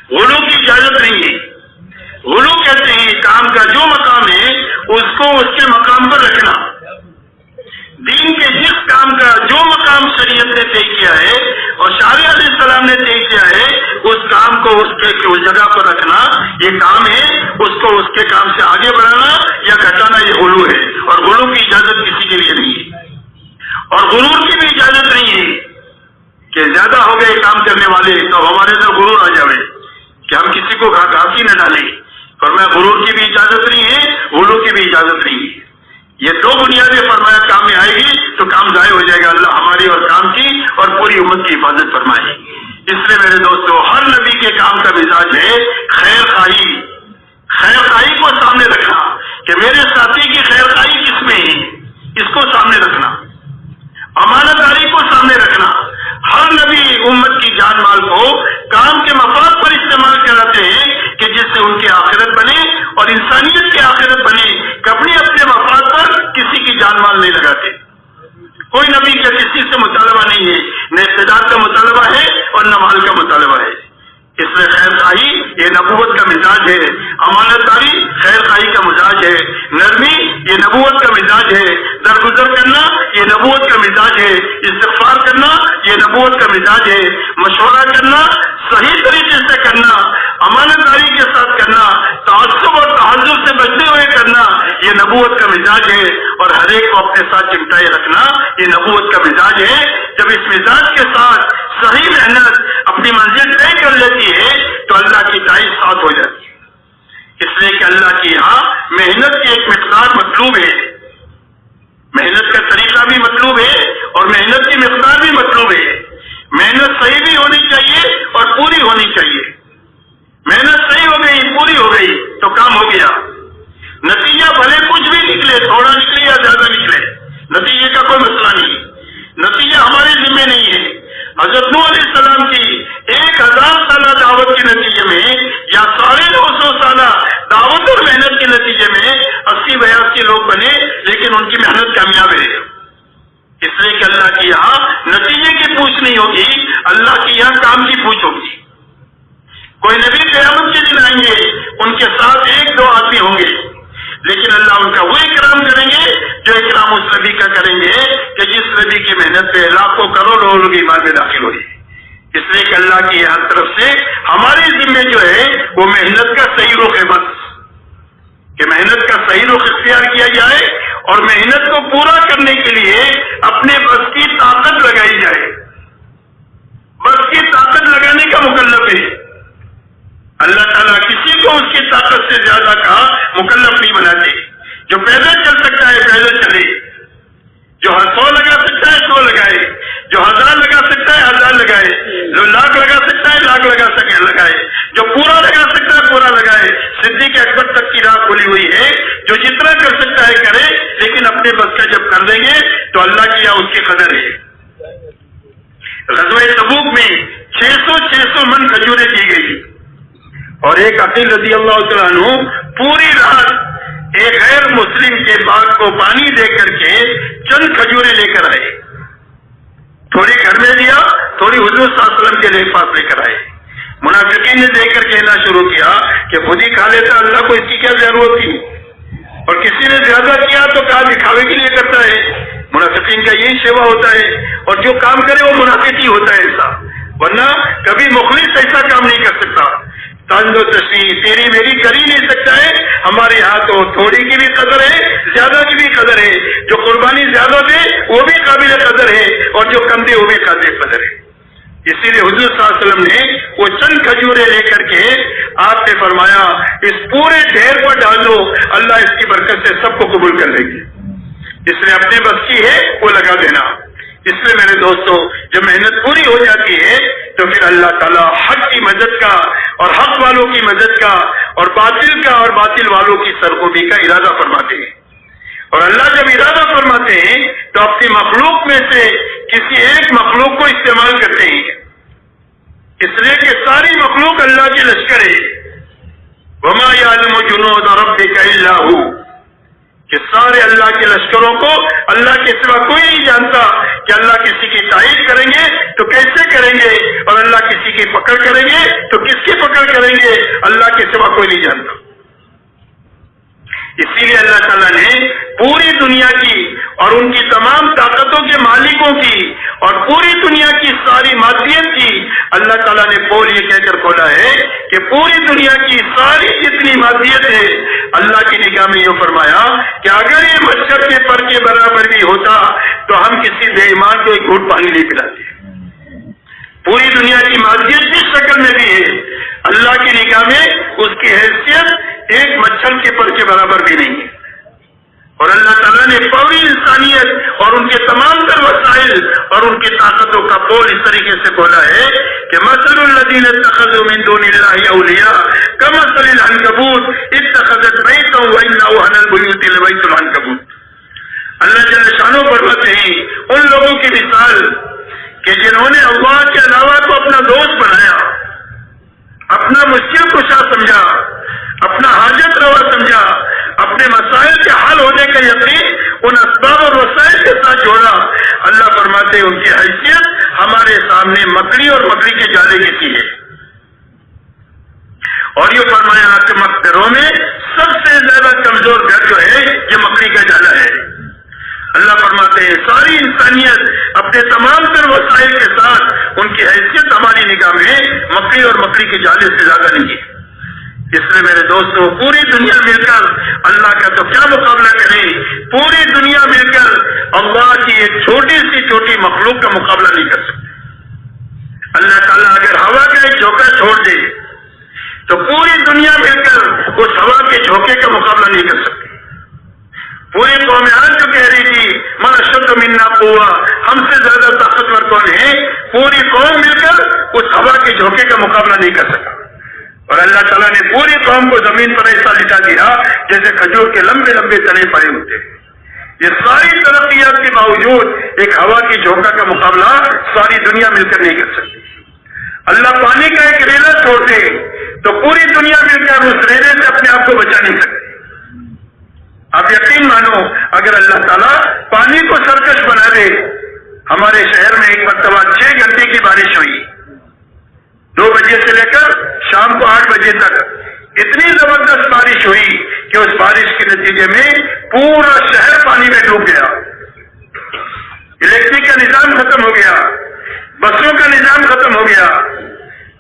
غلو کی اجازت نہیں ہے، غلو کہتے ہیں کام کا جو مقام ہے اس کو اس کے مقام پر رکھنا، دین کے جس کام کا جو مقام شریعت نے طے کیا ہے اور شارع علیہ السلام نے طے کیا ہے اس کام کو اس جگہ پر رکھنا یہ کام ہے، اس کو اس کے کام سے آگے بڑھانا یا گھٹانا یہ غلو ہے، اور غلو کی اجازت کسی کے لیے نہیں ہے اور غرور کی بھی اجازت نہیں ہے کہ زیادہ ہو گئے کام کرنے والے تو ہمارے اندر غرور آ جائے کہ ہم کسی کو گھاسی نہ ڈالیں، فرمایا غرور کی بھی اجازت نہیں ہے، غلو کی بھی اجازت نہیں ہے۔ یہ 2 بنیادیں فرمایا کام میں آئے گی تو کام ضائع ہو جائے گا، اللہ ہماری اور کام کی اور پوری امت کی حفاظت فرمائے۔ اس لیے میرے دوستو ہر نبی کے کام کا مزاج ہے خیر خواہی، خیر خواہی کو سامنے رکھنا کہ میرے ساتھی کی خیر خواہی کس میں ہے، اس کو سامنے رکھنا، امانت داری کو سامنے رکھنا۔ ہر نبی امت کی جان مال کو کام کے مفاد پر استعمال کراتے ہیں کہ جس سے ان کی آخرت بنے اور انسانیت کی آخرت بنے، کہ اپنے مفاد پر کسی کی جان مال نہیں لگاتے کوئی نبی کا کسی سے مطالبہ نہیں ہے، نہ استعداد کا مطالبہ ہے اور نہ مال کا مطالبہ ہے۔ اس میں خیر خواہی یہ نبوت کا مزاج ہے، امانت داری خیر خواہی کا مزاج ہے، نرمی یہ نبوت کا مزاج ہے، درگزر کرنا یہ نبوت کا مزاج ہے، استغفار کرنا یہ نبوت کا مزاج ہے، مشورہ کرنا صحیح طریقے سے کرنا، امانت داری کے ساتھ کرنا، تعصب اور تحزب سے بچتے ہوئے کرنا یہ نبوت کا مزاج ہے، اور ہر ایک کو اپنے ساتھ چمٹائے رکھنا یہ نبوت کا مزاج ہے۔ جب اس مزاج کے ساتھ صحیح محنت اپنی منزل طے کر لیتی ہے تو اللہ کی تائید ساتھ ہو جاتی ہے، اس لیے کہ اللہ کے یہاں محنت کی ایک مقدار مطلوب ہے، محنت کا طریقہ بھی مطلوب ہے اور محنت کی مقدار بھی مطلوب ہے۔ محنت صحیح بھی ہونی چاہیے اور پوری ہونی چاہیے۔ محنت صحیح ہو گئی، پوری ہو گئی تو کام ہو گیا، نتیجہ بھلے کچھ بھی نکلے، تھوڑا نکلے یا زیادہ نکلے، نتیجے کا کوئی مسئلہ نہیں، نتیجہ ہمارے ذمہ نہیں ہے۔ حضرت نوح علیہ السلام کی 1000 سالہ دعوت کے نتیجے میں یا 950 سالہ دعوت اور محنت کے نتیجے میں 80-82 لوگ بنے، لیکن ان کی محنت کامیاب ہے، اس لیے کہ اللہ کے یہاں نتیجے کی پوچھ نہیں ہوگی، اللہ کے یہاں کام کی پوچھ ہوگی۔ کوئی نبی قیامت کے دن آئیں گے، ان کے ساتھ 1-2 آدمی ہوں گے، لیکن اللہ ان کا وہ اکرام کریں گے جو اکرام اس نبی کا کریں گے کہ جس نبی کی محنت پہ لاکھوں کروڑوں لوگ ایمان میں داخل ہوئے۔ اس لیے کہ اللہ کی ہر طرف سے ہمارے ذمہ جو ہے وہ محنت کا صحیح رخ ہے، بس کہ محنت کا صحیح رخ اختیار کیا جائے اور محنت کو پورا کرنے کے لیے اپنے بس کی طاقت لگائی جائے، بس کی طاقت لگانے کا مکلف ہے۔ اللہ تعالیٰ کسی کو اس کی طاقت سے زیادہ کا مکلف نہیں بناتے، جو پیدل چل سکتا ہے پیدل چلے، جو 100 لگا سکتا ہے 100 لگائے، جو 1000 لگا سکتا ہے 1000 لگائے، جو لاکھ لگا سکتا ہے لاکھ لگائے، جو پورا لگا سکتا ہے پورا لگائے۔ صدیق اکبر تک کی راہ کھلی ہوئی ہے، جو جتنا کر سکتا ہے کرے، لیکن اپنے بس کا جب کر دیں گے تو اللہ کی یہاں اس کی قدر ہے۔ غزوہ تبوک میں 600 من کھجوریں دی گئی، اور ایک عقیل رضی اللہ تعالیٰ عنہ پوری رات ایک غیر مسلم کے باغ کو پانی دے کر کے چند کھجوریں لے کر آئے، تھوڑی گھر میں دیا، تھوڑی حضور صلی اللہ علیہ وسلم کے پاس لے کر آئے۔ منافقین نے دیکھ کر کہنا شروع کیا کہ خود ہی کھا لیتا، اللہ کو اس کی کیا ضرورت تھی، اور کسی نے زیادہ کیا تو کہا دکھاوے کے لیے کرتا ہے۔ منافقین کا یہی سیوا ہوتا ہے، اور جو کام کرے وہ منافق ہی ہوتا ہے ایسا، ورنہ کبھی مخلص ایسا کام نہیں کر سکتا۔ تنگ و تشریح تیری میری کر ہی نہیں سکتا ہے، ہمارے یہاں تو تھوڑی کی بھی قدر ہے، زیادہ کی بھی قدر ہے، جو قربانی زیادہ دے وہ بھی قابل قدر ہے، اور جو کم دے وہ بھی قابل قدر ہے۔ اسی لیے حضور صلی اللہ علیہ وسلم نے وہ چند کھجوریں لے کر کے آپ نے فرمایا اس پورے ڈھیر پر ڈال دو، اللہ اس کی برکت سے سب کو قبول کر لے گی۔ اس لیے اپنے بس کی ہے وہ لگا دینا۔ اس لیے میرے دوستو جب محنت پوری ہو جاتی ہے تو پھر اللہ تعالیٰ حق کی مدد کا اور حق والوں کی مدد کا اور باطل والوں کی سرکوبی کا ارادہ فرماتے ہیں، اور اللہ جب ارادہ فرماتے ہیں تو اپنی مخلوق میں سے کسی ایک مخلوق کو استعمال کرتے ہیں، اس لیے کہ ساری مخلوق اللہ کی لشکر ہے۔ وما یعلم جنود ربک الا هو، کہ سارے اللہ کے لشکروں کو اللہ کے سوا کوئی نہیں جانتا کہ اللہ کسی کی تائید کریں گے تو کیسے کریں گے، اور اللہ کسی کی پکڑ کریں گے تو کس کی پکڑ کریں گے، اللہ کے سوا کوئی نہیں جانتا۔ اسی لیے اللہ تعالیٰ نے پوری دنیا کی اور ان کی تمام طاقتوں کے مالکوں کی اور پوری دنیا کی ساری مادیت کی اللہ تعالیٰ نے پول یہ کہہ کر کھولا ہے کہ پوری دنیا کی ساری جتنی مادیت ہے اللہ کی نگاہ میں یہ فرمایا کہ اگر یہ مچھر کے پر کے برابر بھی ہوتا تو ہم کسی بے ایمان کو ایک گھونٹ پانی نہیں پلاتے۔ پوری دنیا کی مادیت جس شکل میں بھی ہے اللہ کی نگاہ میں اس کی حیثیت ایک مچھر کے پر کے برابر بھی نہیں ہے، اور اللہ تعالیٰ نے پوری انسانیت اور ان کے تمام تر وسائل اور ان کی طاقتوں کا پول اس طریقے سے کھولا ہے کہ مثل الذین اتخذوا من دون اللہ اولیاء کمثل العنکبوت اتخذت بیتا وان اوہن البیوت لبیت العنکبوت۔ اللہ جل شانہ فرماتے ہیں ان لوگوں کی مثال کہ جنہوں نے اللہ کے علاوہ کو اپنا دوست بنایا، اپنا مشکل کشا سمجھا، اپنا حاجت روا سمجھا، اپنے مسائل کے حل ہونے کا یقین ان اسباب اور وسائل کے ساتھ جوڑا، اللہ فرماتے ہیں ان کی حیثیت ہمارے سامنے مکڑی اور مکڑی کے جالے کی سی ہے. اور یہ فرمایا کہ مقدروں میں سب سے زیادہ کمزور گھر جو ہے یہ مکڑی کا جالا ہے. اللہ فرماتے ہیں ساری انسانیت اپنے تمام تر وسائل کے ساتھ ان کی حیثیت ہماری نگاہ میں مکڑی اور مکڑی کے جالے سے زیادہ نہیں ہے. اس لیے میرے دوستوں پوری دنیا مل کر اللہ کا تو کیا مقابلہ کرے، پوری دنیا مل کر اللہ کی ایک چھوٹی سی چھوٹی مخلوق کا مقابلہ نہیں کر سکتے. اللہ تعالیٰ اگر ہوا کا ایک جھونکا چھوڑ دے تو پوری دنیا مل کر اس ہوا کے جھونکے کا مقابلہ نہیں کر سکتے. پوری قوم آج جو کہہ رہی تھی من اشد منا قوہ، ہم سے زیادہ طاقتور کون ہے، پوری قوم مل کر اس ہوا کے جھونکے کا مقابلہ نہیں کر سکا. اور اللہ تعالیٰ نے پوری قوم کو زمین پر ایسا لٹا دیا جیسے کھجور کے لمبے لمبے تنے پڑے ہوتے ہیں. یہ ساری ترقیات کے باوجود ایک ہوا کی جھونکا کا مقابلہ ساری دنیا مل کر نہیں کر سکتی. اللہ پانی کا ایک ریلا چھوڑ دے تو پوری دنیا مل کر اس ریلے سے اپنے آپ کو بچا نہیں سکتی. آپ یقین مانو اگر اللہ تعالیٰ پانی کو سرکش بنا دے. ہمارے شہر میں ایک مرتبہ 6 گھنٹے کی بارش ہوئی، 2 بجے سے لے کر شام کو 8 بجے تک اتنی زبردست بارش ہوئی کہ اس بارش کے نتیجے میں پورا شہر پانی میں ڈوب گیا. الیکٹرک کا نظام ختم ہو گیا، بسوں کا نظام ختم ہو گیا،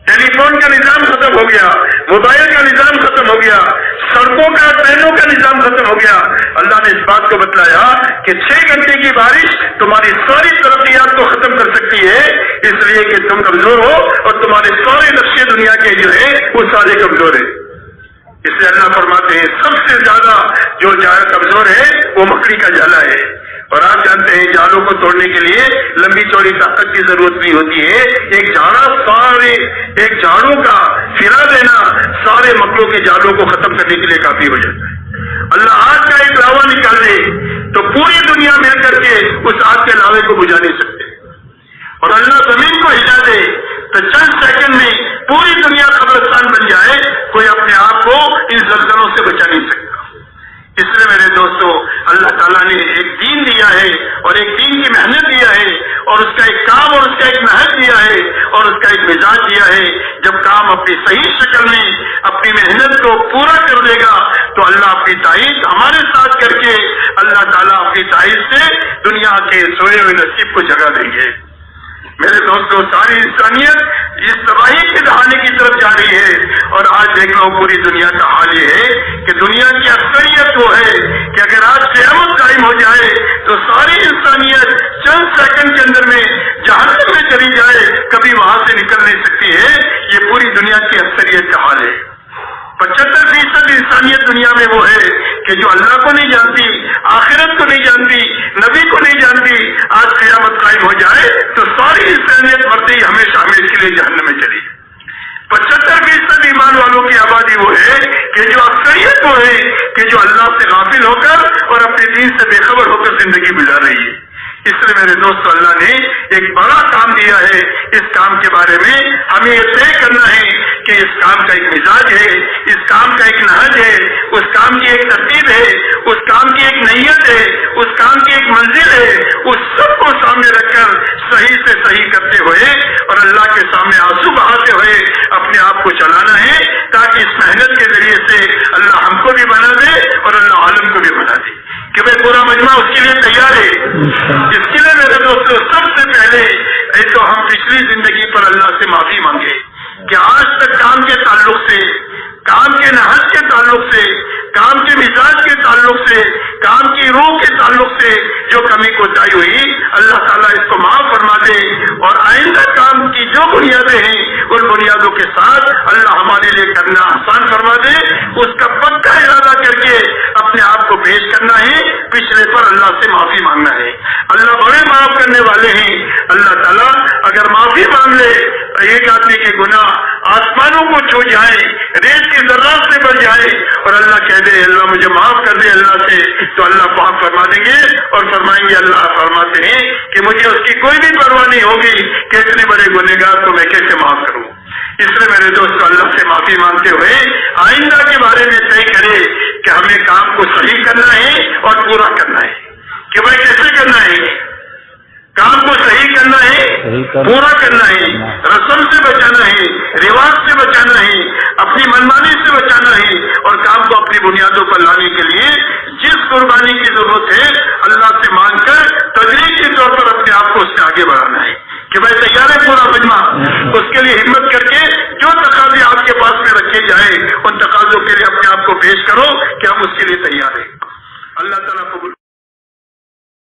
ٹیلی فون کا نظام ختم ہو گیا، موبائل کا نظام ختم ہو گیا، سڑکوں کا ٹرینوں کا نظام ختم ہو گیا. اللہ نے اس بات کو بتلایا کہ 6 گھنٹے کی بارش تمہاری ساری ترقیات کو ختم کر سکتی ہے، اس لیے کہ تم کمزور ہو اور تمہارے سارے نقشے دنیا کے جو ہے وہ سارے کمزور ہیں. اس لیے اللہ فرماتے ہیں سب سے زیادہ جو کمزور ہے وہ مکڑی کا جالا ہے. اور آپ جانتے ہیں جالوں کو توڑنے کے لیے لمبی چوڑی طاقت کی ضرورت نہیں ہوتی ہے. ایک جھاڑو کا پھرا دینا سارے مکڑوں کے جالوں کو ختم کرنے کے لیے کافی ہو جاتا ہے. اللہ آگ کا ایک لاوا نکال دے تو پوری دنیا مل کر کے اس آگ کے لاوے کو بجھا نہیں سکتے. اور اللہ زمین کو ہلا دے تو چند سیکنڈ میں پوری دنیا قبرستان بن جائے، کوئی اپنے آپ کو ان زلزلوں سے بچا نہیں سکتا. اس لیے میرے دوستو اللہ تعالیٰ نے ایک دین دیا ہے اور ایک دین کی محنت دیا ہے اور اس کا ایک کام اور اس کا ایک نہج دیا ہے اور اس کا ایک مزاج دیا ہے. جب کام اپنی صحیح شکل میں اپنی محنت کو پورا کر دے گا تو اللہ اپنی تائید ہمارے ساتھ کر کے اللہ تعالیٰ اپنی تائید سے دنیا کے سوئے ہوئے نصیب کو جگا دیں گے. میرے دوستوں ساری انسانیت اس تباہی کے دہانے کی طرف جا رہی ہے. اور آج دیکھ لو پوری دنیا کا حال یہ ہے کہ دنیا کی اکثریت وہ ہے کہ اگر آج قیامت قائم ہو جائے تو ساری انسانیت چند سیکنڈ کے اندر میں جہنم میں چلی جائے، کبھی وہاں سے نکل نہیں سکتی ہے. یہ پوری دنیا کی اکثریت کا حال ہے. 75% انسانیت دنیا میں وہ ہے کہ جو اللہ کو نہیں جانتی، آخرت کو نہیں جانتی، نبی کو نہیں جانتی. آج قیامت قائم ہو جائے تو ساری انسانیت مرتے ہی ہمیشہ ہمیشہ کے لیے جہنم میں چلی. 75% ایمان والوں کی آبادی وہ ہے کہ جو اکثریت وہ ہے کہ جو اللہ سے غافل ہو کر اور اپنے دین سے بے خبر ہو کر زندگی گزار رہی ہے. اس لیے میرے دوست اللہ نے ایک بڑا کام دیا ہے. اس کام کے بارے میں ہمیں یہ طے کرنا ہے کہ اس کام کا ایک مزاج ہے، اس کام کا ایک نہج ہے، اس کام کی ایک ترتیب ہے، اس کام کی ایک نیت ہے، اس کام کی ایک منزل ہے. اس سب کو سامنے رکھ کر صحیح سے صحیح کرتے ہوئے اور اللہ کے سامنے آنسو بہاتے ہوئے اپنے آپ کو چلانا ہے تاکہ اس محنت کے ذریعے سے اللہ ہم کو بھی بنا دے اور اللہ عالم کو بھی بنا دے کہ بھائی پورا مجمع اس کے لیے تیار ہے. اس کے لیے میرے دوستوں سب سے پہلے تو ہم پچھلی زندگی پر اللہ سے معافی مانگے کہ آج تک کام کے تعلق سے، کام کے نہج کے تعلق سے، کام کے مزاج کے تعلق سے، کام کی روح کے تعلق سے جو کمی کوتاہی ہوئی اللہ تعالیٰ اس کو معاف فرما دے. اور آئندہ کام کی جو بنیادیں ہیں ان بنیادوں کے ساتھ اللہ ہمارے لیے کرنا آسان فرما دے. اس کا پکا ارادہ کر کے اپنے آپ کو پیش کرنا ہے، پچھلے پر اللہ سے معافی مانگنا ہے. اللہ بڑے معاف کرنے والے ہیں. اللہ تعالیٰ اگر معافی مانگ لے ایک آدمی کے گناہ آسمانوں کو چھو جائے، ریت کے ذرات سے بڑھ جائے اور اللہ کہہ دے اللہ مجھے معاف کر دے اللہ سے، تو اللہ معاف فرما دیں گے اور فرمائیں گے. اللہ فرماتے ہیں کہ مجھے اس کی کوئی بھی پرواہ نہیں ہوگی کہ اتنے بڑے گنہگار کو میں کیسے معاف کروں. اس لیے میرے دوست اللہ سے معافی مانگتے ہوئے آئندہ کے بارے میں طے کرے کہ ہمیں کام کو صحیح کرنا ہے اور پورا کرنا ہے. کہ بھائی کیسے کرنا ہے، کام کو صحیح کرنا ہے، پورا کرنا ہے، رسم سے بچانا ہے، رواج سے بچانا ہے، اپنی منمانی سے بچانا ہے، اور کام کو اپنی بنیادوں پر لانے کے لیے جس قربانی کی ضرورت ہے اللہ سے مانگ کر تدریجی طور پر اپنے آپ کو اس سے آگے بڑھانا ہے کہ بھائی تیار ہے پورا مجمع، اس کے لیے ہمت کر کے جو تقاضے آپ کے پاس میں رکھے جائیں ان تقاضوں کے لیے اپنے آپ کو پیش کرو کہ ہم اس کے لیے تیار ہیں۔